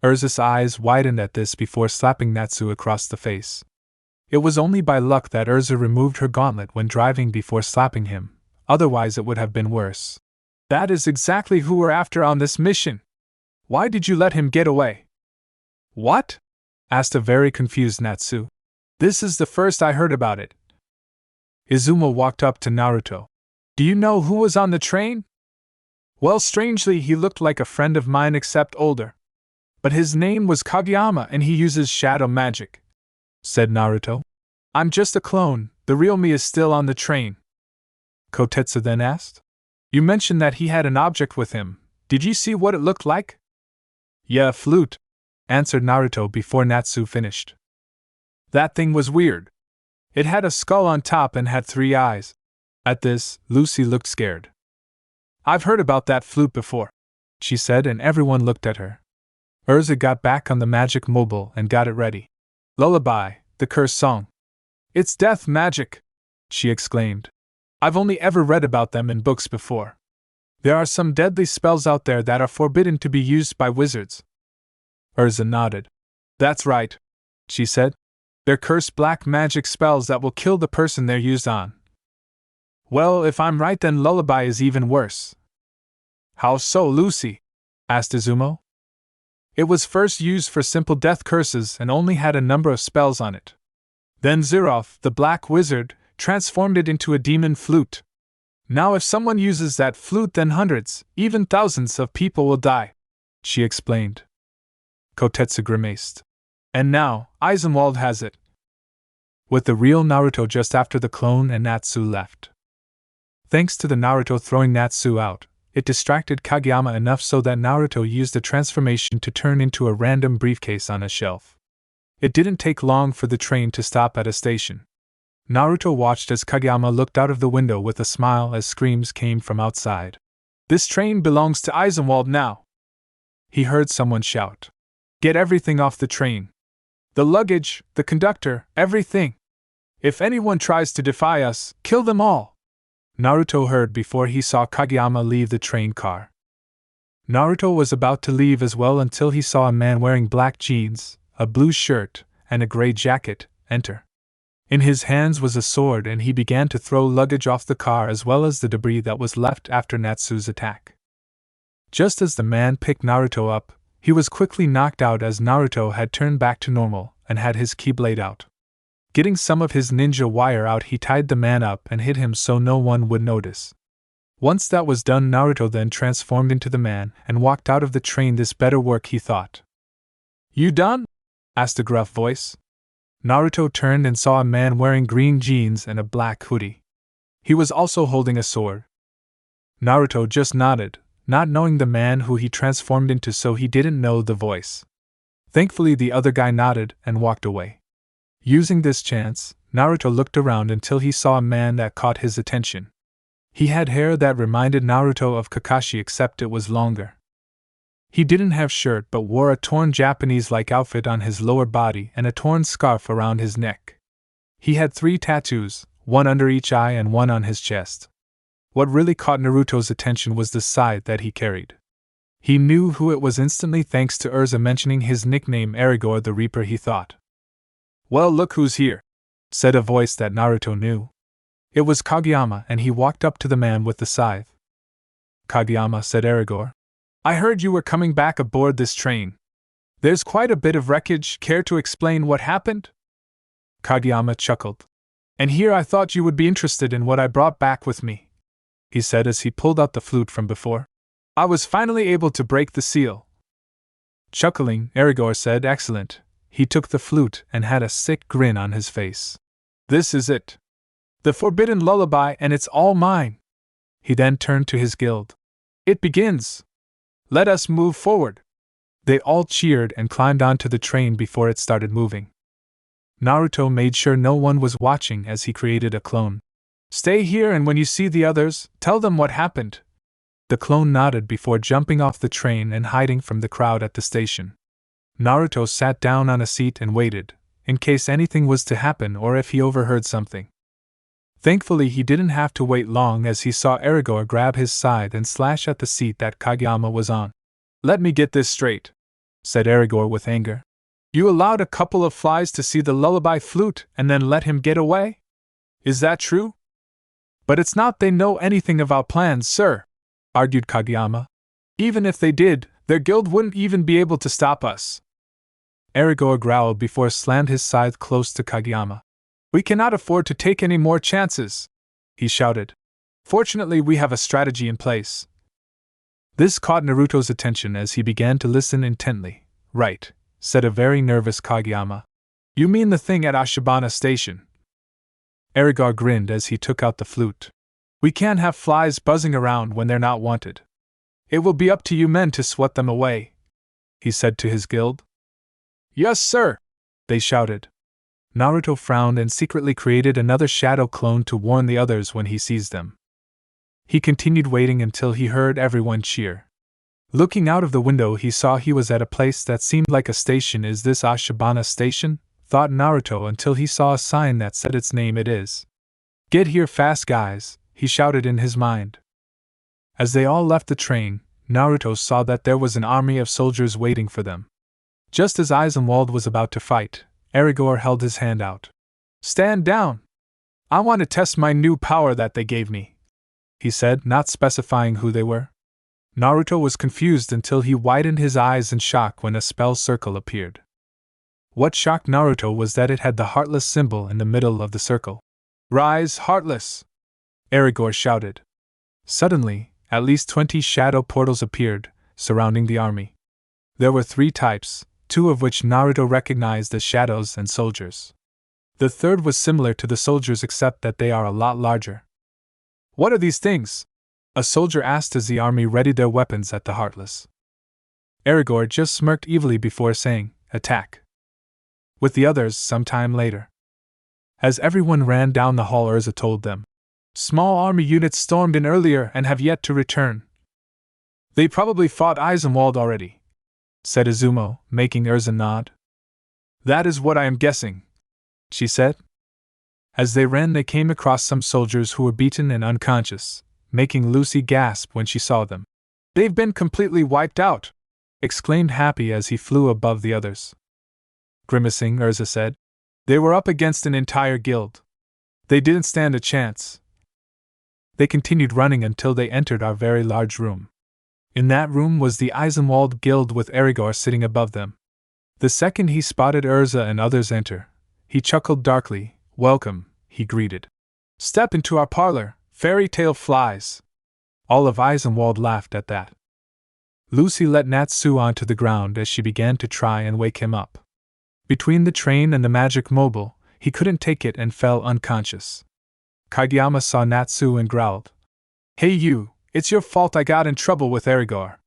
Erza's eyes widened at this before slapping Natsu across the face. It was only by luck that Erza removed her gauntlet when driving before slapping him, otherwise it would have been worse. That is exactly who we're after on this mission. Why did you let him get away? What? Asked a very confused Natsu. This is the first I heard about it. Izumo walked up to Naruto. Do you know who was on the train? Well, strangely, he looked like a friend of mine except older. But his name was Kageyama and he uses shadow magic, said Naruto. I'm just a clone, the real me is still on the train. Kotetsu then asked. You mentioned that he had an object with him. Did you see what it looked like? Yeah, a flute, answered Naruto before Natsu finished. That thing was weird. It had a skull on top and had 3 eyes. At this, Lucy looked scared. I've heard about that flute before, she said, and everyone looked at her. Erza got back on the magic mobile and got it ready. Lullaby, the curse song. It's death magic, she exclaimed. I've only ever read about them in books before. There are some deadly spells out there that are forbidden to be used by wizards. Erza nodded. That's right, she said. They're cursed black magic spells that will kill the person they're used on. Well, if I'm right, then Lullaby is even worse. How so, Lucy? Asked Izumo. It was first used for simple death curses and only had a number of spells on it. Then Zeroth, the black wizard, transformed it into a demon flute. Now if someone uses that flute, then hundreds, even thousands of people will die, she explained. Kotetsu grimaced. And now, Eisenwald has it. With the real Naruto just after the clone and Natsu left. Thanks to the Naruto throwing Natsu out, it distracted Kageyama enough so that Naruto used the transformation to turn into a random briefcase on a shelf. It didn't take long for the train to stop at a station. Naruto watched as Kageyama looked out of the window with a smile as screams came from outside. This train belongs to Eisenwald now, he heard someone shout. Get everything off the train. The luggage, the conductor, everything. If anyone tries to defy us, kill them all. Naruto heard before he saw Kageyama leave the train car. Naruto was about to leave as well until he saw a man wearing black jeans, a blue shirt, and a gray jacket enter. In his hands was a sword, and he began to throw luggage off the car as well as the debris that was left after Natsu's attack. Just as the man picked Naruto up, he was quickly knocked out as Naruto had turned back to normal and had his keyblade out. Getting some of his ninja wire out, he tied the man up and hid him so no one would notice. Once that was done, Naruto then transformed into the man and walked out of the train. This better work, he thought. "You done?" asked a gruff voice. Naruto turned and saw a man wearing green jeans and a black hoodie. He was also holding a sword. Naruto just nodded, not knowing the man who he transformed into, so he didn't know the voice. Thankfully, the other guy nodded and walked away. Using this chance, Naruto looked around until he saw a man that caught his attention. He had hair that reminded Naruto of Kakashi, except it was longer. He didn't have shirt but wore a torn Japanese-like outfit on his lower body and a torn scarf around his neck. He had 3 tattoos, one under each eye and one on his chest. What really caught Naruto's attention was the scythe that he carried. He knew who it was instantly thanks to Erza mentioning his nickname Arigor the Reaper, he thought. "Well, look who's here," said a voice that Naruto knew. It was Kageyama, and he walked up to the man with the scythe. "Kageyama," said Arigor, "I heard you were coming back aboard this train. There's quite a bit of wreckage. Care to explain what happened?" Kageyama chuckled. "And here I thought you would be interested in what I brought back with me," he said as he pulled out the flute from before. "I was finally able to break the seal." Chuckling, Arigor said, "Excellent." He took the flute and had a sick grin on his face. "This is it. The forbidden lullaby, and it's all mine." He then turned to his guild. "It begins. Let us move forward." They all cheered and climbed onto the train before it started moving. Naruto made sure no one was watching as he created a clone. "Stay here, and when you see the others, tell them what happened." The clone nodded before jumping off the train and hiding from the crowd at the station. Naruto sat down on a seat and waited, in case anything was to happen or if he overheard something. Thankfully, he didn't have to wait long as he saw Arigor grab his scythe and slash at the seat that Kageyama was on. "Let me get this straight," said Arigor with anger. "You allowed a couple of flies to see the lullaby flute and then let him get away? Is that true?" "But it's not they know anything of our plans, sir," argued Kageyama. "Even if they did, their guild wouldn't even be able to stop us." Arigor growled before slammed his scythe close to Kageyama. "We cannot afford to take any more chances," he shouted. "Fortunately, we have a strategy in place." This caught Naruto's attention as he began to listen intently. "Right," said a very nervous Kageyama. "You mean the thing at Ashibana Station?" Arigor grinned as he took out the flute. "We can't have flies buzzing around when they're not wanted. It will be up to you men to swat them away," he said to his guild. "Yes, sir!" they shouted. Naruto frowned and secretly created another shadow clone to warn the others when he sees them. He continued waiting until he heard everyone cheer. Looking out of the window, he saw he was at a place that seemed like a station. "Is this Ashibana Station?" thought Naruto until he saw a sign that said its name. "It is." "Get here fast, guys," he shouted in his mind. As they all left the train, Naruto saw that there was an army of soldiers waiting for them. Just as Eisenwald was about to fight, Arigor held his hand out. "Stand down! I want to test my new power that they gave me," he said, not specifying who they were. Naruto was confused until he widened his eyes in shock when a spell circle appeared. What shocked Naruto was that it had the Heartless symbol in the middle of the circle. "Rise, Heartless!" Arigor shouted. Suddenly, at least 20 shadow portals appeared, surrounding the army. There were 3 types, 2 of which Naruto recognized as shadows and soldiers. The third was similar to the soldiers except that they are a lot larger. "What are these things?" a soldier asked as the army readied their weapons at the Heartless. Arigor just smirked evilly before saying, "Attack!" with the others some time later. As everyone ran down the hall, Erza told them, "Small army units stormed in earlier and have yet to return." "They probably fought Eisenwald already," said Izumo, making Erza nod. "That is what I am guessing," she said. As they ran, they came across some soldiers who were beaten and unconscious, making Lucy gasp when she saw them. "They've been completely wiped out!" exclaimed Happy as he flew above the others. Grimacing, Erza said, "They were up against an entire guild. They didn't stand a chance." They continued running until they entered our very large room. In that room was the Eisenwald guild with Arigor sitting above them. The second he spotted Erza and others enter, he chuckled darkly. "Welcome," he greeted. "Step into our parlor, fairy tale flies." All of Eisenwald laughed at that. Lucy let Natsu onto the ground as she began to try and wake him up. Between the train and the magic mobile, he couldn't take it and fell unconscious. Kageyama saw Natsu and growled, "Hey you, it's your fault I got in trouble with Arigor.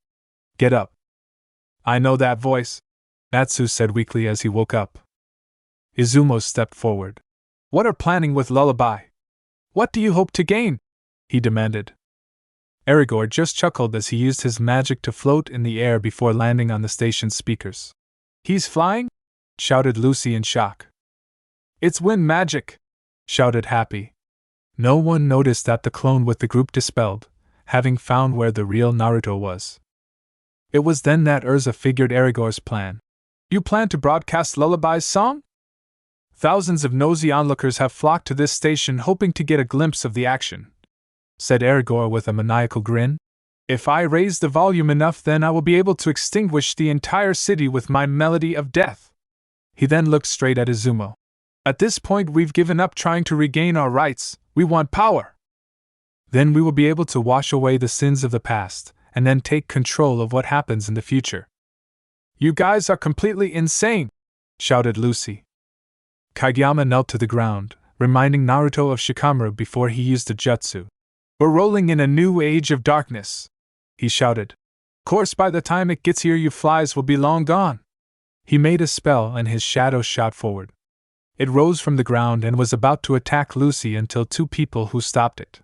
Get up." "I know that voice," Natsu said weakly as he woke up. Izumo stepped forward. "What are planning with Lullaby? What do you hope to gain?" he demanded. Arigor just chuckled as he used his magic to float in the air before landing on the station's speakers. "He's flying?" shouted Lucy in shock. "It's wind magic!" shouted Happy. No one noticed that the clone with the group dispelled, having found where the real Naruto was. It was then that Erza figured Arigor's plan. "You plan to broadcast Lullaby's song?" "Thousands of nosy onlookers have flocked to this station hoping to get a glimpse of the action," said Arigor with a maniacal grin. "If I raise the volume enough, then I will be able to extinguish the entire city with my melody of death." He then looked straight at Izumo. "At this point, we've given up trying to regain our rights, we want power. Then we will be able to wash away the sins of the past, and then take control of what happens in the future." "You guys are completely insane!" shouted Lucy. Kageyama knelt to the ground, reminding Naruto of Shikamaru before he used the jutsu. "We're rolling in a new age of darkness," he shouted. "Course by the time it gets here you flies will be long gone." He made a spell and his shadow shot forward. It rose from the ground and was about to attack Lucy until two people who stopped it.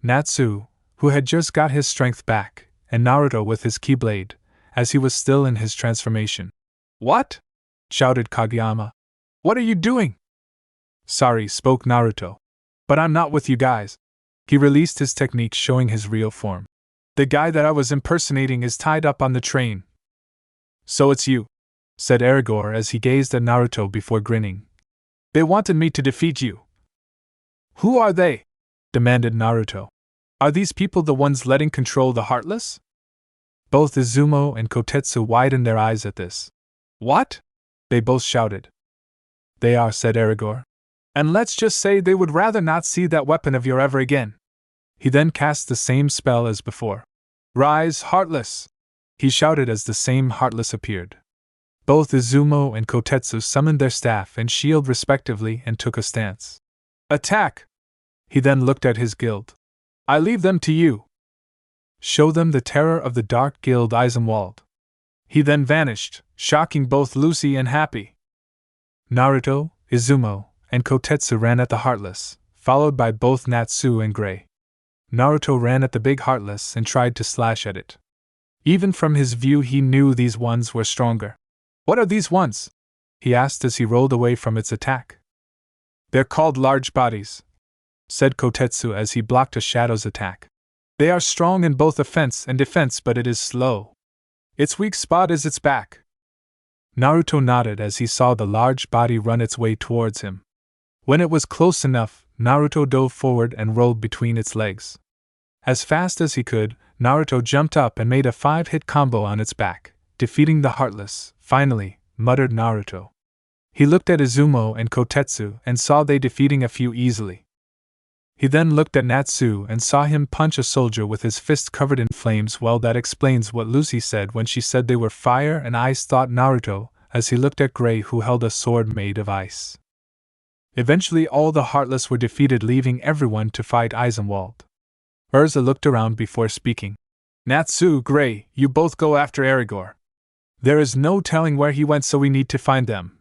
Natsu, who had just got his strength back, and Naruto with his keyblade, as he was still in his transformation. "What?" shouted Kageyama. "What are you doing?" "Sorry," spoke Naruto. "But I'm not with you guys." He released his technique showing his real form. "The guy that I was impersonating is tied up on the train." "So it's you," said Arigor as he gazed at Naruto before grinning. "They wanted me to defeat you." "Who are they?" demanded Naruto. "Are these people the ones letting control the Heartless?" Both Izumo and Kotetsu widened their eyes at this. "What?" they both shouted. "They are," said Arigor. "And let's just say they would rather not see that weapon of yours ever again." He then cast the same spell as before. "Rise, Heartless!" he shouted as the same Heartless appeared. Both Izumo and Kotetsu summoned their staff and shield respectively and took a stance. "Attack!" He then looked at his guild. "I leave them to you. Show them the terror of the Dark Guild Eisenwald." He then vanished, shocking both Lucy and Happy. Naruto, Izumo, and Kotetsu ran at the Heartless, followed by both Natsu and Gray. Naruto ran at the big Heartless and tried to slash at it. Even from his view he knew these ones were stronger. "What are these ones?" he asked as he rolled away from its attack. "They're called large bodies," said Kotetsu as he blocked a shadow's attack. "They are strong in both offense and defense, but it is slow. Its weak spot is its back." Naruto nodded as he saw the large body run its way towards him. When it was close enough, Naruto dove forward and rolled between its legs. As fast as he could, Naruto jumped up and made a 5-hit combo on its back, defeating the Heartless. "Finally," muttered Naruto. He looked at Izumo and Kotetsu and saw they defeating a few easily. He then looked at Natsu and saw him punch a soldier with his fist covered in flames. "Well, that explains what Lucy said when she said they were fire and ice," thought Naruto, as he looked at Gray, who held a sword made of ice. Eventually all the Heartless were defeated, leaving everyone to fight Eisenwald. Erza looked around before speaking. "Natsu, Gray, you both go after Arigor. There is no telling where he went, so we need to find them."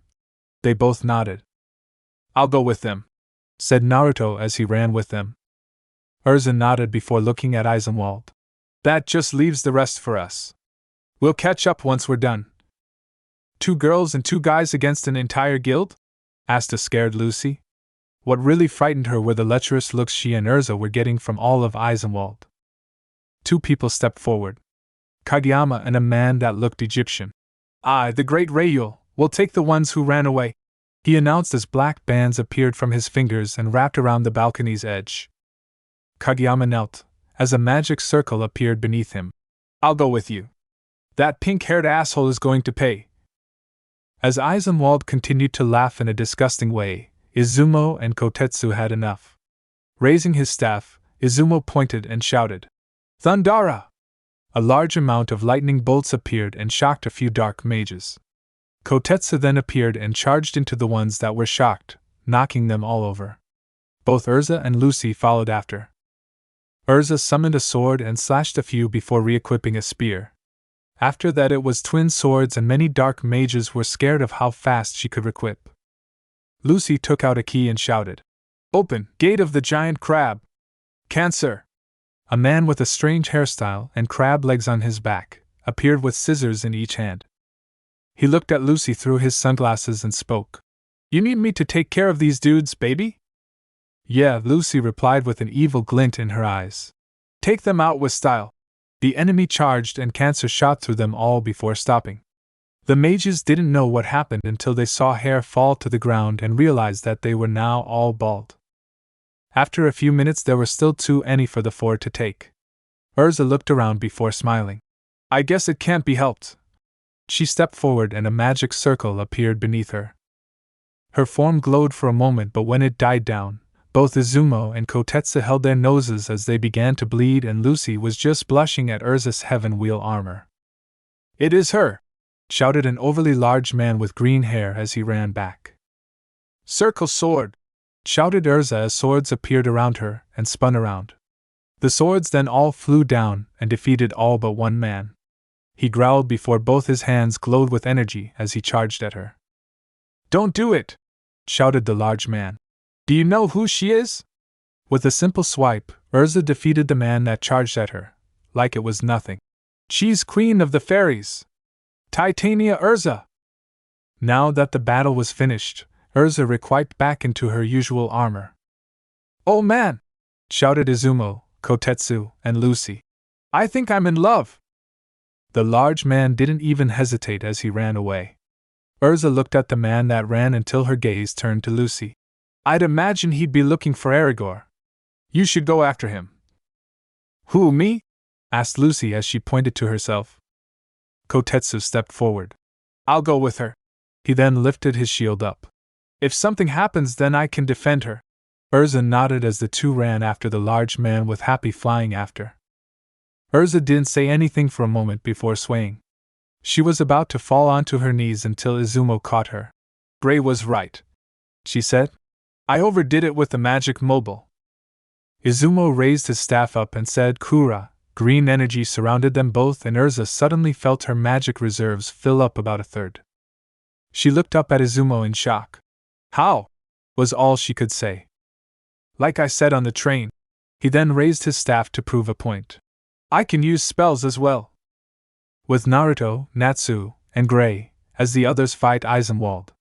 They both nodded. "I'll go with them," said Naruto as he ran with them. Erza nodded before looking at Eisenwald. "That just leaves the rest for us. We'll catch up once we're done." "2 girls and 2 guys against an entire guild?" asked a scared Lucy. What really frightened her were the lecherous looks she and Erza were getting from all of Eisenwald. Two people stepped forward. Kageyama and a man that looked Egyptian. "I, the great Ryul, will take the ones who ran away," he announced as black bands appeared from his fingers and wrapped around the balcony's edge. Kageyama knelt, as a magic circle appeared beneath him. "I'll go with you. That pink-haired asshole is going to pay." As Eisenwald continued to laugh in a disgusting way, Izumo and Kotetsu had enough. Raising his staff, Izumo pointed and shouted, "Thundara!" A large amount of lightning bolts appeared and shocked a few dark mages. Kotetsu then appeared and charged into the ones that were shocked, knocking them all over. Both Erza and Lucy followed after. Erza summoned a sword and slashed a few before re-equipping a spear. After that it was twin swords, and many dark mages were scared of how fast she could requip. Lucy took out a key and shouted, "Open, Gate of the Giant Crab! Cancer!" A man with a strange hairstyle and crab legs on his back appeared with scissors in each hand. He looked at Lucy through his sunglasses and spoke. "You need me to take care of these dudes, baby?" "Yeah," Lucy replied with an evil glint in her eyes. "Take them out with style." The enemy charged and Cancer shot through them all before stopping. The mages didn't know what happened until they saw hair fall to the ground and realized that they were now all bald. After a few minutes there were still too many for the four to take. Erza looked around before smiling. "I guess it can't be helped." She stepped forward and a magic circle appeared beneath her. Her form glowed for a moment, but when it died down, both Izumo and Kotetsu held their noses as they began to bleed, and Lucy was just blushing at Erza's heaven wheel armor. "It is her!" shouted an overly large man with green hair as he ran back. "Circle sword!" shouted Erza as swords appeared around her and spun around. The swords then all flew down and defeated all but one man. He growled before both his hands glowed with energy as he charged at her. "Don't do it!" shouted the large man. "Do you know who she is?" With a simple swipe, Erza defeated the man that charged at her, like it was nothing. "She's Queen of the Fairies! Titania Erza!" Now that the battle was finished, Erza requiped back into her usual armor. "Oh man!" shouted Izumo, Kotetsu, and Lucy. "I think I'm in love!" The large man didn't even hesitate as he ran away. Erza looked at the man that ran until her gaze turned to Lucy. "I'd imagine he'd be looking for Arigor. You should go after him." "Who, me?" asked Lucy as she pointed to herself. Kotetsu stepped forward. "I'll go with her." He then lifted his shield up. "If something happens, then I can defend her." Erza nodded as the two ran after the large man with Happy flying after. Erza didn't say anything for a moment before swaying. She was about to fall onto her knees until Izumo caught her. "Gray was right," she said. "I overdid it with the magic mobile." Izumo raised his staff up and said Kura. Green energy surrounded them both, and Erza suddenly felt her magic reserves fill up about a third. She looked up at Izumo in shock. "How?" was all she could say. "Like I said on the train." He then raised his staff to prove a point. "I can use spells as well." With Naruto, Natsu, and Gray, as the others fight Eisenwald.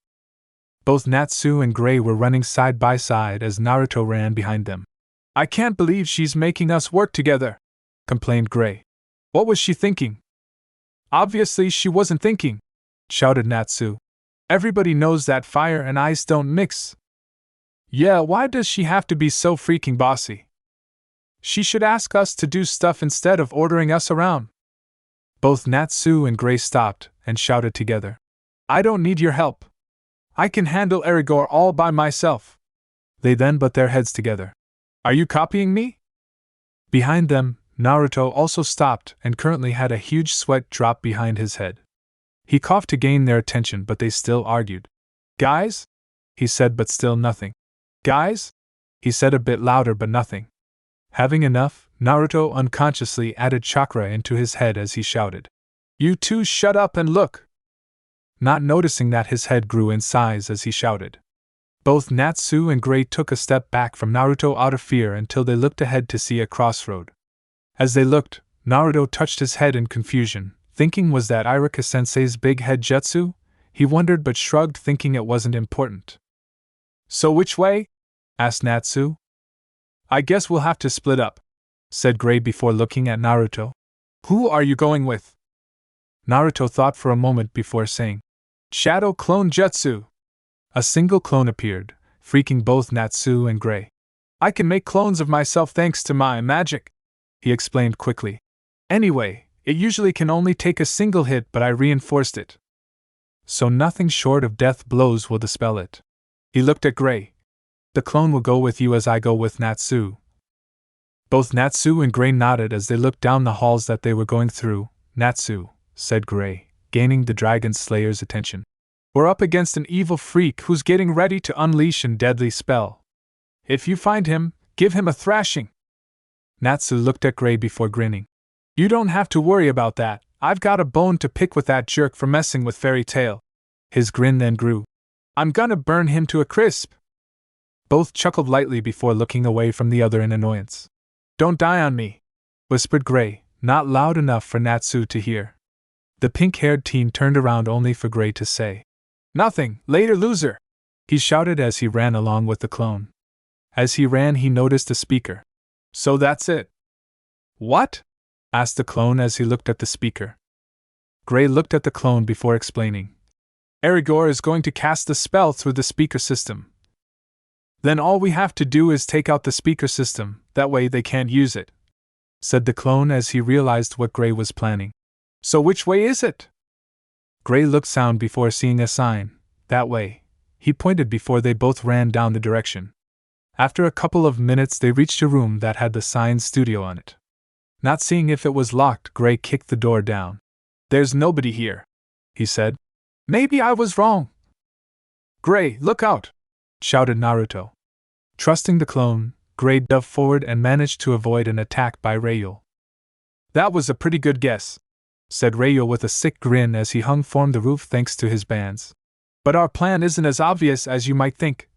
Both Natsu and Gray were running side by side as Naruto ran behind them. "I can't believe she's making us work together," complained Gray. "What was she thinking?" "Obviously she wasn't thinking," shouted Natsu. "Everybody knows that fire and ice don't mix." "Yeah, why does she have to be so freaking bossy? She should ask us to do stuff instead of ordering us around." Both Natsu and Gray stopped and shouted together. "I don't need your help. I can handle Arigor all by myself." They then butt their heads together. "Are you copying me?" Behind them, Naruto also stopped and currently had a huge sweat drop behind his head. He coughed to gain their attention, but they still argued. "Guys?" he said, but still nothing. "Guys?" he said a bit louder, but nothing. Having enough, Naruto unconsciously added chakra into his head as he shouted, "You two shut up and look!" Not noticing that his head grew in size as he shouted. Both Natsu and Gray took a step back from Naruto out of fear until they looked ahead to see a crossroad. As they looked, Naruto touched his head in confusion, thinking was that Iruka-sensei's big head jutsu? He wondered but shrugged, thinking it wasn't important. "So which way?" asked Natsu. I guess we'll have to split up, said Gray before looking at Naruto. Who are you going with? Naruto thought for a moment before saying, Shadow Clone Jutsu. A single clone appeared, freaking both Natsu and Gray. I can make clones of myself thanks to my magic, he explained quickly. Anyway, it usually can only take a single hit, but I reinforced it. So nothing short of death blows will dispel it. He looked at Gray. The clone will go with you as I go with Natsu. Both Natsu and Gray nodded as they looked down the halls that they were going through. Natsu, said Gray, gaining the Dragon Slayer's attention. We're up against an evil freak who's getting ready to unleash a deadly spell. If you find him, give him a thrashing. Natsu looked at Gray before grinning. You don't have to worry about that. I've got a bone to pick with that jerk for messing with Fairy Tail. His grin then grew. I'm gonna burn him to a crisp. Both chuckled lightly before looking away from the other in annoyance. Don't die on me, whispered Gray, not loud enough for Natsu to hear. The pink-haired teen turned around only for Gray to say, Nothing, later loser, he shouted as he ran along with the clone. As he ran, he noticed a speaker. So that's it. What? Asked the clone as he looked at the speaker. Gray looked at the clone before explaining. Arigor is going to cast the spell through the speaker system. Then all we have to do is take out the speaker system, that way they can't use it, said the clone as he realized what Gray was planning. So which way is it? Gray looked sound before seeing a sign. That way. He pointed before they both ran down the direction. After a couple of minutes they reached a room that had the sign studio on it. Not seeing if it was locked, Gray kicked the door down. There's nobody here, he said. Maybe I was wrong. Gray, look out! Shouted Naruto. Trusting the clone, Gray dove forward and managed to avoid an attack by Rayul. That was a pretty good guess, said Rayul with a sick grin as he hung from the roof thanks to his bands. But our plan isn't as obvious as you might think.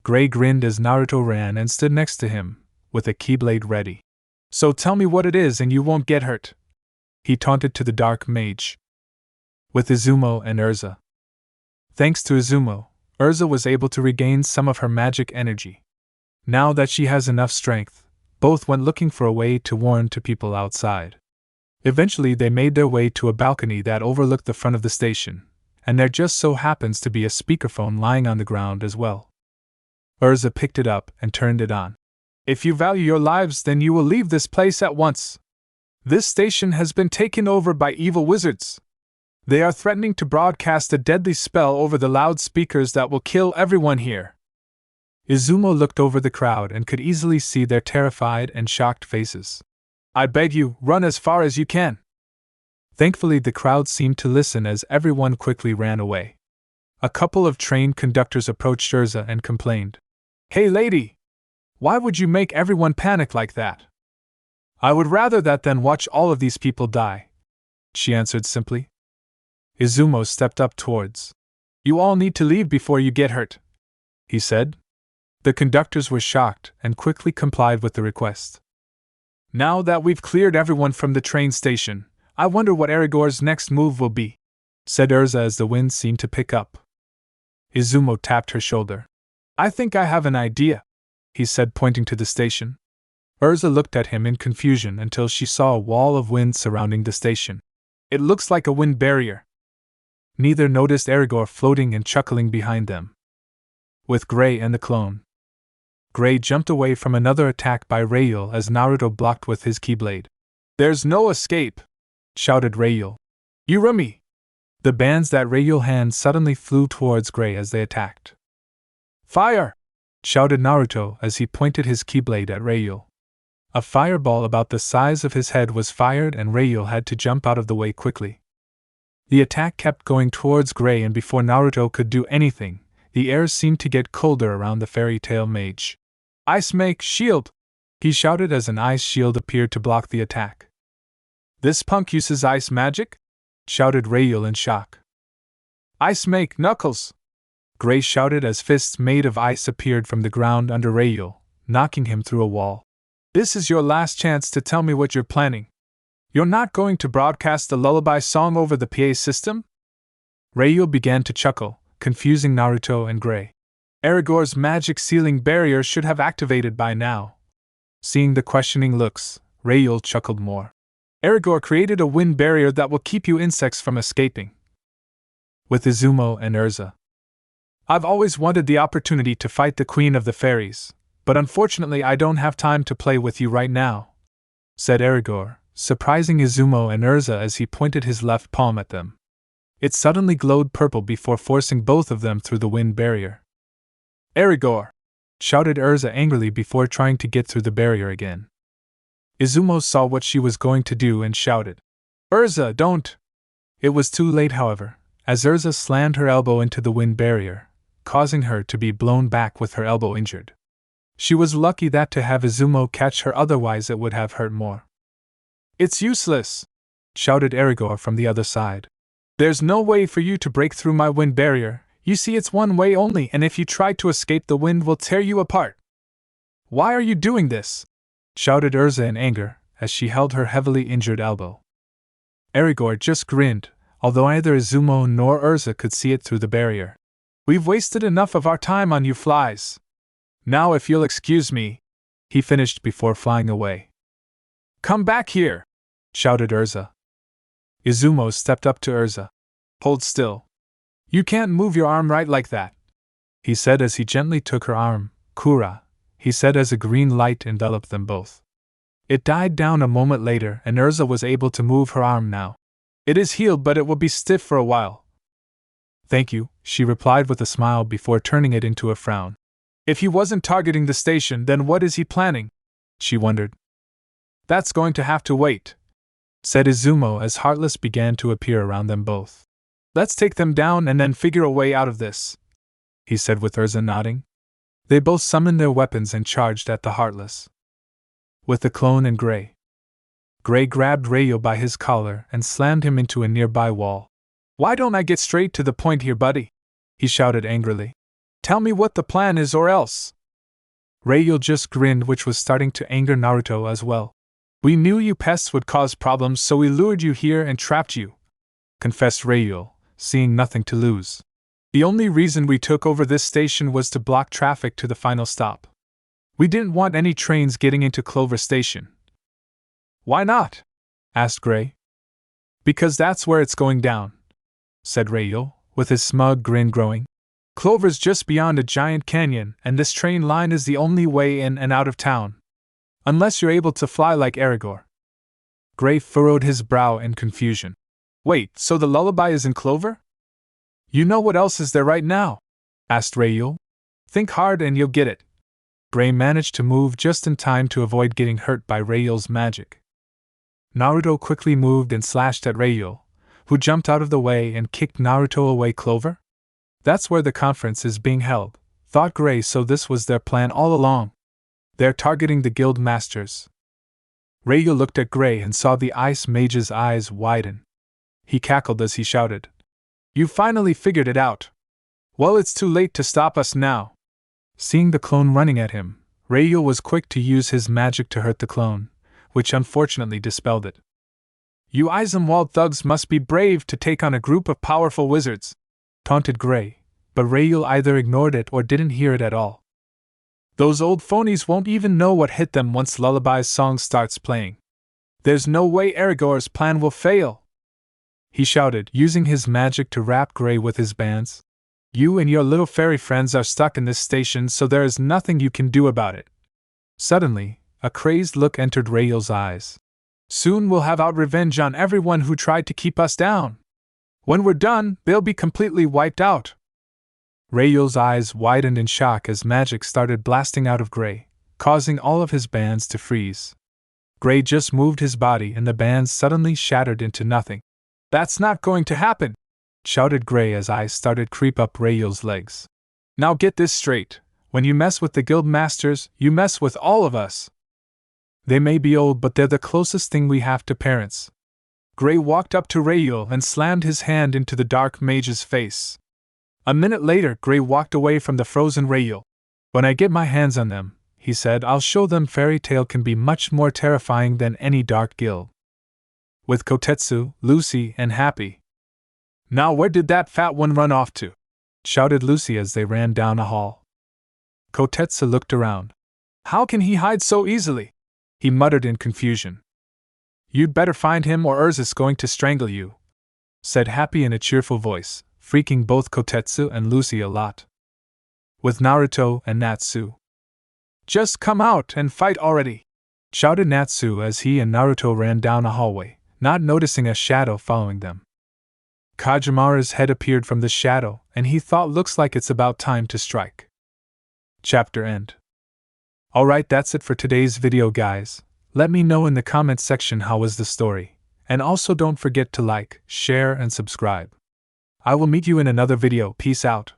Gray grinned as Naruto ran and stood next to him, with a keyblade ready. So tell me what it is and you won't get hurt, he taunted to the dark mage. With Izumo and Erza. Thanks to Izumo, Erza was able to regain some of her magic energy. Now that she has enough strength, both went looking for a way to warn to people outside. Eventually they made their way to a balcony that overlooked the front of the station, and there just so happens to be a speakerphone lying on the ground as well. Erza picked it up and turned it on. If you value your lives, then you will leave this place at once. This station has been taken over by evil wizards. They are threatening to broadcast a deadly spell over the loudspeakers that will kill everyone here. Izumo looked over the crowd and could easily see their terrified and shocked faces. I beg you, run as far as you can. Thankfully, the crowd seemed to listen as everyone quickly ran away. A couple of trained conductors approached Erza and complained. Hey lady! Why would you make everyone panic like that? I would rather that than watch all of these people die, she answered simply. Izumo stepped up towards. You all need to leave before you get hurt, he said. The conductors were shocked and quickly complied with the request. Now that we've cleared everyone from the train station, I wonder what Arigor's next move will be, said Erza as the wind seemed to pick up. Izumo tapped her shoulder. I think I have an idea, he said, pointing to the station. Erza looked at him in confusion until she saw a wall of wind surrounding the station. It looks like a wind barrier. Neither noticed Arigor floating and chuckling behind them. With Gray and the clone. Gray jumped away from another attack by Rayul as Naruto blocked with his keyblade. There's no escape, shouted Rayul. Urumi! The bands that Rayul hand suddenly flew towards Gray as they attacked. Fire! Shouted Naruto as he pointed his keyblade at Rayul. A fireball about the size of his head was fired and Rayul had to jump out of the way quickly. The attack kept going towards Gray, and before Naruto could do anything, the air seemed to get colder around the fairy tale mage. Ice make shield! He shouted as an ice shield appeared to block the attack. This punk uses ice magic? Shouted Rayul in shock. Ice make knuckles! Gray shouted as fists made of ice appeared from the ground under Rayul, knocking him through a wall. This is your last chance to tell me what you're planning. You're not going to broadcast the Lullaby song over the PA system? Rayul began to chuckle, confusing Naruto and Gray. Arigor's magic sealing barrier should have activated by now. Seeing the questioning looks, Rayul chuckled more. Arigor created a wind barrier that will keep you insects from escaping. With Izumo and Erza. I've always wanted the opportunity to fight the Queen of the Fairies, but unfortunately I don't have time to play with you right now, said Arigor, surprising Izumo and Erza as he pointed his left palm at them. It suddenly glowed purple before forcing both of them through the wind barrier. Arigor! Shouted Erza angrily before trying to get through the barrier again. Izumo saw what she was going to do and shouted, Erza, don't! It was too late, however, as Erza slammed her elbow into the wind barrier, causing her to be blown back with her elbow injured. She was lucky that to have Izumo catch her, otherwise it would have hurt more. It's useless! Shouted Arigor from the other side. There's no way for you to break through my wind barrier. You see, it's one way only, and if you try to escape, the wind will tear you apart. Why are you doing this? Shouted Erza in anger, as she held her heavily injured elbow. Arigor just grinned, although neither Izumo nor Erza could see it through the barrier. We've wasted enough of our time on you flies. Now if you'll excuse me, he finished before flying away. Come back here, shouted Erza. Izumo stepped up to Erza. Hold still. You can't move your arm right like that, he said as he gently took her arm. Kura, he said as a green light enveloped them both. It died down a moment later and Erza was able to move her arm now. It is healed, but it will be stiff for a while. Thank you, she replied with a smile before turning it into a frown. If he wasn't targeting the station, then what is he planning? She wondered. That's going to have to wait, said Izumo as Heartless began to appear around them both. Let's take them down and then figure a way out of this, he said with Erza nodding. They both summoned their weapons and charged at the Heartless. With the clone and Gray. Gray grabbed Rayul by his collar and slammed him into a nearby wall. Why don't I get straight to the point here, buddy? He shouted angrily. Tell me what the plan is or else. Rayul just grinned, which was starting to anger Naruto as well. We knew you pests would cause problems, so we lured you here and trapped you, confessed Rayul, seeing nothing to lose. The only reason we took over this station was to block traffic to the final stop. We didn't want any trains getting into Clover Station. Why not? Asked Gray. Because that's where it's going down, said Rayul, with his smug grin growing. Clover's just beyond a giant canyon, and this train line is the only way in and out of town. Unless you're able to fly like Arigor. Gray furrowed his brow in confusion. Wait, so the Lullaby is in Clover? You know what else is there right now? Asked Rayul. Think hard and you'll get it. Gray managed to move just in time to avoid getting hurt by Rayul's magic. Naruto quickly moved and slashed at Rayul, who jumped out of the way and kicked Naruto away. Clover? That's where the conference is being held, thought Gray, so this was their plan all along. They're targeting the guild masters. Rayul looked at Gray and saw the ice mage's eyes widen. He cackled as he shouted. You finally figured it out. Well, it's too late to stop us now. Seeing the clone running at him, Rayul was quick to use his magic to hurt the clone, which unfortunately dispelled it. You Eisenwald thugs must be brave to take on a group of powerful wizards, taunted Gray, but Rayul either ignored it or didn't hear it at all. Those old phonies won't even know what hit them once Lullaby's song starts playing. There's no way Arigor's plan will fail, he shouted, using his magic to wrap Gray with his bands. You and your little fairy friends are stuck in this station, so there is nothing you can do about it. Suddenly, a crazed look entered Rayul's eyes. Soon we'll have out revenge on everyone who tried to keep us down. When we're done, they'll be completely wiped out. Rayul's eyes widened in shock as magic started blasting out of Gray, causing all of his bands to freeze. Gray just moved his body and the bands suddenly shattered into nothing. That's not going to happen, shouted Gray as eyes started creep up Rayul's legs. Now get this straight. When you mess with the guild masters, you mess with all of us. They may be old, but they're the closest thing we have to parents. Gray walked up to Rayul and slammed his hand into the dark mage's face. A minute later, Gray walked away from the frozen Rayul. When I get my hands on them, he said, I'll show them fairy tale can be much more terrifying than any dark guild. With Kotetsu, Lucy, and Happy. Now where did that fat one run off to? Shouted Lucy as they ran down a hall. Kotetsu looked around. How can he hide so easily? He muttered in confusion. You'd better find him or Erza's going to strangle you, said Happy in a cheerful voice, freaking both Kotetsu and Lucy a lot. With Naruto and Natsu. Just come out and fight already! Shouted Natsu as he and Naruto ran down a hallway, not noticing a shadow following them. Kajimara's head appeared from the shadow, and he thought looks like it's about time to strike. Chapter end. Alright, that's it for today's video, guys. Let me know in the comments section how was the story, and also don't forget to like, share and subscribe. I will meet you in another video. Peace out.